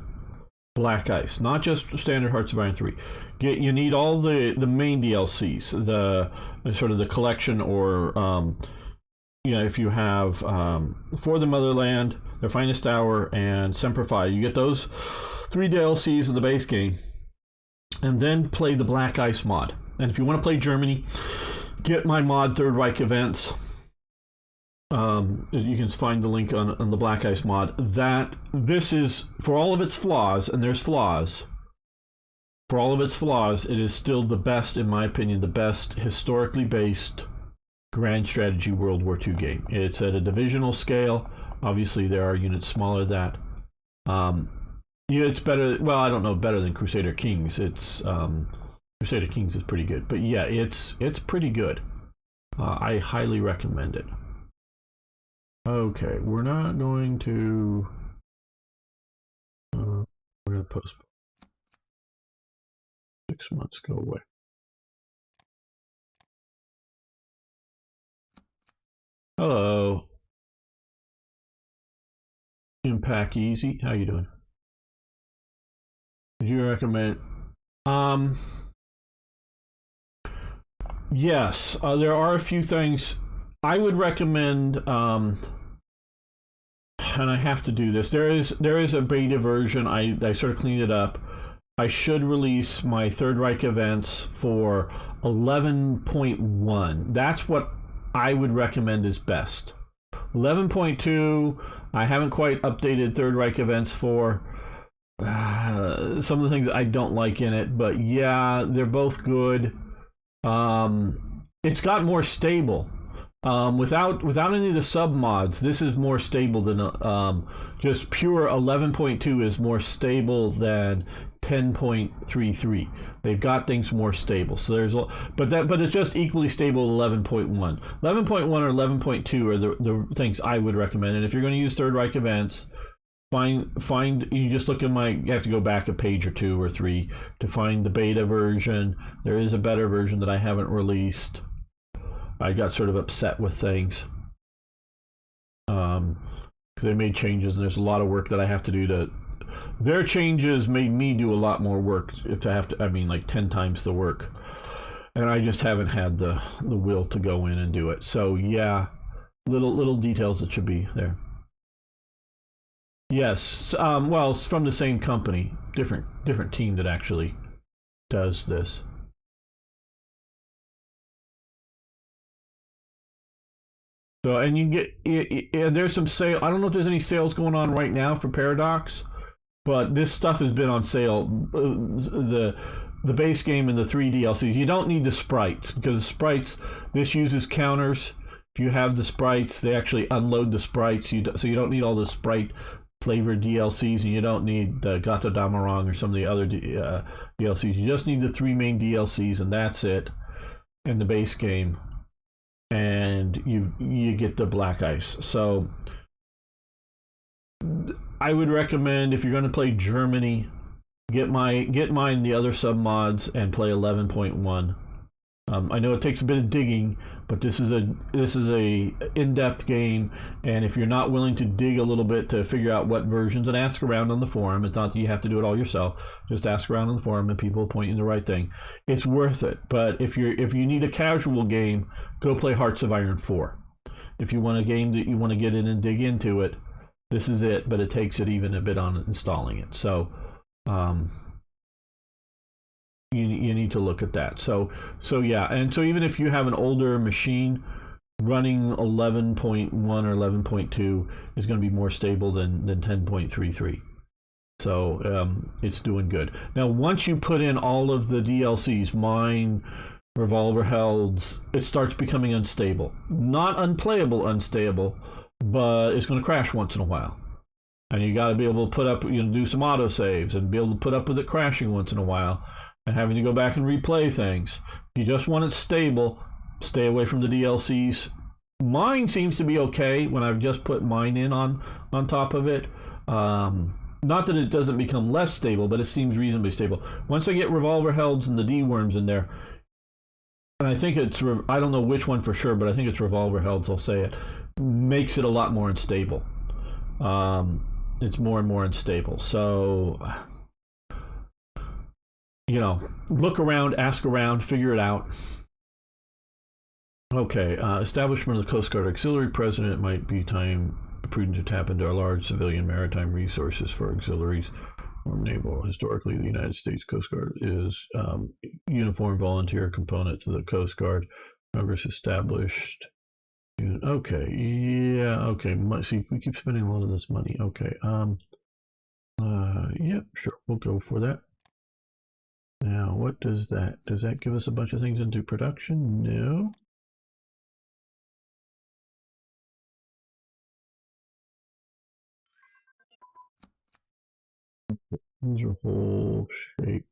Black Ice, not just standard Hearts of Iron 3. You need all the main DLCs, the sort of the collection, or if you have For the Motherland, Their Finest Hour, and Semper Fi, you get those 3 DLCs in the base game, and then play the Black Ice mod. And if you want to play Germany, get my mod Third Reich Events. You can find the link on the Black Ice mod. This is, for all of its flaws, and there's flaws, for all of its flaws, it is still the best, in my opinion, the best historically based grand strategy World War II game. It's at a divisional scale. Obviously, there are units smaller than that. Yeah, it's better. Well, I don't know, better than Crusader Kings. It's Crusader Kings is pretty good, but yeah, it's pretty good. I highly recommend it. Okay, we're not going to. We're going to postpone. 6 months go away. Hello. Impact Easy. How you doing? Would you recommend? Yes, there are a few things I would recommend. And I have to do this. There is a beta version. I sort of cleaned it up. I should release my Third Reich events for 11.1. That's what I would recommend is best. 11.2, I haven't quite updated Third Reich events for. Some of the things I don't like in it, but yeah, they're both good. It's got more stable. Without any of the sub mods, this is more stable than just pure 11.2 is more stable than 10.33. They've got things more stable. So there's, but it's just equally stable 11.1. 11.1 or 11.2 are the things I would recommend. And if you're going to use Third Reich events, find you just look at you have to go back a page or two or three to find the beta version. There is a better version that I haven't released. I got sort of upset with things because they made changes and there's a lot of work that I have to do their changes made me do a lot more work like 10 times the work, and I just haven't had the will to go in and do it. So yeah, little details that should be there. Yes, well, it's from the same company, different team that actually does this. So, and you get, there's some sale. I don't know if there's any sales going on right now for Paradox, but this stuff has been on sale. The base game and the 3 DLCs. You don't need the sprites because the sprites. This uses counters. If you have the sprites, they actually unload the sprites. So you don't need all the sprite flavored DLCs, and you don't need Gata Damarang or some of the other DLCs. You just need the 3 main DLCs, and that's it in the base game. And you get the Black Ice. So I would recommend, if you're going to play Germany, get mine the other sub mods and play 11.1. I know it takes a bit of digging, but this is a in-depth game, and if you're not willing to dig a little bit to figure out what versions, and ask around on the forum. It's not that you have to do it all yourself. Just ask around on the forum, and people will point you in the right thing. It's worth it. But if you need a casual game, go play Hearts of Iron 4. If you want a game that you want to get in and dig into it, this is it. But it takes it even a bit on installing it. So. You need to look at that. So yeah, and so even if you have an older machine, running 11.1 or 11.2 is going to be more stable than 10.33. So it's doing good. Now, once you put in all of the DLCs, mine, Revolver Helds, it starts becoming unstable. Not unplayable, unstable, but it's going to crash once in a while. And you got to be able to put up, do some autosaves and be able to put up with it crashing once in a while. And having to go back and replay things. If you just want it stable, stay away from the DLCs. Mine seems to be okay when I've just put mine in on top of it. Not that it doesn't become less stable, but it seems reasonably stable. Once I get Revolver Helds and the D-Worms in there, and I think I don't know which one for sure, but I think it's Revolver Helds, I'll say it, makes it a lot more unstable. It's more and more unstable. So... look around, ask around, figure it out. Okay, establishment of the Coast Guard Auxiliary President. It might be prudent to tap into our large civilian maritime resources for auxiliaries or naval. Historically, the United States Coast Guard is uniform volunteer component to the Coast Guard. Congress established. Okay, yeah, okay. See, we keep spending a lot of this money. Okay, yeah, sure, we'll go for that. Now, what does that give us a bunch of things into production? No. These are whole shape,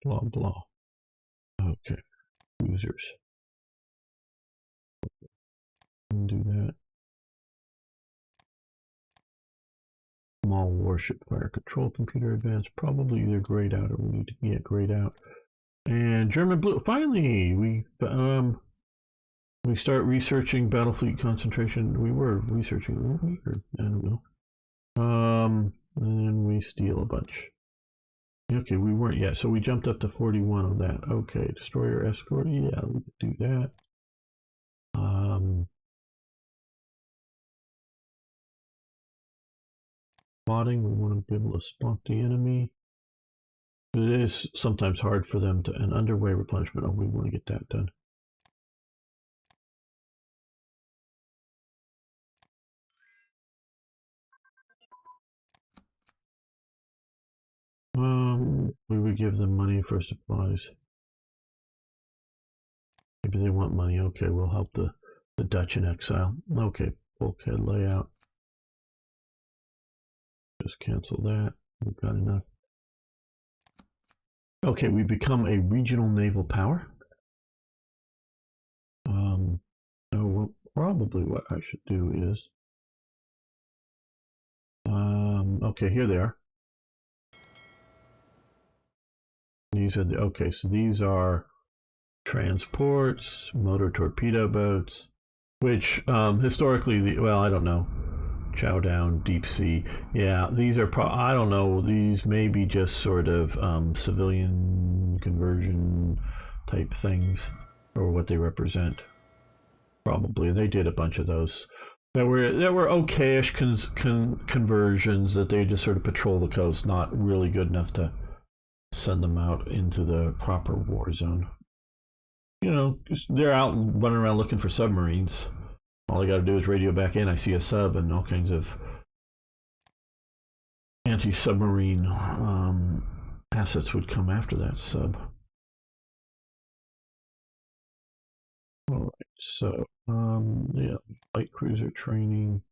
blah, blah. Okay, users. Do that. Small warship fire control computer advanced. Probably either grayed out or we need to get grayed out. And German blue. Finally, we start researching battle fleet concentration. We were researching, weren't we? Or, I don't know. And then we steal a bunch. Okay, we weren't yet, so we jumped up to 41 on that. Okay, destroyer escort. Yeah, we could do that. Spotting. We want to be able to spot the enemy. It is sometimes hard for them to. An underway replenishment. Oh, we want to get that done. We would give them money for supplies. Maybe they want money. Okay, we'll help the Dutch in exile. Okay, bulkhead layout. Just cancel that. We've got enough. Okay, we become a regional naval power. Oh, well, probably what I should do is. Okay, here they are. These are the, okay, so these are transports, motor torpedo boats, which historically, well, I don't know. Chow down, deep sea. Yeah, these are, I don't know, these may be just sort of civilian conversion type things, or what they represent. Probably. They did a bunch of those. That were okay-ish conversions that they just sort of patrol the coast, not really good enough to send them out into the proper war zone. You know, they're out running around looking for submarines. All I got to do is radio back in. I see a sub, and all kinds of anti-submarine assets would come after that sub. All right, so yeah, light cruiser training.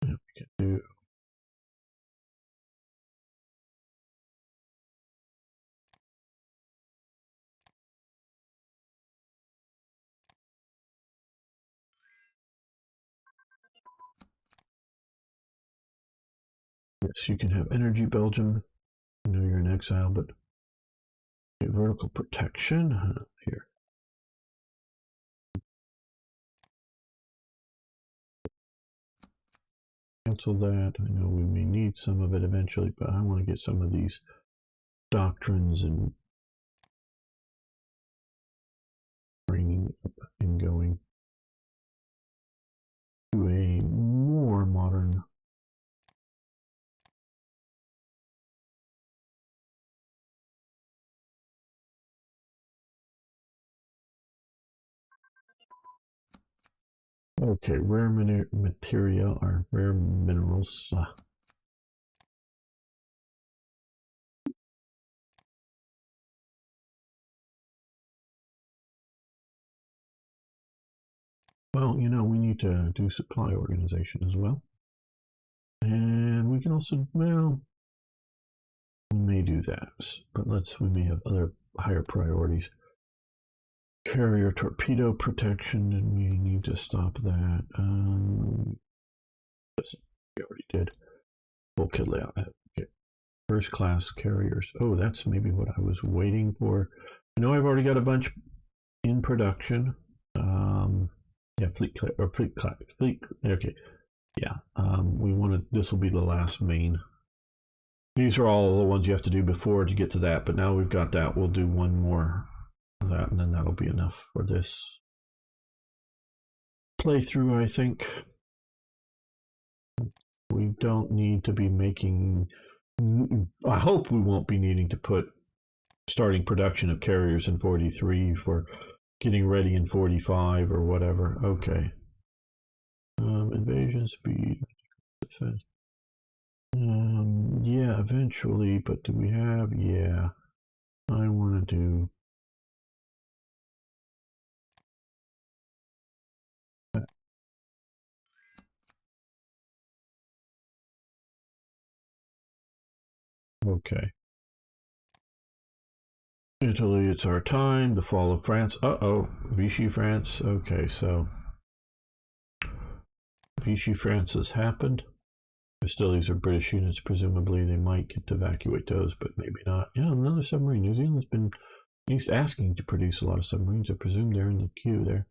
Yeah, we can do. Yes, you can have energy, Belgium. I know you're in exile, but vertical protection here. Cancel that. I know we may need some of it eventually, but I want to get some of these doctrines and bringing up and going to a more modern. Okay, rare material or rare minerals. Well, you know, we need to do supply organization as well. And we can also, well, we may do that, but we may have other higher priorities. Carrier torpedo protection, and we need to stop that. Yes, we already did. Bulkhead layout. Okay. First class carriers. Oh, that's maybe what I was waiting for. I know I've already got a bunch in production. Yeah, fleet. Okay. Yeah. We want to. This will be the last main. These are all the ones you have to do before to get to that, but now we've got that. We'll do one more of that, and then that'll be enough for this playthrough, I think. We don't need to be making. I hope we won't be needing to put starting production of carriers in 43 for getting ready in 45 or whatever. Okay. Invasion speed. Yeah, eventually, but do we have? Yeah. I want to do that. Okay. Italy, it's our time. The fall of France. Uh-oh. Vichy France. Okay, so Vichy France has happened. Still, these are British units. Presumably, they might get to evacuate those, but maybe not. Yeah, another submarine. New Zealand's been at least asking to produce a lot of submarines. I presume they're in the queue there.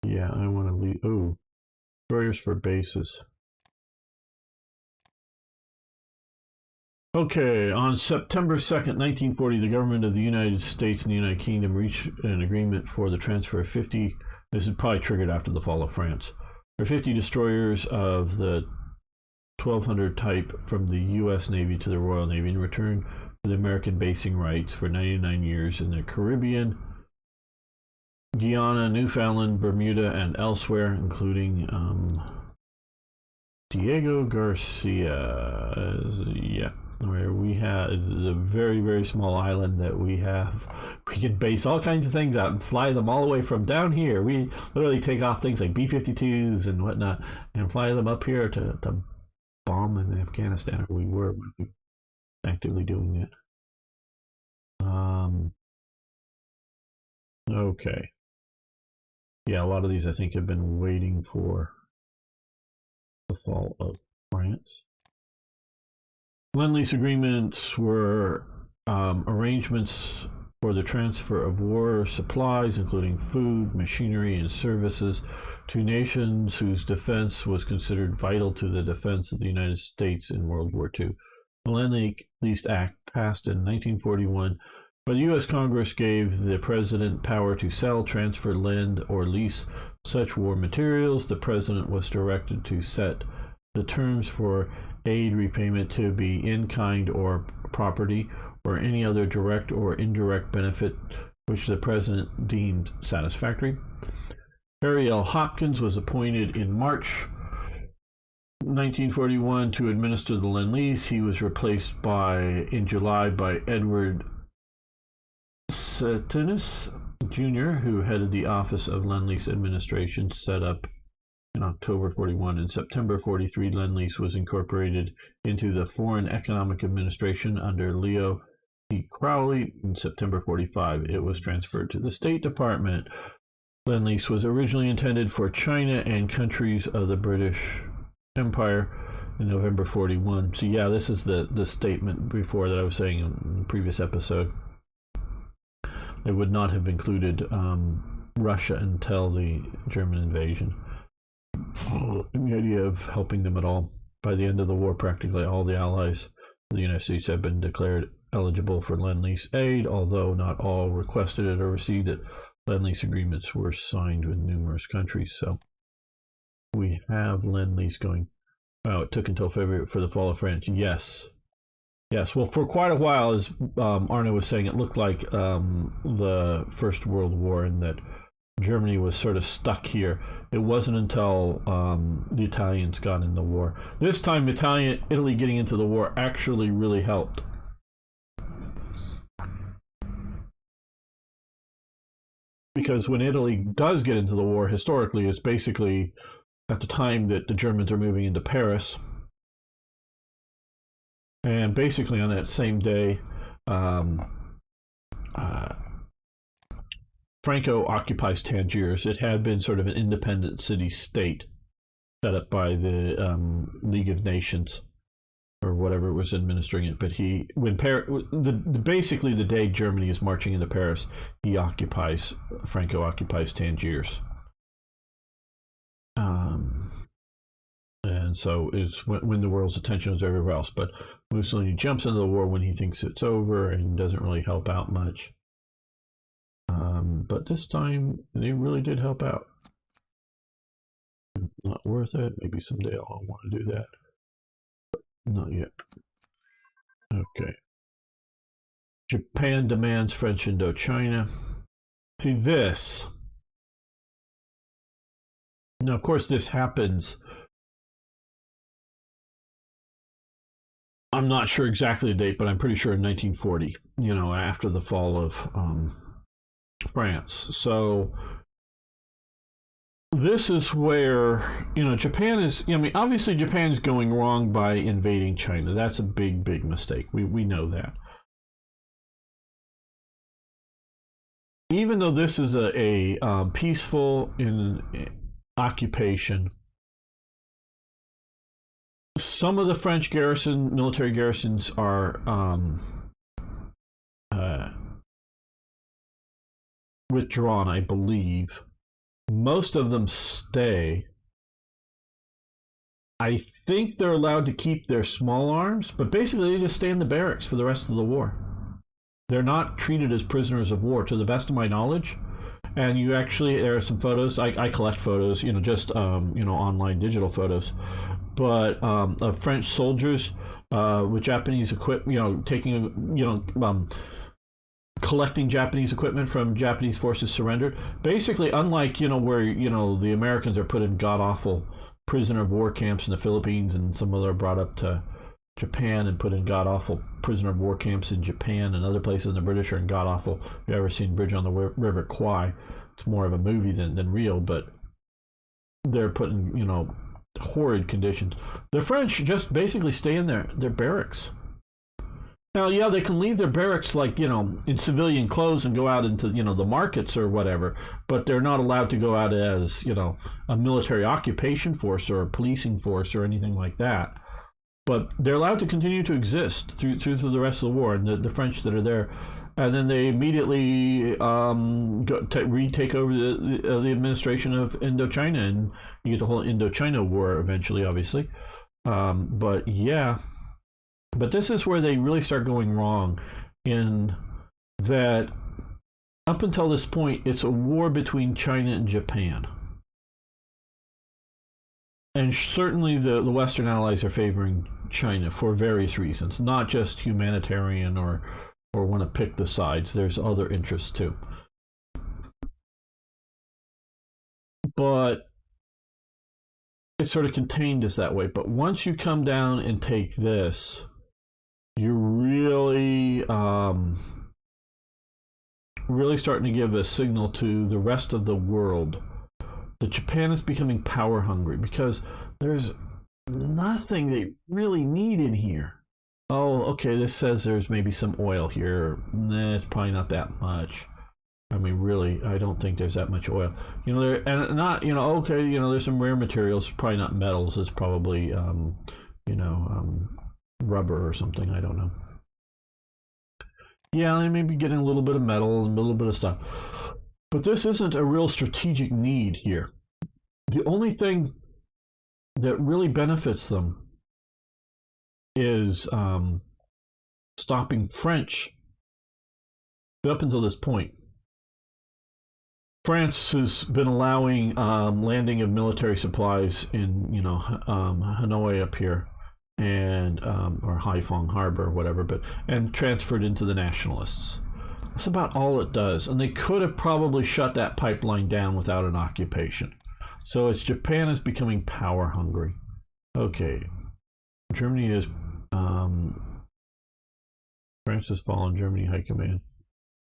Yeah, I want to leave. Oh, destroyers for bases. Okay, on September 2nd, 1940, the government of the United States and the United Kingdom reached an agreement for the transfer of 50, this is probably triggered after the fall of France, for 50 destroyers of the 1200 type from the U.S. Navy to the Royal Navy in return for the American basing rights for 99 years in the Caribbean, Guyana, Newfoundland, Bermuda, and elsewhere, including Diego Garcia. Yeah, where we have is a very, very small island that we have. We can base all kinds of things out and fly them all the way from down here. We literally take off things like B-52s and whatnot and fly them up here to bomb in Afghanistan. Or we were actively doing it. Okay. Yeah, a lot of these I think have been waiting for the fall of France. Lend-Lease agreements were arrangements for the transfer of war supplies, including food, machinery, and services, to nations whose defense was considered vital to the defense of the United States in World War II. The Lend-Lease Act passed in 1941, but the U.S. Congress gave the President power to sell, transfer, lend, or lease such war materials. The President was directed to set the terms for aid repayment to be in kind or property, or any other direct or indirect benefit which the President deemed satisfactory. Harry L. Hopkins was appointed in March 1941 to administer the Lend-Lease. He was replaced in July by Edward Setinis Jr., who headed the Office of Lend-Lease Administration, set up in October 41. In September 43, Lend-Lease was incorporated into the Foreign Economic Administration under Leo T. Crowley. In September 45, it was transferred to the State Department. Lend-Lease was originally intended for China and countries of the British Empire in November 41. So yeah, this is the statement before that I was saying in the previous episode. They would not have included Russia until the German invasion. The idea of helping them at all. By the end of the war, practically all the allies of the United States have been declared eligible for Lend-Lease aid, although not all requested it or received it. Lend-Lease agreements were signed with numerous countries, so we have Lend-Lease going. Wow, it took until February for the fall of France. Yes. Yes, well, for quite a while, as Arno was saying, it looked like the First World War, and that Germany was sort of stuck here. It wasn't until the Italians got in the war. This time, Italy getting into the war actually really helped. Because when Italy does get into the war, historically, it's basically at the time that the Germans are moving into Paris. And basically on that same day, Franco occupies Tangiers. It had been sort of an independent city-state set up by the League of Nations, or whatever was administering it. But basically the day Germany is marching into Paris, Franco occupies Tangiers. And so it's when the world's attention is everywhere else. But Mussolini jumps into the war when he thinks it's over and doesn't really help out much. But this time, they really did help out. Not worth it. Maybe someday I'll want to do that. But not yet. Okay. Japan demands French Indochina. See, this Now, of course, this happens. I'm not sure exactly the date, but I'm pretty sure in 1940, after the fall of France. So this is where, Japan is, obviously Japan's going wrong by invading China. That's a big, big mistake. We know that. Even though this is a peaceful occupation, some of the French military garrisons are withdrawn, I believe. Most of them stay. I think they're allowed to keep their small arms, but basically they just stay in the barracks for the rest of the war. They're not treated as prisoners of war, to the best of my knowledge. And there are some photos. I collect photos, just online digital photos, but of French soldiers with Japanese equipment, collecting Japanese equipment from Japanese forces surrendered. Basically, unlike where the Americans are put in god awful prisoner of war camps in the Philippines, and some other are brought up to Japan and put in god awful prisoner of war camps in Japan and other places. And the British are in god awful. If you've ever seen Bridge on the River Kwai, it's more of a movie than real, but they're put in horrid conditions. The French just basically stay in their barracks. Now, yeah, they can leave their barracks in civilian clothes and go out into the markets or whatever, but they're not allowed to go out as a military occupation force or a policing force or anything like that. But they're allowed to continue to exist through the rest of the war, and the French that are there, and then they immediately retake over the administration of Indochina, and you get the whole Indochina War eventually, obviously. But this is where they really start going wrong, in that up until this point, it's a war between China and Japan. And certainly the Western allies are favoring China for various reasons, not just humanitarian or want to pick the sides. There's other interests too. But it's sort of contained as that way. But once you come down and take this, you're really starting to give a signal to the rest of the world that Japan is becoming power hungry, because there's nothing they really need in here. Oh, okay, this says there's maybe some oil here. Nah, it's probably not that much. I mean, really, I don't think there's that much oil. There's some rare materials, probably not metals. It's probably, rubber or something. I don't know. Yeah, they may be getting a little bit of metal and a little bit of stuff. But this isn't a real strategic need here. The only thing that really benefits them is stopping French. Up until this point, France has been allowing landing of military supplies in Hanoi up here, and or Haiphong Harbor or whatever, and transferred into the nationalists. That's about all it does. And they could have probably shut that pipeline down without an occupation. So Japan is becoming power hungry. Okay. Germany is France has fallen. Germany High Command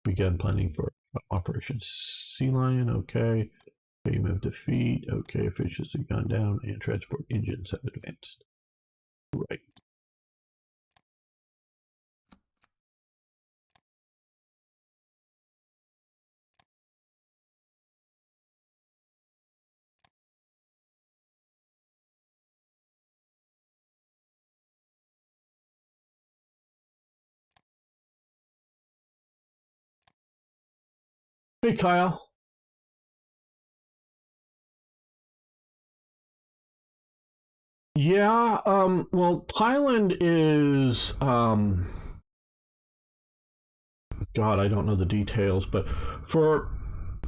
began planning for Operation Sea Lion. Okay. Aim of defeat. Okay. Officials have gone down and transport engines have advanced. Right. Hey, Kyle. Yeah, well, Thailand is, God, I don't know the details, but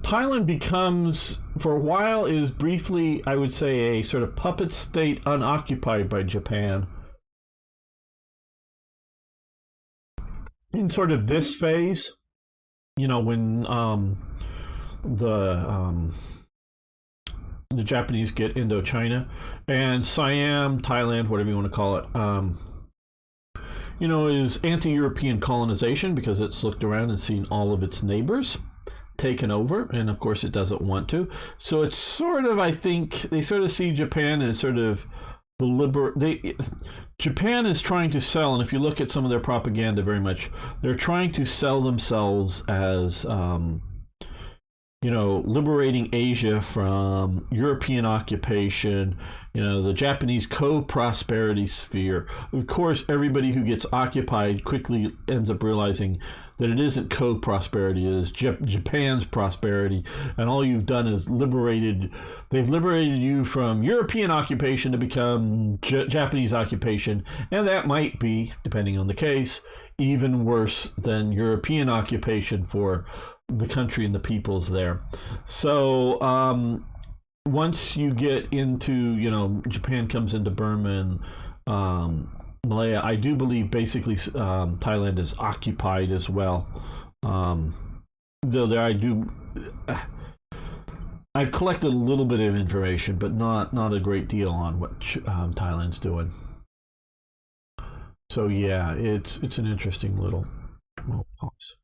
Thailand becomes, for a while, is briefly, I would say, a sort of puppet state unoccupied by Japan. In sort of this phase, when the the Japanese get Indochina, and Siam, Thailand, whatever you want to call it. Is anti-European colonization because it's looked around and seen all of its neighbors taken over, and of course it doesn't want to. So it's sort of, I think, they sort of see Japan as sort of Japan is trying to sell, and if you look at some of their propaganda very much, they're trying to sell themselves as liberating Asia from European occupation, the Japanese co-prosperity sphere. Of course, everybody who gets occupied quickly ends up realizing that it isn't co-prosperity, it is Japan's prosperity, and all you've done is they've liberated you from European occupation to become Japanese occupation, and that might be, depending on the case, even worse than European occupation for the country and the peoples there. So once you get into, Japan comes into Burma and Malaya, I do believe basically Thailand is occupied as well. Though there I've collected a little bit of information, but not a great deal on what Thailand's doing. So yeah, it's an interesting little pause.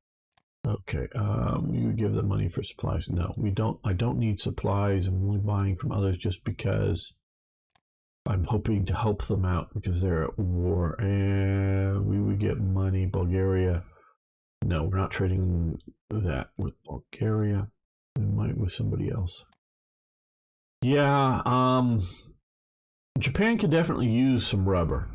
Okay, you give them money for supplies. No, we don't. I don't need supplies. I'm only buying from others just because I'm hoping to help them out because they're at war. And we would get money. Bulgaria. No, we're not trading that with Bulgaria. We might with somebody else. Yeah, Japan could definitely use some rubber.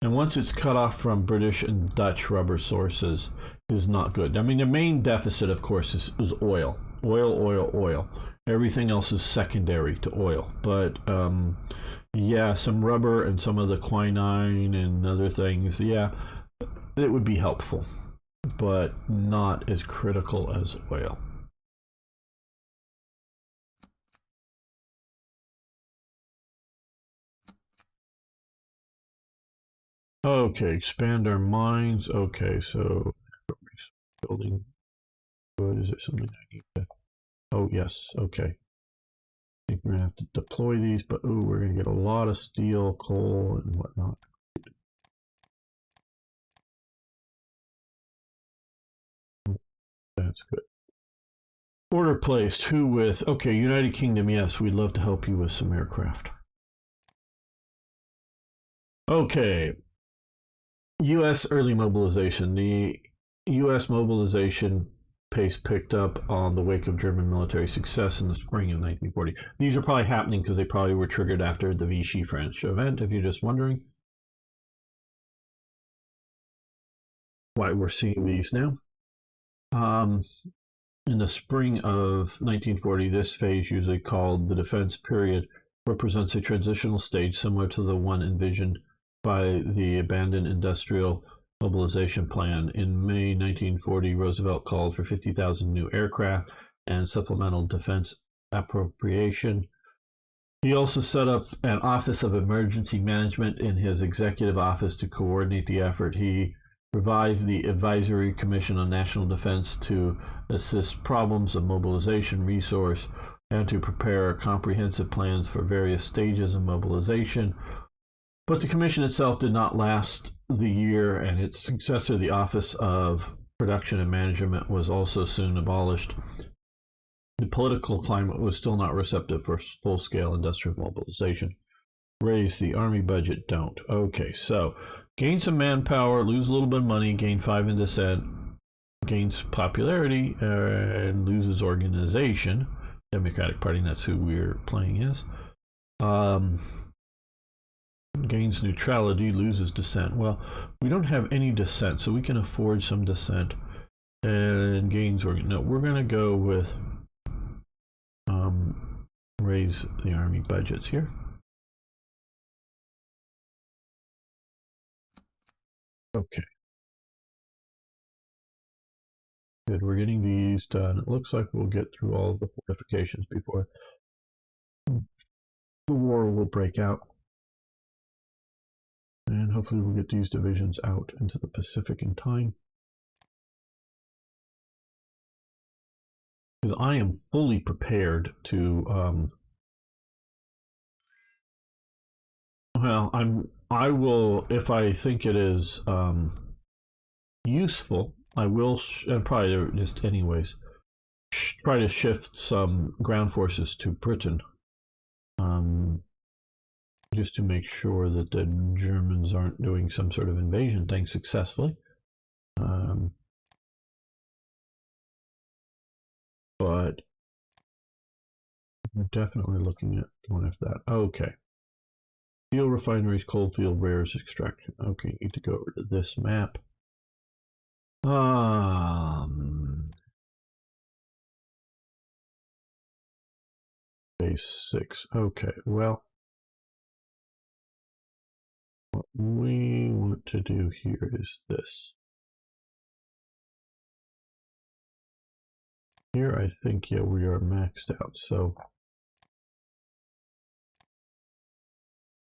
And once it's cut off from British and Dutch rubber sources is not good. I mean, the main deficit, of course, is oil. Oil. Everything else is secondary to oil. But yeah, some rubber and some of the quinine and other things, yeah, it would be helpful, but not as critical as oil. Okay, expand our mines. Okay, so building. Good. Is there something I need to? Oh yes. Okay. I think we're gonna have to deploy these, but we're gonna get a lot of steel, coal, and whatnot. That's good. Order placed. Who with? Okay, United Kingdom. Yes, we'd love to help you with some aircraft. Okay. U.S. early mobilization. The U.S. mobilization pace picked up on the wake of German military success in the spring of 1940. These are probably happening because they probably were triggered after the Vichy French event, if you're just wondering why we're seeing these now. In the spring of 1940, this phase, usually called the defense period, represents a transitional stage similar to the one envisioned by the abandoned industrial mobilization plan. In May 1940, Roosevelt called for 50,000 new aircraft and supplemental defense appropriation. He also set up an Office of Emergency Management in his executive office to coordinate the effort. He revived the Advisory Commission on National Defense to assist problems of mobilization resource and to prepare comprehensive plans for various stages of mobilization. But the commission itself did not last the year, and its successor, the Office of Production and Management, was also soon abolished. The political climate was still not receptive for full-scale industrial mobilization. Raise the Army budget, don't. Okay, so gain some manpower, lose a little bit of money, gain 5 in dissent, gains popularity, and loses organization. Democratic Party, that's who we're playing as. Gains neutrality, loses dissent. Well, we don't have any dissent, so we can afford some dissent. And gains no, we're going to go with raise the Army budgets here. Okay. Good, we're getting these done. It looks like we'll get through all of the fortifications before the war will break out. And hopefully we'll get these divisions out into the Pacific in time. because I am fully prepared to. Well, I will, if I think it is useful. I will, and probably just anyways, try to shift some ground forces to Britain, um, just to make sure that the Germans aren't doing some sort of invasion thing successfully. But we're definitely looking at going after that. Okay. Steel refineries, coalfield, rares, extraction. Okay, need to go over to this map. Base 6. Okay, well, what we want to do here is this. Here, I think, yeah, we are maxed out, so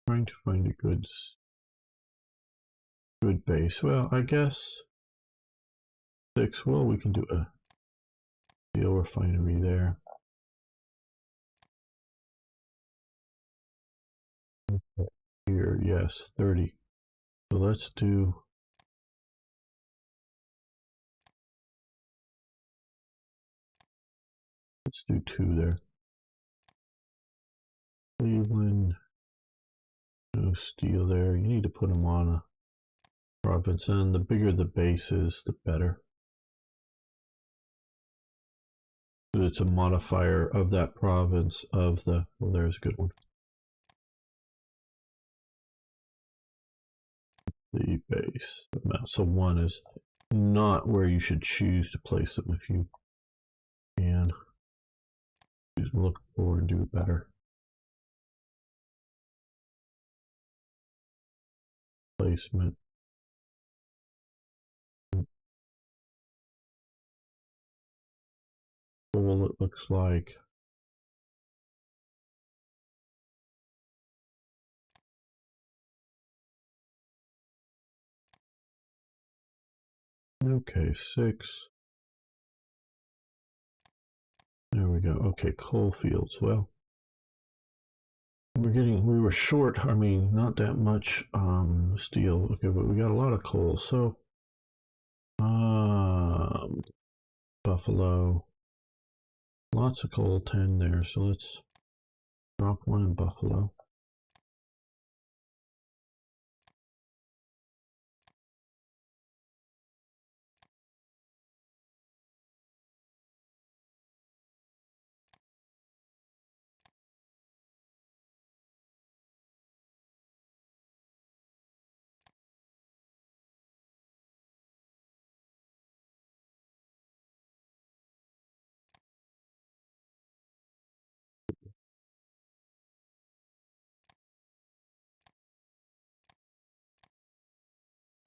trying to find a good base. Well, I guess 6. Well, we can do a steel refinery there. Here, yes, 30. So let's do let's do 2 there. Cleveland, no steel there. You need to put them on a province, and the bigger the base is, the better. It's a modifier of that province of the. Well, there's a good one. The base amount. So 1 is not where you should choose to place them if you can. Look forward and do better. Placement. Full, it looks like. Okay, 6. There we go. Okay, coal fields. Well, we were short. I mean, not that much steel. Okay, but we got a lot of coal. So, Buffalo. Lots of coal, 10 there. So let's drop 1 in Buffalo.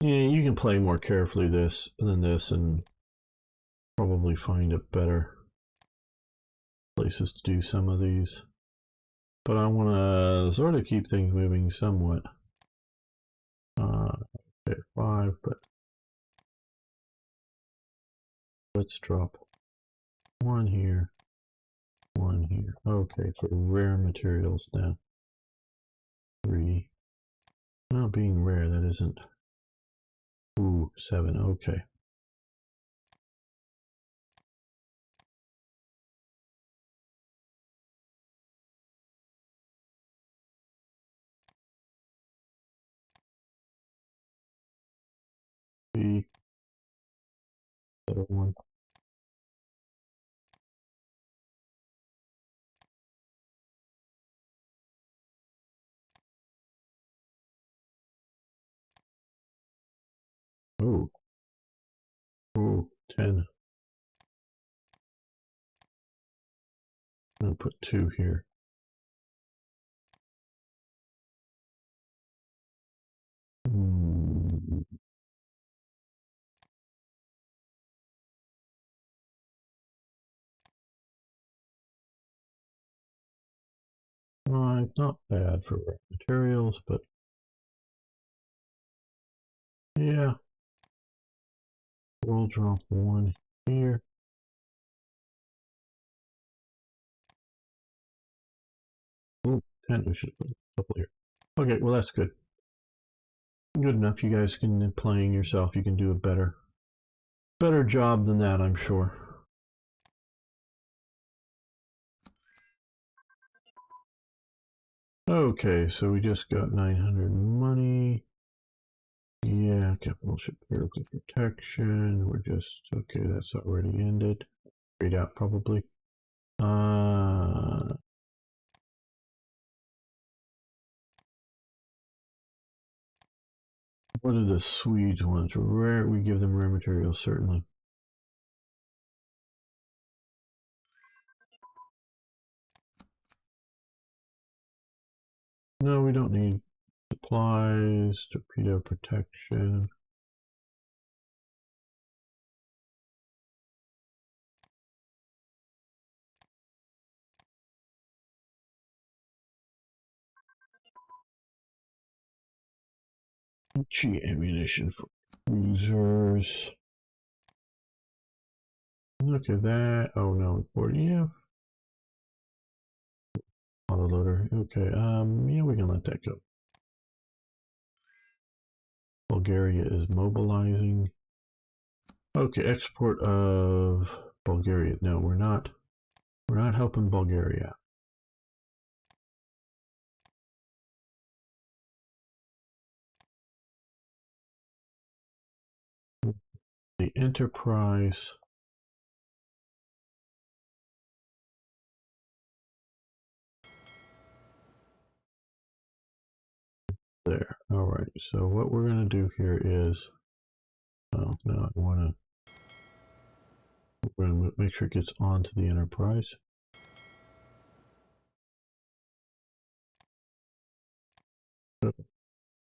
Yeah, you can play more carefully than this and probably find a better places to do some of these. But I want to sort of keep things moving somewhat. Okay, 5, but let's drop 1 here, 1 here. Okay, for rare materials now. 3. Well, being rare, that isn't. Ooh, 7, okay. B, 1. Oh, oh, 10. I'm gonna put 2 here. Not bad for rare materials, but yeah. We'll drop 1 here. 10. We should put a couple here. Okay, well that's good. Good enough. You guys can, playing yourself, you can do a better job than that, I'm sure. Okay, so we just got 900 money. Yeah, capital ship vehicle protection. We're just okay. That's already ended. Straight out probably. What are the Swedes ones? Rare. We give them rare materials certainly. No, we don't need supplies. Torpedo protection. Gee, ammunition for cruisers. Look at that. Oh no, 40. Yeah. Autoloader. Okay. Yeah, we can let that go. Bulgaria is mobilizing. Okay, export of Bulgaria. No, we're not. We're not helping Bulgaria. The Enterprise. There. All right. So what we're going to do here is, oh, no, I want to. We're going to make sure it gets onto the Enterprise.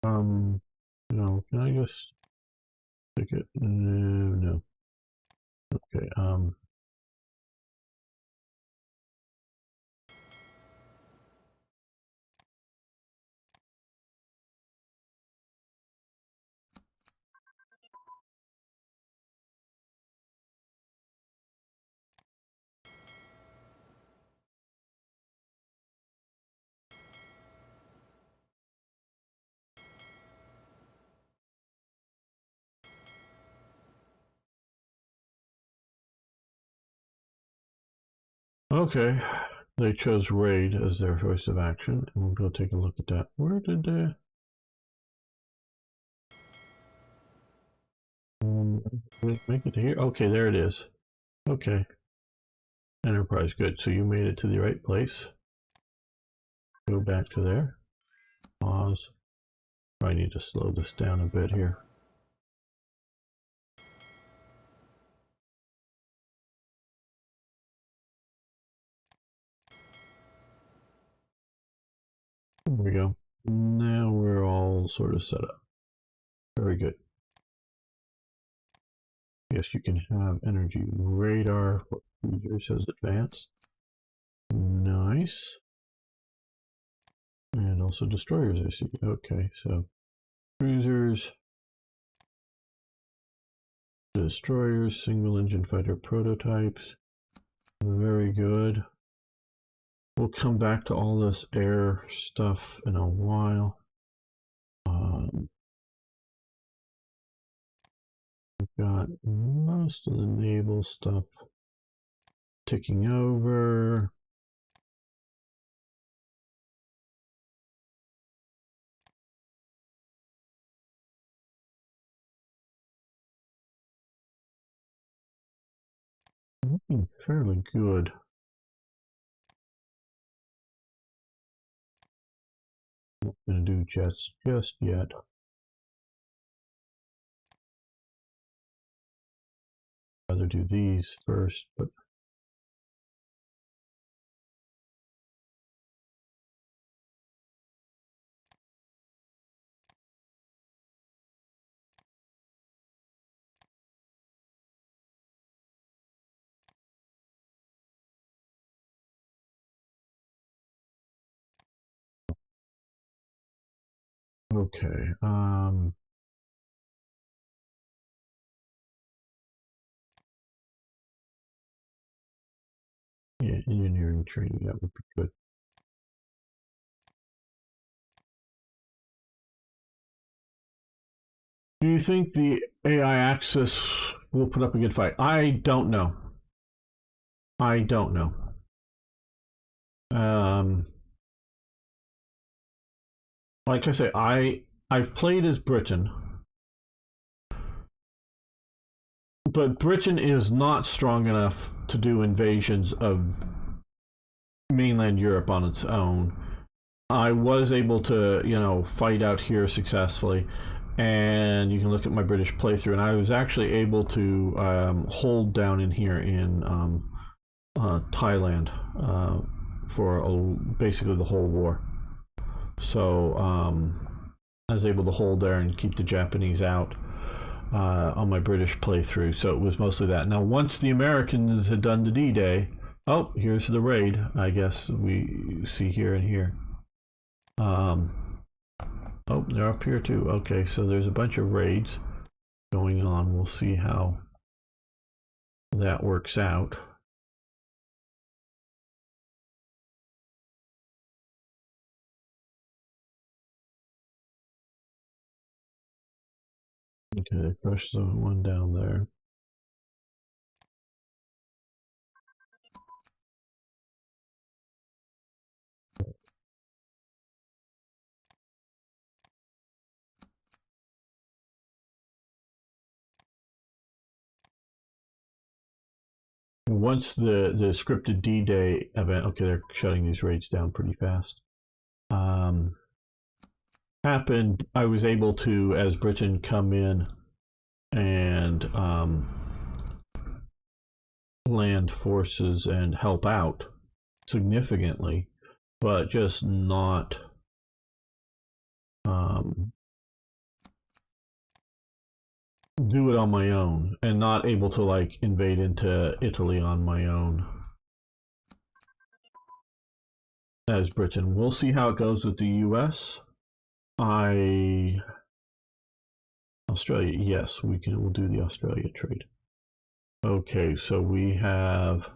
No, can I just stick it? No, no. Okay. Okay. They chose raid as their choice of action, and we'll go take a look at that. Where did they? Make it here? Okay, there it is. Okay. Enterprise, good. So you made it to the right place. Go back to there. Pause. I need to slow this down a bit here. There we go. Now we're all sort of set up. Very good. Yes, you can have energy radar for cruisers as advanced. Nice. And also destroyers, I see. Okay, so cruisers, destroyers, single engine fighter prototypes. Very good. We'll come back to all this air stuff in a while. We've got most of the naval stuff ticking over. Looking fairly good. Not going to do jets just yet. Rather do these first, but okay. Yeah, engineering training, that would be good. you think the AI Axis will put up a good fight? I don't know. I don't know. Like I say, I've played as Britain, but Britain is not strong enough to do invasions of mainland Europe on its own. I was able to, fight out here successfully, and you can look at my British playthrough, and I was actually able to hold down in here in Thailand for basically the whole war. So I was able to hold there and keep the Japanese out on my British playthrough. So it was mostly that. Now, once the Americans had done the D-Day, oh, here's the raid, I guess we see here and here. Oh, they're up here too. Okay, so there's a bunch of raids going on. We'll see how that works out. Okay, crush the one down there. Once the scripted D-Day event, okay, they're shutting these raids down pretty fast. Happened, I was able to, as Britain, come in and land forces and help out significantly, but just not do it on my own, and not able to like invade into Italy on my own as Britain. We'll see how it goes with the U.S. Australia, yes, we'll do the Australia trade. Okay, so we have,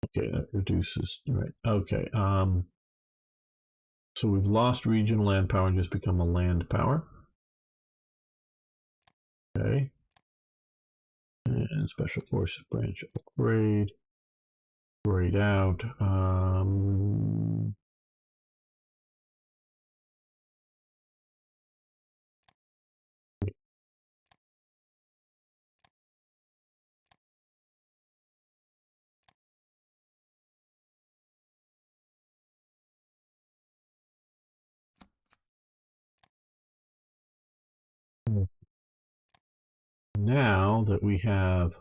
okay, that reduces, right, okay, so we've lost regional land power and just become a land power. Okay. And special forces branch upgrade. Grayed out. Now that we have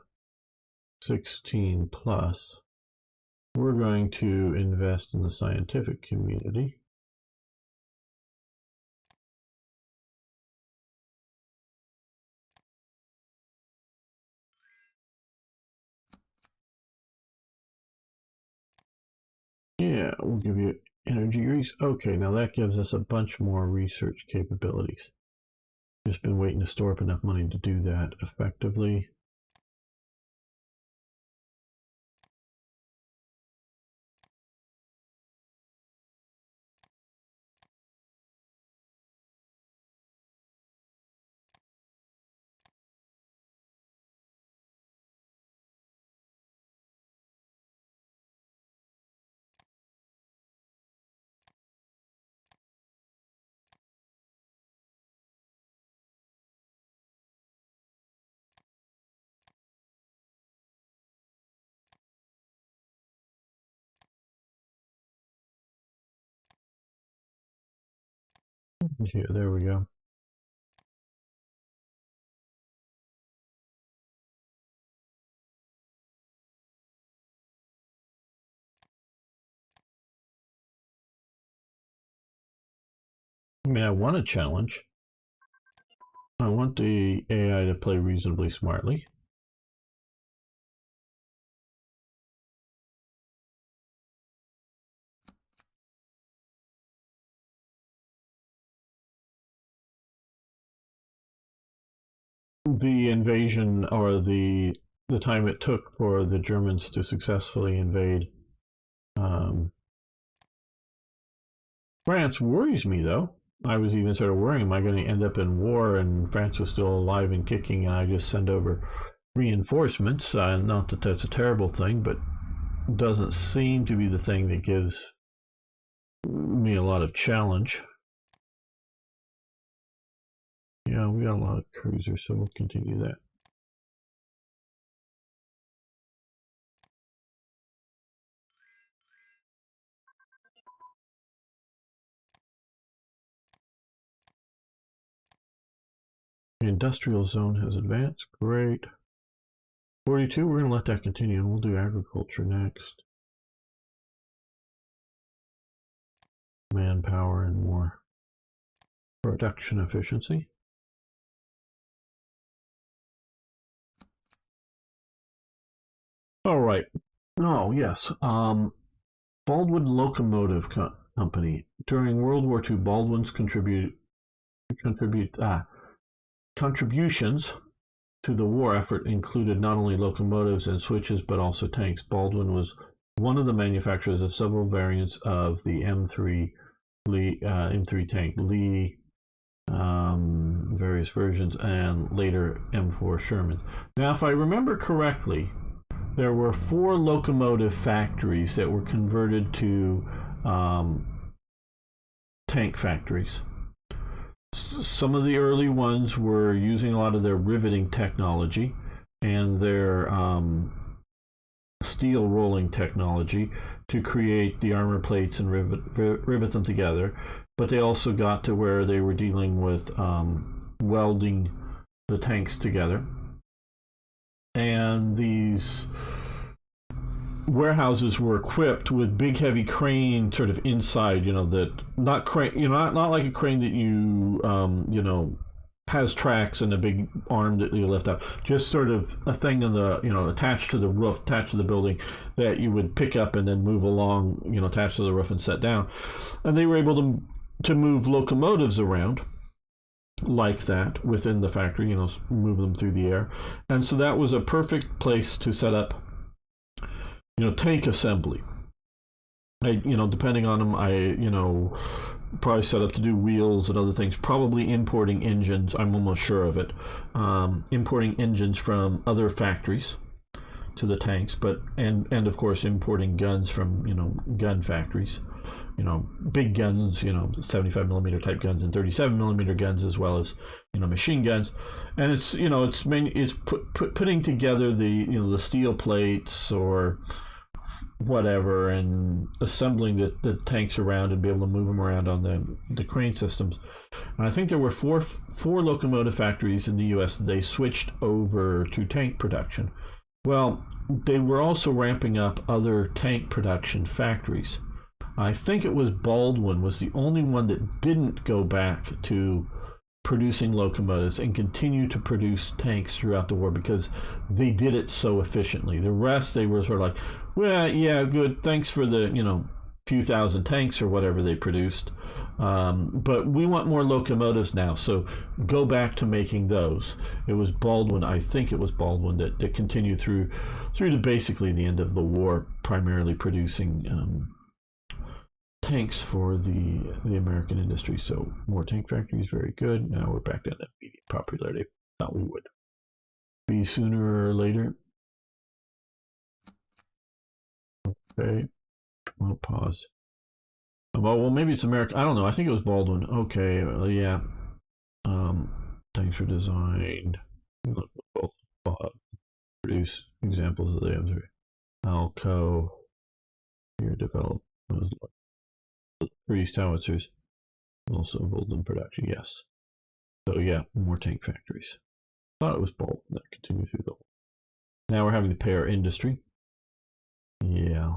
16 plus, we're going to invest in the scientific community. Yeah, we'll give you energy research. Okay, now that gives us a bunch more research capabilities. Just been waiting to store up enough money to do that effectively. Here, there we go. I mean, I want a challenge. I want the AI to play reasonably smartly. The invasion, or the time it took for the Germans to successfully invade France worries me, though. I was even sort of worrying, am I going to end up in war and France was still alive and kicking and I just send over reinforcements? Not that that's a terrible thing, but doesn't seem to be the thing that gives me a lot of challenge. Yeah, we got a lot of cruisers, so we'll continue that. The industrial zone has advanced. Great. 42, we're going to let that continue, and we'll do agriculture next. Manpower and more production efficiency. All right. Oh, yes. Baldwin Locomotive Company. During World War II, Baldwin's contributions to the war effort included not only locomotives and switches, but also tanks. Baldwin was one of the manufacturers of several variants of the M3 M3 tank, Lee, various versions, and later M4 Sherman. Now, if I remember correctly, there were 4 locomotive factories that were converted to tank factories. Some of the early ones were using a lot of their riveting technology and their steel rolling technology to create the armor plates and rivet them together. But they also got to where they were dealing with welding the tanks together. And these warehouses were equipped with big heavy crane sort of inside, that not crane, not like a crane that you has tracks and a big arm that you lift up, just sort of a thing in the attached to the roof, attached to the building, that you would pick up and then move along, attached to the roof and set down. And they were able to move locomotives around like that within the factory, move them through the air. And so that was a perfect place to set up tank assembly. Depending on them, I probably set up to do wheels and other things, probably importing engines. I'm almost sure of it. Importing engines from other factories to the tanks, but and of course importing guns from gun factories. Big guns, 75 millimeter type guns and 37 millimeter guns, as well as machine guns. And it's putting together the steel plates or whatever, and assembling the tanks around and be able to move them around on the crane systems. And I think there were four locomotive factories in the U.S. that they switched over to tank production. Well, they were also ramping up other tank production factories. I think it was Baldwin was the only one that didn't go back to producing locomotives and continue to produce tanks throughout the war because they did it so efficiently. The rest, they were sort of like, well, yeah, good, thanks for the few thousand tanks or whatever they produced, but we want more locomotives now, so go back to making those. It was Baldwin, I think it was Baldwin, that continued through to basically the end of the war, primarily producing tanks for the American industry. So more tank factories, very good. Now we're back to that immediate popularity. Thought we would be sooner or later. Okay, I'll pause. Well, maybe it's American. I don't know. I think it was Baldwin. Okay, yeah. Tanks for design. Produce examples of the M3. Alco. Here develop. Produced howitzers, also involved in production, yes. So yeah, more tank factories. Thought it was Bolt that continued through the whole. Now we're having to pay our industry. Yeah.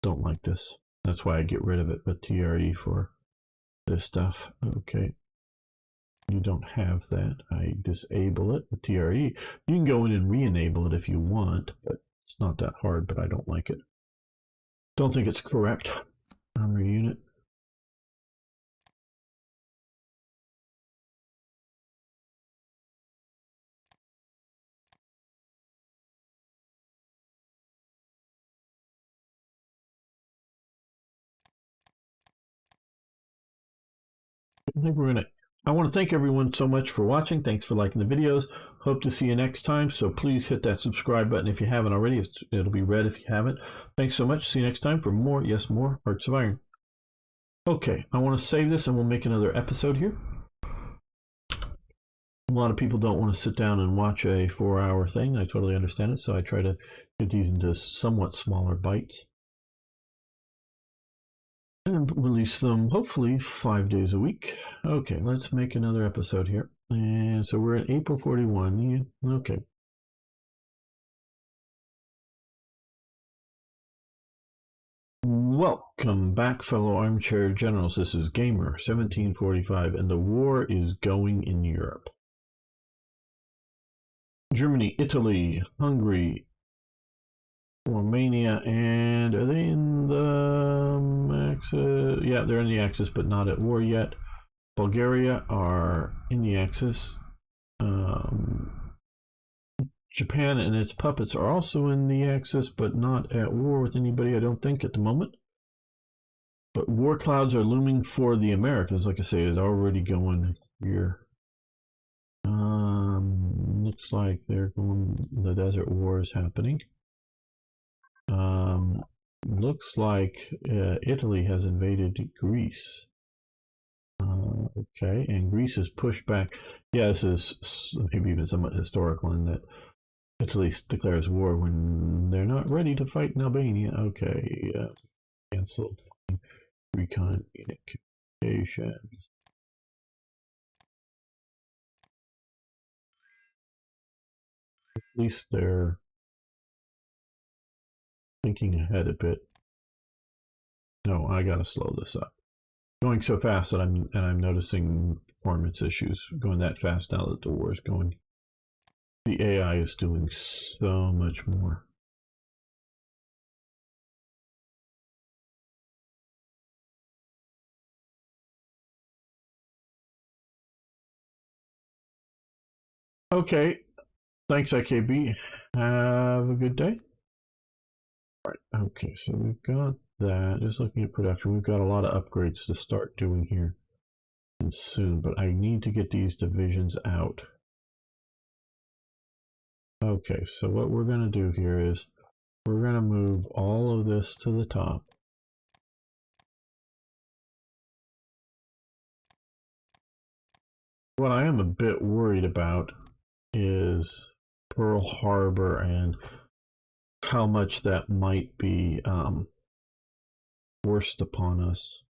Don't like this. That's why I get rid of it, but TRE for this stuff. Okay. You don't have that. I disable it with TRE. You can go in and re-enable it if you want, but it's not that hard, but I don't like it. Don't think it's correct. Armor unit. I think we're gonna. I want to thank everyone so much for watching. Thanks for liking the videos. Hope to see you next time. So please hit that subscribe button if you haven't already. It'll be red if you haven't. Thanks so much. See you next time for more, yes, more Hearts of Iron. Okay, I want to save this and we'll make another episode here. A lot of people don't want to sit down and watch a 4-hour thing. I totally understand it. So I try to get these into somewhat smaller bites. And release them hopefully 5 days a week. Okay, let's make another episode here. And so we're at April 41. Yeah, okay. Welcome back, fellow armchair generals. This is Gamer 1745, and the war is going in Europe. Germany, Italy, Hungary, Romania, and are they in the Axis? Yeah, they're in the Axis, but not at war yet. Bulgaria are in the Axis. Japan and its puppets are also in the Axis, but not at war with anybody, I don't think, at the moment. But war clouds are looming for the Americans. Like I say, it's already going here. Looks like they're going. The Desert War is happening. Looks like Italy has invaded Greece. Okay, and Greece is pushed back. Yeah, this is maybe even somewhat historical in that Italy declares war when they're not ready to fight in Albania. Okay, cancelled. Recon communications. At least they're thinking ahead a bit. No, I gotta slow this up. Going so fast that I'm noticing performance issues. Going that fast now that the war is going. The AI is doing so much more. Okay, thanks IKB. Have a good day. All right, okay, so we've got that. Just looking at production, we've got a lot of upgrades to start doing here and soon, but I need to get these divisions out. Okay, so what we're going to do here is we're going to move all of this to the top. What I am a bit worried about is Pearl Harbor and how much that might be forced upon us.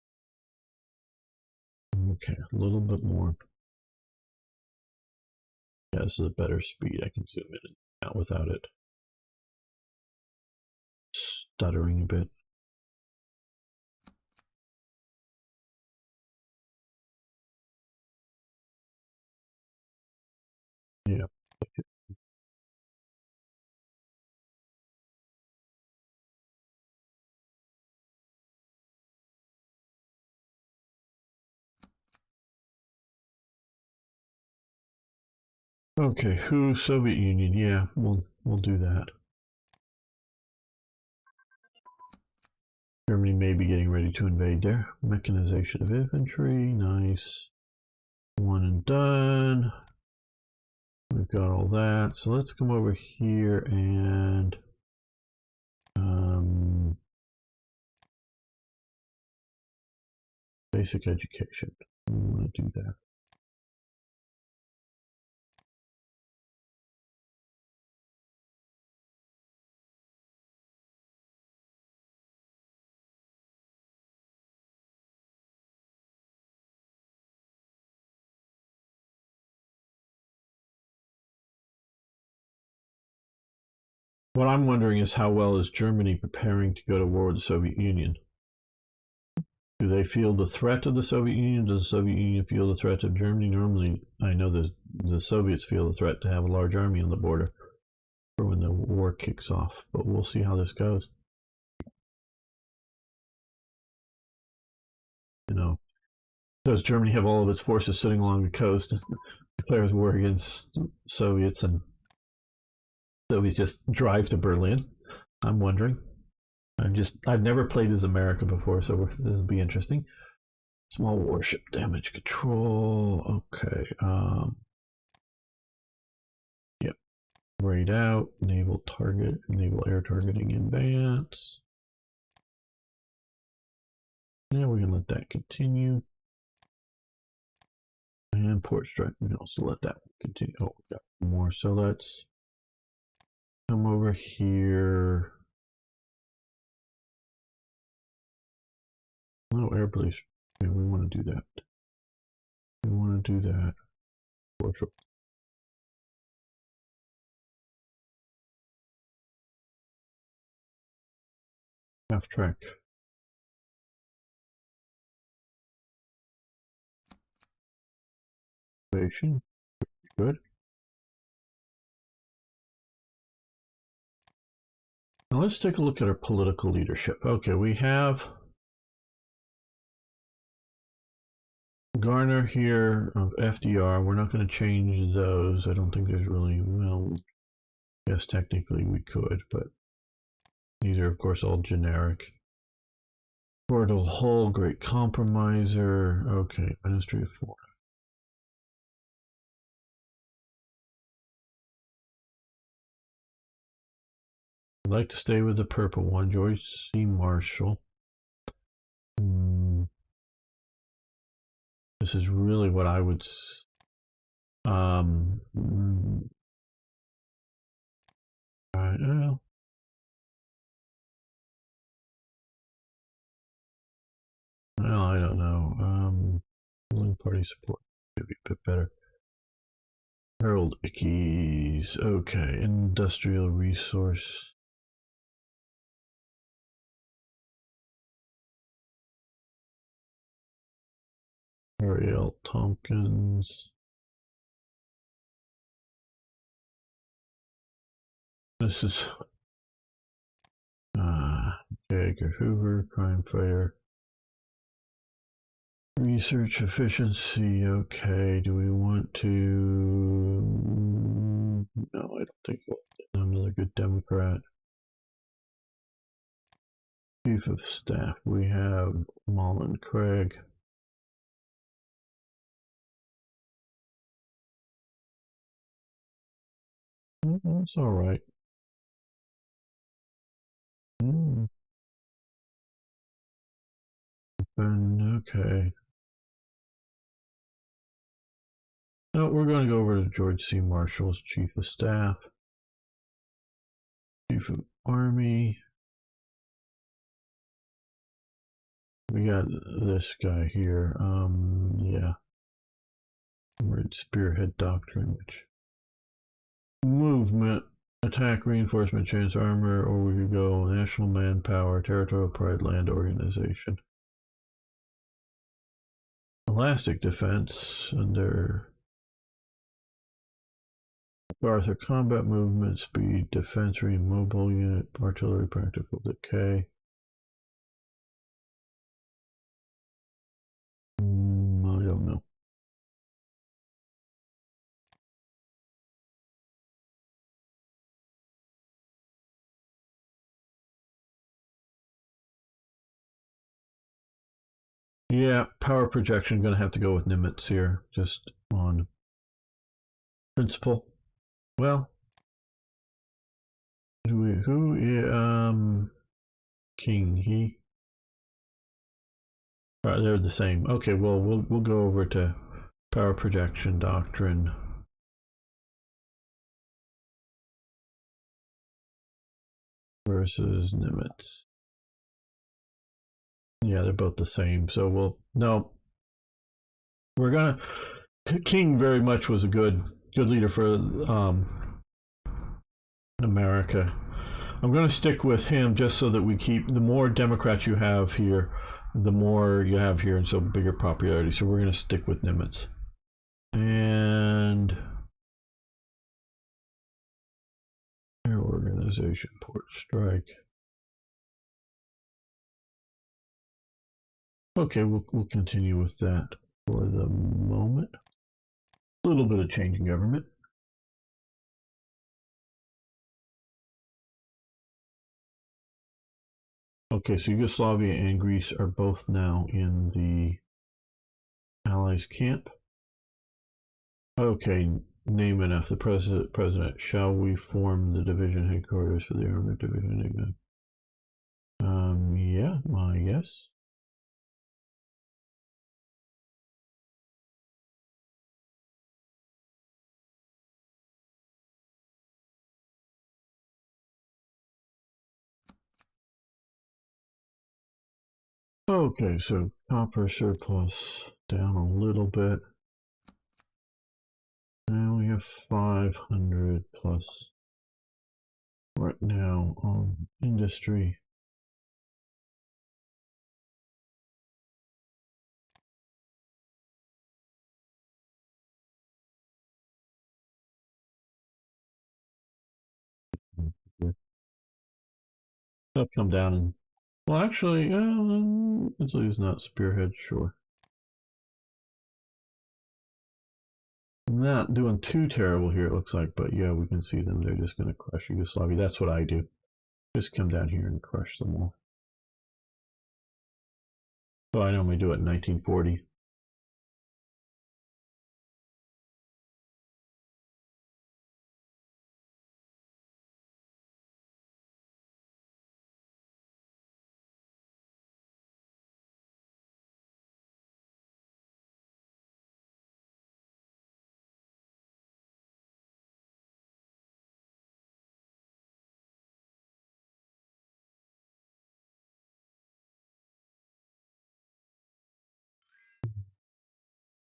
Okay, a little bit more. Yeah, this is a better speed. I can zoom in and out without it stuttering a bit. Yeah. Okay, who? Soviet Union. Yeah, we'll do that. Germany may be getting ready to invade there. Mechanization of infantry. Nice. One and done. We've got all that. So let's come over here and basic education. We want to do that. What I'm wondering is how well is Germany preparing to go to war with the Soviet Union? Do they feel the threat of the Soviet Union? Does the Soviet Union feel the threat of Germany? Normally, I know the Soviets feel the threat to have a large army on the border for when the war kicks off, but we'll see how this goes. You know, does Germany have all of its forces sitting along the coast, declares war against Soviets, and Soviets just drive to Berlin? I'm wondering. I've never played as America before, so this will be interesting. Small warship damage control. Okay. Yep. Grayed out. Naval target. Naval air targeting advance. Yeah, we can let that continue. And port strike. We can also let that continue. Oh, we got more. So let's come over here. No, air police. Yeah, we want to do that. We want to do that. Workshop. Half track. Good. Now let's take a look at our political leadership. Okay, we have Garner here of FDR. We're not going to change those. I don't think there's really, well, yes, technically we could, but these are, of course, all generic. Portal Hull, Great Compromiser. Okay, Ministry of Foreign. I'd like to stay with the purple one, George C. Marshall. This is really what I would. Well, I don't know. Ruling party support maybe a bit better. Harold Ickes. Okay, industrial resource. Ariel Tompkins. This is Edgar Hoover, crime fighter. Research efficiency. Okay, do we want to? No, I don't think another good Democrat. Chief of Staff. We have Mullen Craig. That's all right. Okay. No, we're going to go over to George C. Marshall as Chief of Staff. Chief of Army. We got this guy here. Yeah. Red Spearhead Doctrine, which movement, attack, reinforcement, chance armor, or we could go national manpower, territorial pride, land organization. Elastic defense under Arthur, combat movement, speed, defense, mobile unit, artillery, practical decay. I don't know. Yeah, power projection, gonna have to go with Nimitz here, just on principle. Well, King, he. They're the same. Okay, well, we'll go over to power projection doctrine. Versus Nimitz. Yeah, they're both the same. So we're gonna. King very much was a good leader for America. I'm going to stick with him just so that we keep, the more Democrats you have here, the more you have here, and so bigger popularity. So we're going to stick with Nimitz. And air organization, port strike. Okay, we'll continue with that for the moment. A little bit of change in government. Okay, so Yugoslavia and Greece are both now in the Allies camp. Okay, name enough. The president. Shall we form the division headquarters for the armored division? Yeah, I guess. Okay, so copper surplus down a little bit. Now we have 500 plus right now on industry. That'll come down and, well, actually, Italy's not spearhead, sure. Not doing too terrible here, it looks like, but yeah, we can see them. They're just going to crush Yugoslavia. That's what I do. Just come down here and crush them all. So I normally do it in 1940.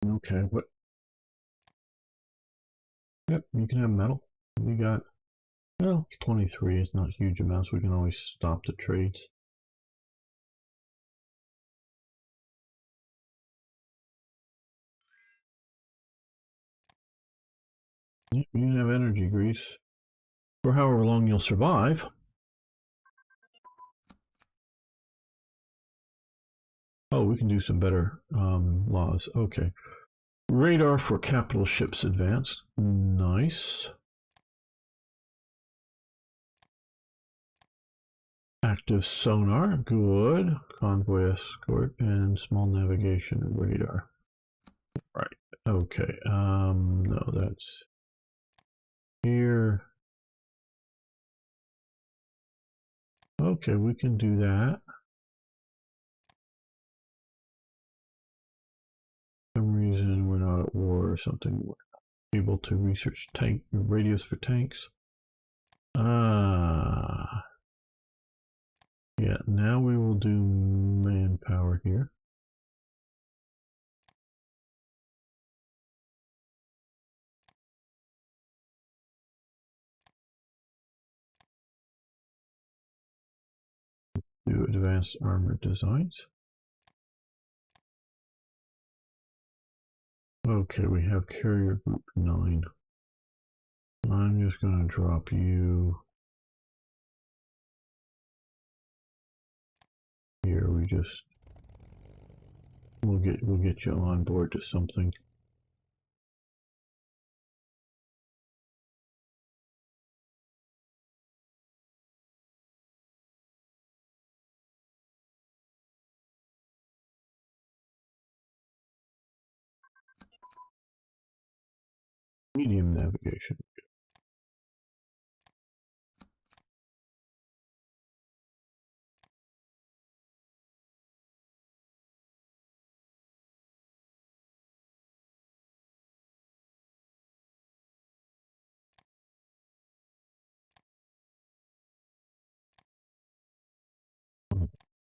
Okay, what? Yep, you can have metal. We got, well, 23. It's not huge amounts. We can always stop the trades. Yeah, you can have energy, Greece. For however long you'll survive. Oh, we can do some better laws. Okay. Radar for capital ships advanced. Nice. Active sonar. Good. Convoy escort and small navigation radar. Right. Okay. No, that's here. Okay, we can do that. For some reason we're not at war or something. We're able to research tank radios for tanks. Yeah, now we will do manpower here. Do advanced armor designs. Okay, we have carrier group 9. I'm just going to drop you here. We'll get you on board to something. Medium navigation.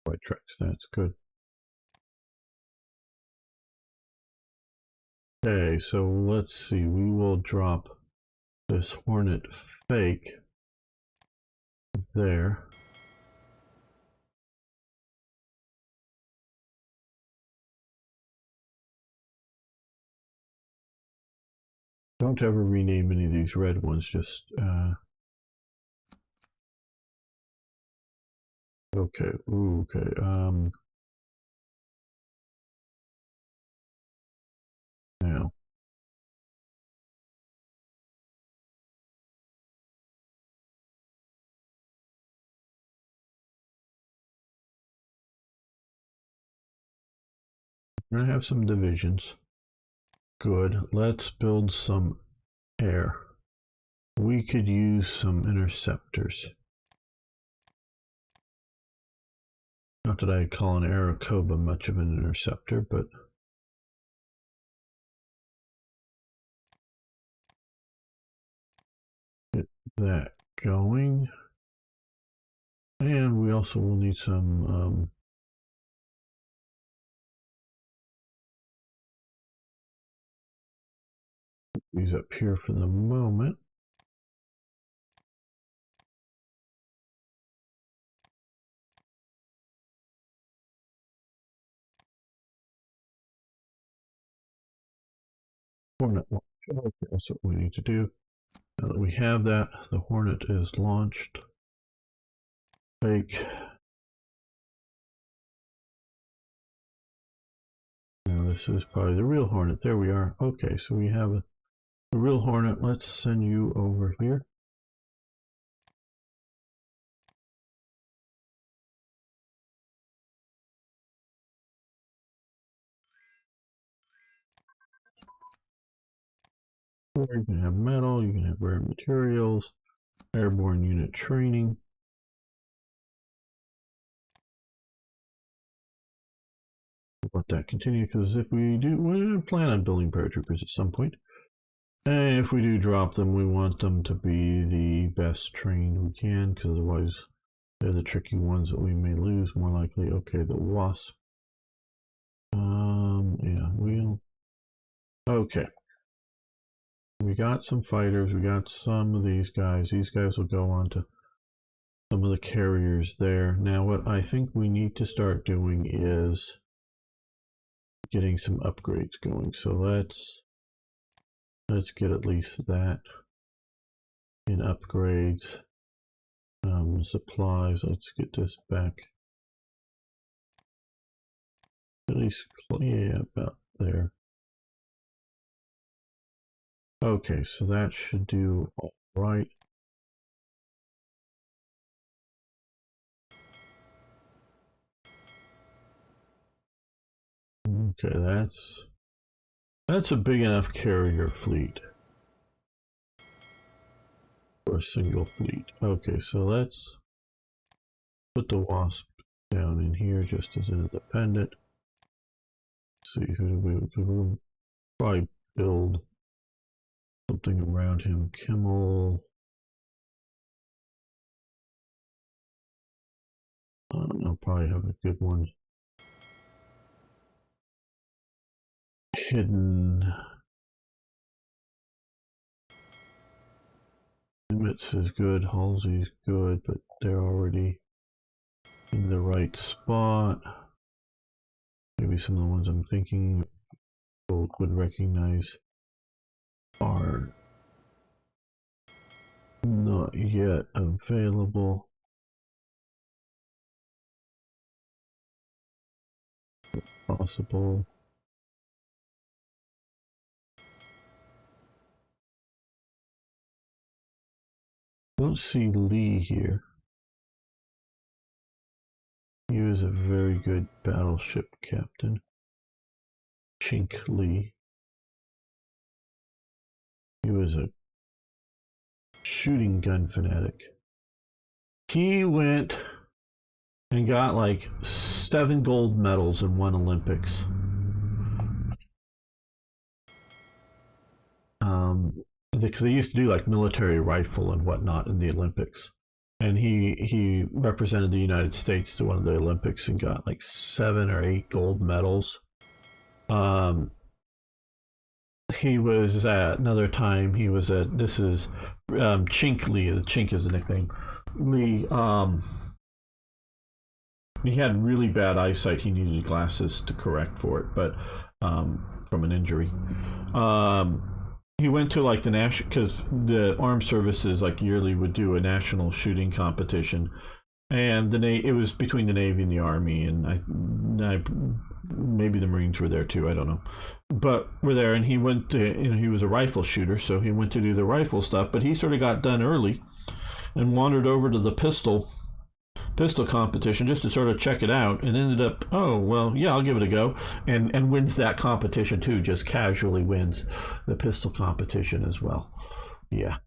White tracks, that's good. Okay, so let's see. We will drop this Hornet fake there. Don't ever rename any of these red ones, just okay. Ooh, okay. Now We're gonna have some divisions. Good. Let's build some air. We could use some interceptors. Not that I call an Arakoba much of an interceptor, but get that going. And we also will need some these up here for the moment. Hornet launch. Okay, that's what we need to do. Now that we have that, the Hornet is launched. Fake. Now this is probably the real Hornet. There we are. Okay, so we have the real Hornet. Let's send you over here. You can have metal, you can have rare materials, airborne unit training. Let that continue, because if we do, we plan on building paratroopers at some point. And if we do drop them, we want them to be the best trained we can, because otherwise they're the tricky ones that we may lose more likely. Okay, the Wasp. Yeah, we'll. Okay. We got some fighters, we got some of these guys. These guys will go on to some of the carriers there. Now what I think we need to start doing is getting some upgrades going. So let's get at least that in upgrades. Supplies, let's get this back. At least, yeah, about there. Okay, so that should do all right. Okay, that's a big enough carrier fleet for a single fleet. Okay, so let's put the Wasp down in here just as an independent. Let's see, who do we'll probably build something around him. Kimmel. I don't know, probably have a good one. Hidden. Nimitz is good, Halsey's good, but they're already in the right spot. Maybe some of the ones I'm thinking people would recognize are not yet available. Possible. Don't see Lee here. He was a very good battleship captain. Chink Lee. He was a shooting gun fanatic. He went and got like 7 gold medals and won Olympics. Because they used to do like military rifle and whatnot in the Olympics. And he represented the United States to one of the Olympics and got like 7 or 8 gold medals. He was at another time. He was at this is Chink Lee. The Chink is the nickname. Lee. He had really bad eyesight. He needed glasses to correct for it, but from an injury. He went to like the national, because the armed services like yearly would do a national shooting competition, and it was between the Navy and the Army, and I maybe the Marines were there too. I don't know, but we're there, and he went to, he was a rifle shooter, so he went to do the rifle stuff, but he sort of got done early, and wandered over to the pistol pistol competition just to sort of check it out, and ended up, oh well, yeah, I'll give it a go, and wins that competition too. Just casually wins the pistol competition as well. Yeah.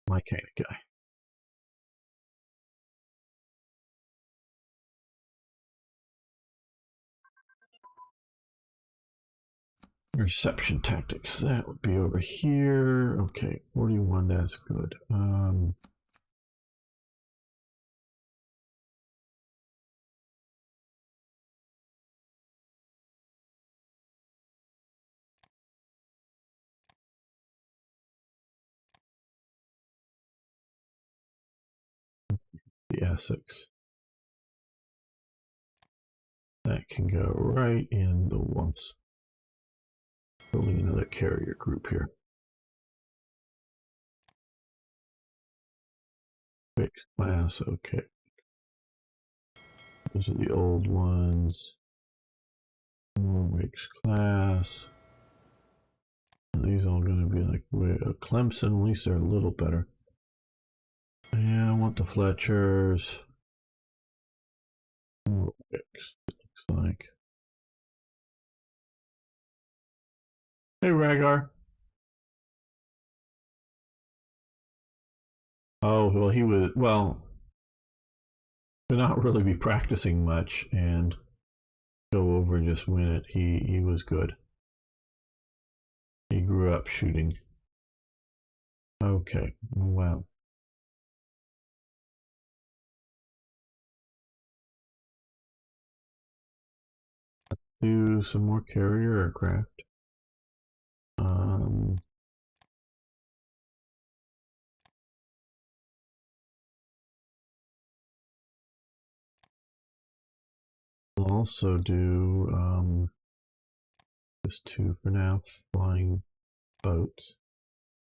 My kind of guy. Reception tactics. That would be over here. Okay, 41. That's good. The Essex. That can go right in the ones. Building another carrier group here. Fixed class, okay. Those are the old ones. Warwick's class. And these all going to be like Clemson. At least they're a little better. Yeah, I want the Fletchers. Warwick's, it looks like. Hey, Rhaegar. Oh, well, he was, well, to not really be practicing much and go over and just win it. He was good. He grew up shooting. Okay, wow. Do some more carrier aircraft. We'll also do just 2 for now. Flying boats.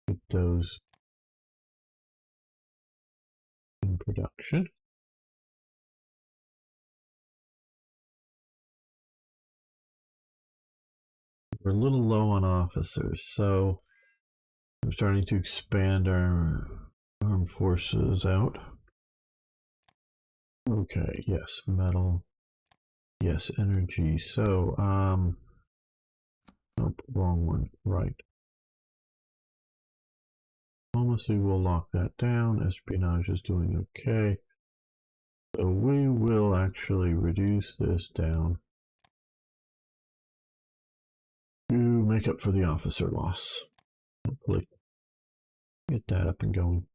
Get those in production. We're a little low on officers, so we're starting to expand our armed forces out. Okay, yes, metal. Yes, energy. So, nope, wrong one. Right. Diplomacy, we'll lock that down. Espionage is doing okay. So we will actually reduce this down to make up for the officer loss. Hopefully get that up and going.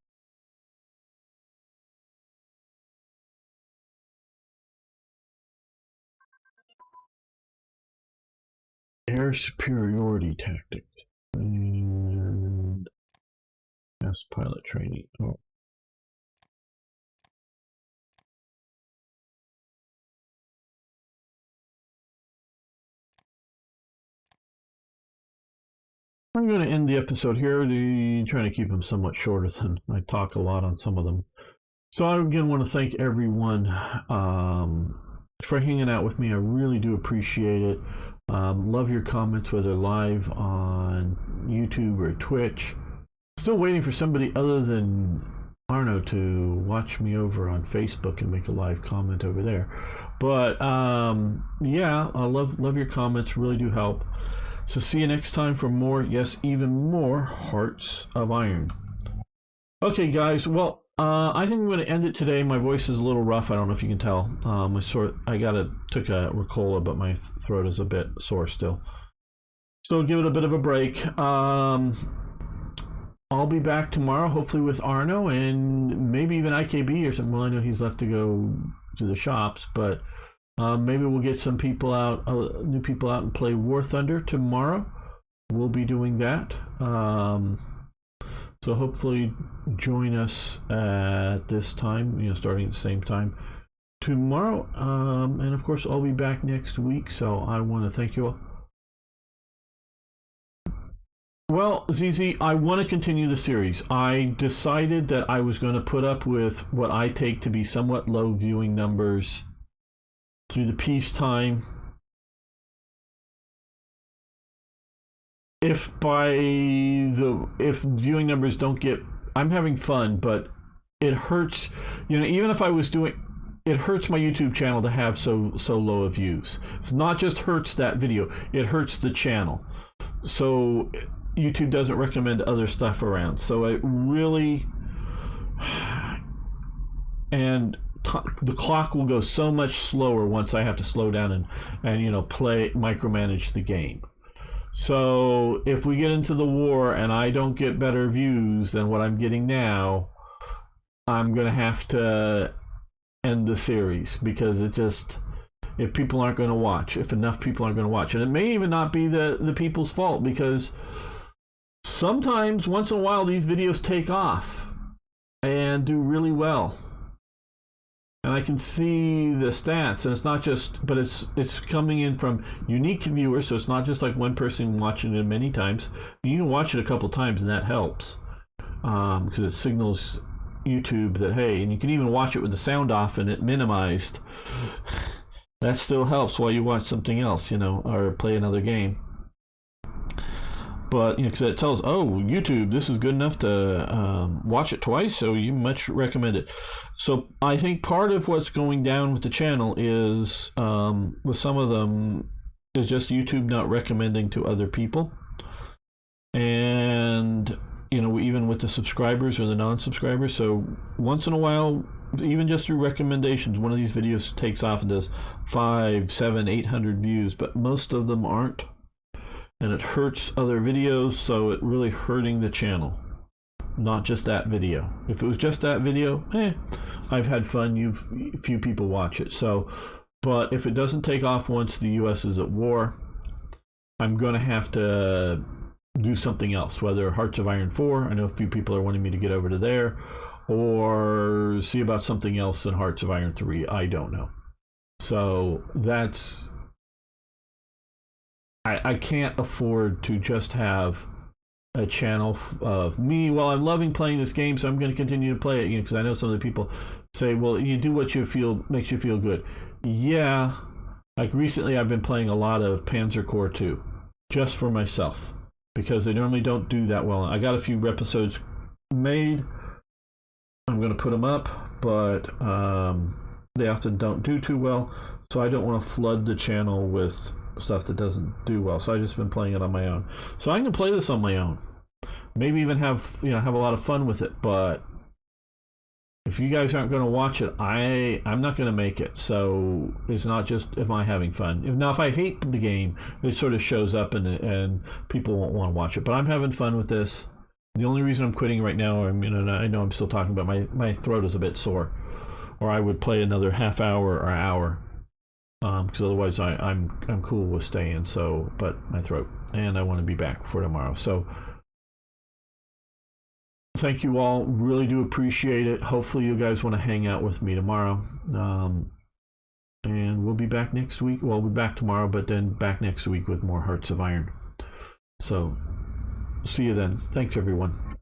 Air superiority tactics and test pilot training. Oh. I'm going to end the episode here, trying to keep them somewhat shorter than I talk a lot on some of them. So I again want to thank everyone for hanging out with me. I really do appreciate it. Love your comments, whether live on YouTube or Twitch. Still waiting for somebody other than Arno to watch me over on Facebook and make a live comment over there. But yeah, I love your comments. Really do help. So see you next time for more, yes, even more Hearts of Iron. Okay, guys. Well, I think I'm going to end it today. My voice is a little rough. I don't know if you can tell. I took a Ricola, but my throat is a bit sore still. So give it a bit of a break. I'll be back tomorrow, hopefully with Arno and maybe even IKB or something. Well, I know he's left to go to the shops, but maybe we'll get some people out, new people out and play War Thunder tomorrow. We'll be doing that. So hopefully join us at this time, starting at the same time tomorrow. And of course, I'll be back next week. So I want to thank you all. Well, ZZ, I want to continue the series. I decided that I was going to put up with what I take to be somewhat low viewing numbers through the peacetime. If viewing numbers don't get I'm having fun, but it hurts. You know, even if I was doing, it hurts my YouTube channel to have so low of views. It's not just hurts that video; it hurts the channel. So YouTube doesn't recommend other stuff around. So it really, and the clock will go so much slower once I have to slow down and you know, micromanage the game. So if we get into the war and I don't get better views than what I'm getting now, I'm gonna have to end the series, because it just, if people aren't going to watch, if enough people aren't going to watch, and it may even not be the people's fault, because sometimes once in a while these videos take off and do really well, and I can see the stats, and it's not just, but it's coming in from unique viewers, so it's not just like one person watching it many times. You can watch it a couple times and that helps, because it signals YouTube that, hey, and you can even watch it with the sound off and it minimized. That still helps while you watch something else, you know, or play another game. But, you know, because it tells, oh, YouTube, this is good enough to watch it twice, so you much recommend it. So I think part of what's going down with the channel is, with some of them, is just YouTube not recommending to other people. And, you know, even with the subscribers or the non-subscribers. So once in a while, even just through recommendations, one of these videos takes off and does 500, 700, 800 views, but most of them aren't. And it hurts other videos, so it really hurting the channel, not just that video. If it was just that video, I've had fun, few people watch it. So, but if it doesn't take off once the US is at war, I'm gonna have to do something else, whether Hearts of Iron 4, I know a few people are wanting me to get over to there, or see about something else in Hearts of Iron 3, I don't know. So that's, I can't afford to just have a channel of me. Well, I'm loving playing this game, so I'm going to continue to play it, you know, because I know some of the people say, well, you do what you feel makes you feel good. Yeah, like recently I've been playing a lot of Panzer Corps 2 just for myself, because they normally don't do that well. I got a few episodes made. I'm going to put them up, but they often don't do too well, so I don't want to flood the channel with stuff that doesn't do well. So I've just been playing it on my own. So I can play this on my own. Maybe even have a lot of fun with it, but if you guys aren't going to watch it, I'm not going to make it. So it's not just am I having fun. Now, if I hate the game, it sort of shows up and people won't want to watch it. But I'm having fun with this. The only reason I'm quitting right now, I know I'm still talking about my throat is a bit sore, or I would play another half hour or hour, because otherwise I'm cool with staying. So, but my throat, and I want to be back for tomorrow. So thank you all, really do appreciate it. Hopefully you guys want to hang out with me tomorrow, and we'll be back next week. Well, we'll be back tomorrow, but then back next week with more Hearts of Iron. So see you then. Thanks everyone.